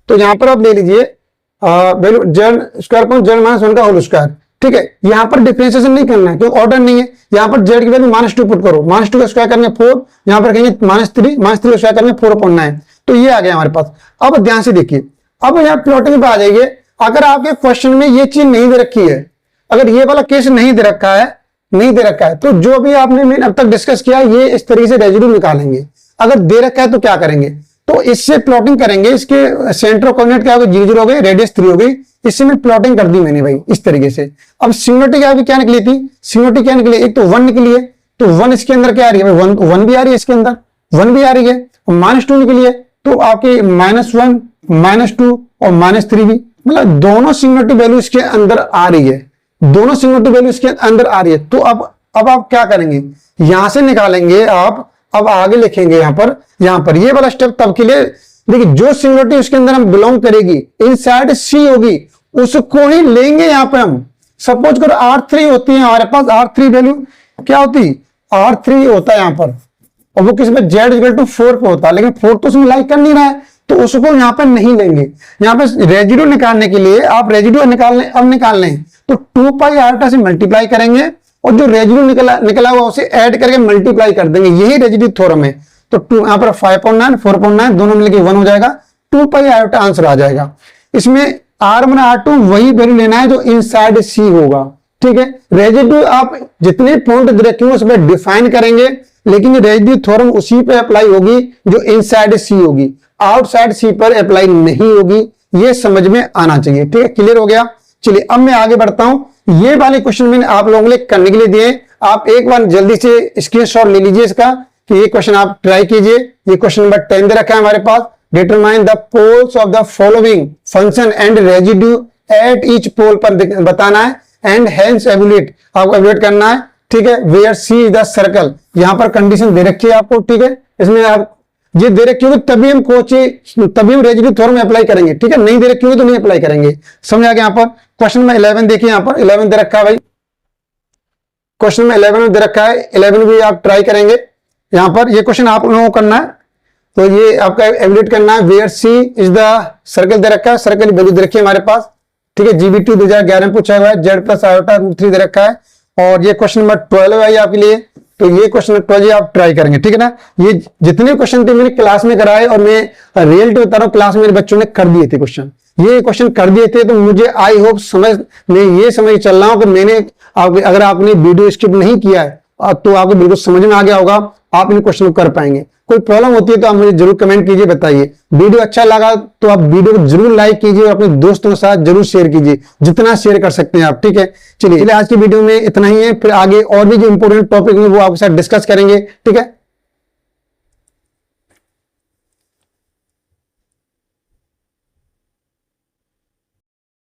तो यहाँ पर आप ले लीजिए value Z square upon z minus 1 का होल स्क्वायर, ठीक है। यहाँ पर डिफरेंशिएशन नहीं करना है क्योंकि ऑर्डर नहीं है, यहाँ पर जेड की वैल्यू -2 पुट करो, -2 का स्क्वायर करने 4, यहाँ पर कहेंगे -3 का स्क्वायर करने 4/9, तो ये आ गया हमारे पास। अब ध्यान से देखिए, अब यहाँ प्लॉटिंग पे आ जाइए, अगर आपके क्वेश्चन में ये चीज नहीं दे रखी है, अगर ये वाला केस नहीं दे रखा है, तो जो भी आपने मैंने अब तक डिस्कस किया ये इस तरीके से रेजिड्यू निकालेंगे। अगर दे रखा है तो क्या करेंगे, तो इससे प्लॉटिंग करेंगे, इसके सेंटर कोऑर्डिनेट क्या हो गए, 0 0 हो गए, रेडियस 3 हो गई, इससे मैं प्लॉटिंग कर दी मैंने भाई इस तरीके से। अब सिंगुलरिटी क्या निकली थी, सिंगुलरिटी क्या निकली, एक तो 1 निकली है, तो 1 इसके अंदर क्या आ रही है, 1 भी आ रही है, इसके अंदर 1 भी आ रही है, -2 निकली है, तो आपकी -1 -2 और -3 भी, मतलब दोनों सिंगुलरिटी वैल्यू इसके अंदर आ रही है, दोनों सिंगुलरिटी वैल्यू इसके अंदर आ रही है। तो अब आप क्या करेंगे, यहां से निकालेंगे आप, अब आगे लिखेंगे यहाँ पर ये वाला स्टेप तब के लिए देखिए जो सिंगुलरिटी उसके अंदर हम बिलोंग करेगी इनसाइड सी होगी, उसको ही लेंगे यहाँ पे हम। सपोज करो R3 होती है हमारे पास, R3 वैल्यू क्या होती, R3 होता है यहाँ पर, और वो किस में Z इक्वल टू 4 पे होता है, लेकिन 4 तो उसमें लाइक कर नहीं रहा है, तो उसको यहाँ पे नहीं लेंगे। यहाँ पे रेजिड्यू निकालने के लिए आप रेजिड्यू निकाल लें तो 2 पाई आयोटा से मल्टीप्लाई करेंगे, और जो रेजिड्यू निकला हुआ उसे ऐड करके मल्टीप्लाई कर देंगे, यही रेजिड्यू थ्योरम है। तो 2 यहाँ पर 5.9 4.9 दोनों मिलकर 1 हो जाएगा, 2 पाई आयोटा आंसर आ जाएगा। इसमें R1 R2 वही वैल्यू लेना है जो इनसाइड सी होगा, ठीक है। रेजिड्यू आप जितने पॉइंट दे रखे हो उसमें डिफाइन करेंगे, लेकिन रेजिड्यू थ्योरम उसी पे अप्लाई होगी जो इनसाइड सी होगी, आउटसाइड सी पर अप्लाई नहीं होगी। ये समझ में आना चाहिए, ठीक है, क्लियर हो गया। चलिए अब मैं आगे बढ़ता हूं। ये वाले क्वेश्चन मैंने आप लोगों के लिए करने के लिए दिए, आप एक बार जल्दी से स्क्रीनशॉट ले लीजिए इसका कि ये क्वेश्चन आप ट्राई कीजिए। ये क्वेश्चन नंबर 10 दे रखा है हमारे पास, determine the poles of the following function and residue at each pole पर बताना है, एंड हेंस एवल्यूएट, आपको एवल्यूएट करना है, ठीक है। Where C is the circle, यहां पर कंडीशन दे रखी है आपको, ठीक है। इसमें आप ये दे रखी होगी तभी हम रेजिड्यू थ्योरम में अप्लाई करेंगे, ठीक है, नहीं दे रखी होगी तो नहीं अप्लाई करेंगे। समझ आ गया। यहाँ पर क्वेश्चन में 11 देखिए, यहाँ पर 11 दे रखा है भाई, क्वेश्चन में 11 में दे रखा है, 11 भी आप ट्राई करेंगे। यहाँ पर ये क्वेश्चन आप लोगों को करना है, तो ये आपका एवल्यूएट करना है। Where C is the circle दे रखा है, सर्कल की वैल्यू दे रखी है हमारे पास, ठीक है। जीबीटी 2011 में पूछा हुआ है, जेड प्लस आयोटा √3 दे रखा है, और ये क्वेश्चन नंबर 12 है आपके लिए, तो ये क्वेश्चन 12 आप ट्राई करेंगे, ठीक है ना। ये जितने क्वेश्चन थे मैंने क्लास में कराए, और मैं रियलिटी बता रहा हूँ, क्लास में मेरे बच्चों ने कर दिए थे क्वेश्चन, ये क्वेश्चन कर दिए थे। तो मुझे आई होप मैं ये समझ चल रहा हूं कि मैंने अगर आपने वीडियो स्किप नहीं किया है तो आपको बिल्कुल समझ में आ गया होगा, आप इन क्वेश्चन को कर पाएंगे। कोई प्रॉब्लम होती है तो आप मुझे जरूर कमेंट कीजिए, बताइए। वीडियो अच्छा लगा तो आप वीडियो को जरूर लाइक कीजिए और अपने दोस्तों के साथ जरूर शेयर कीजिए, जितना शेयर कर सकते हैं आप, ठीक है। चलिए आज की वीडियो में इतना ही है, फिर आगे और भी जो इंपॉर्टेंट टॉपिक है वो आपके साथ डिस्कस करेंगे, ठीक है।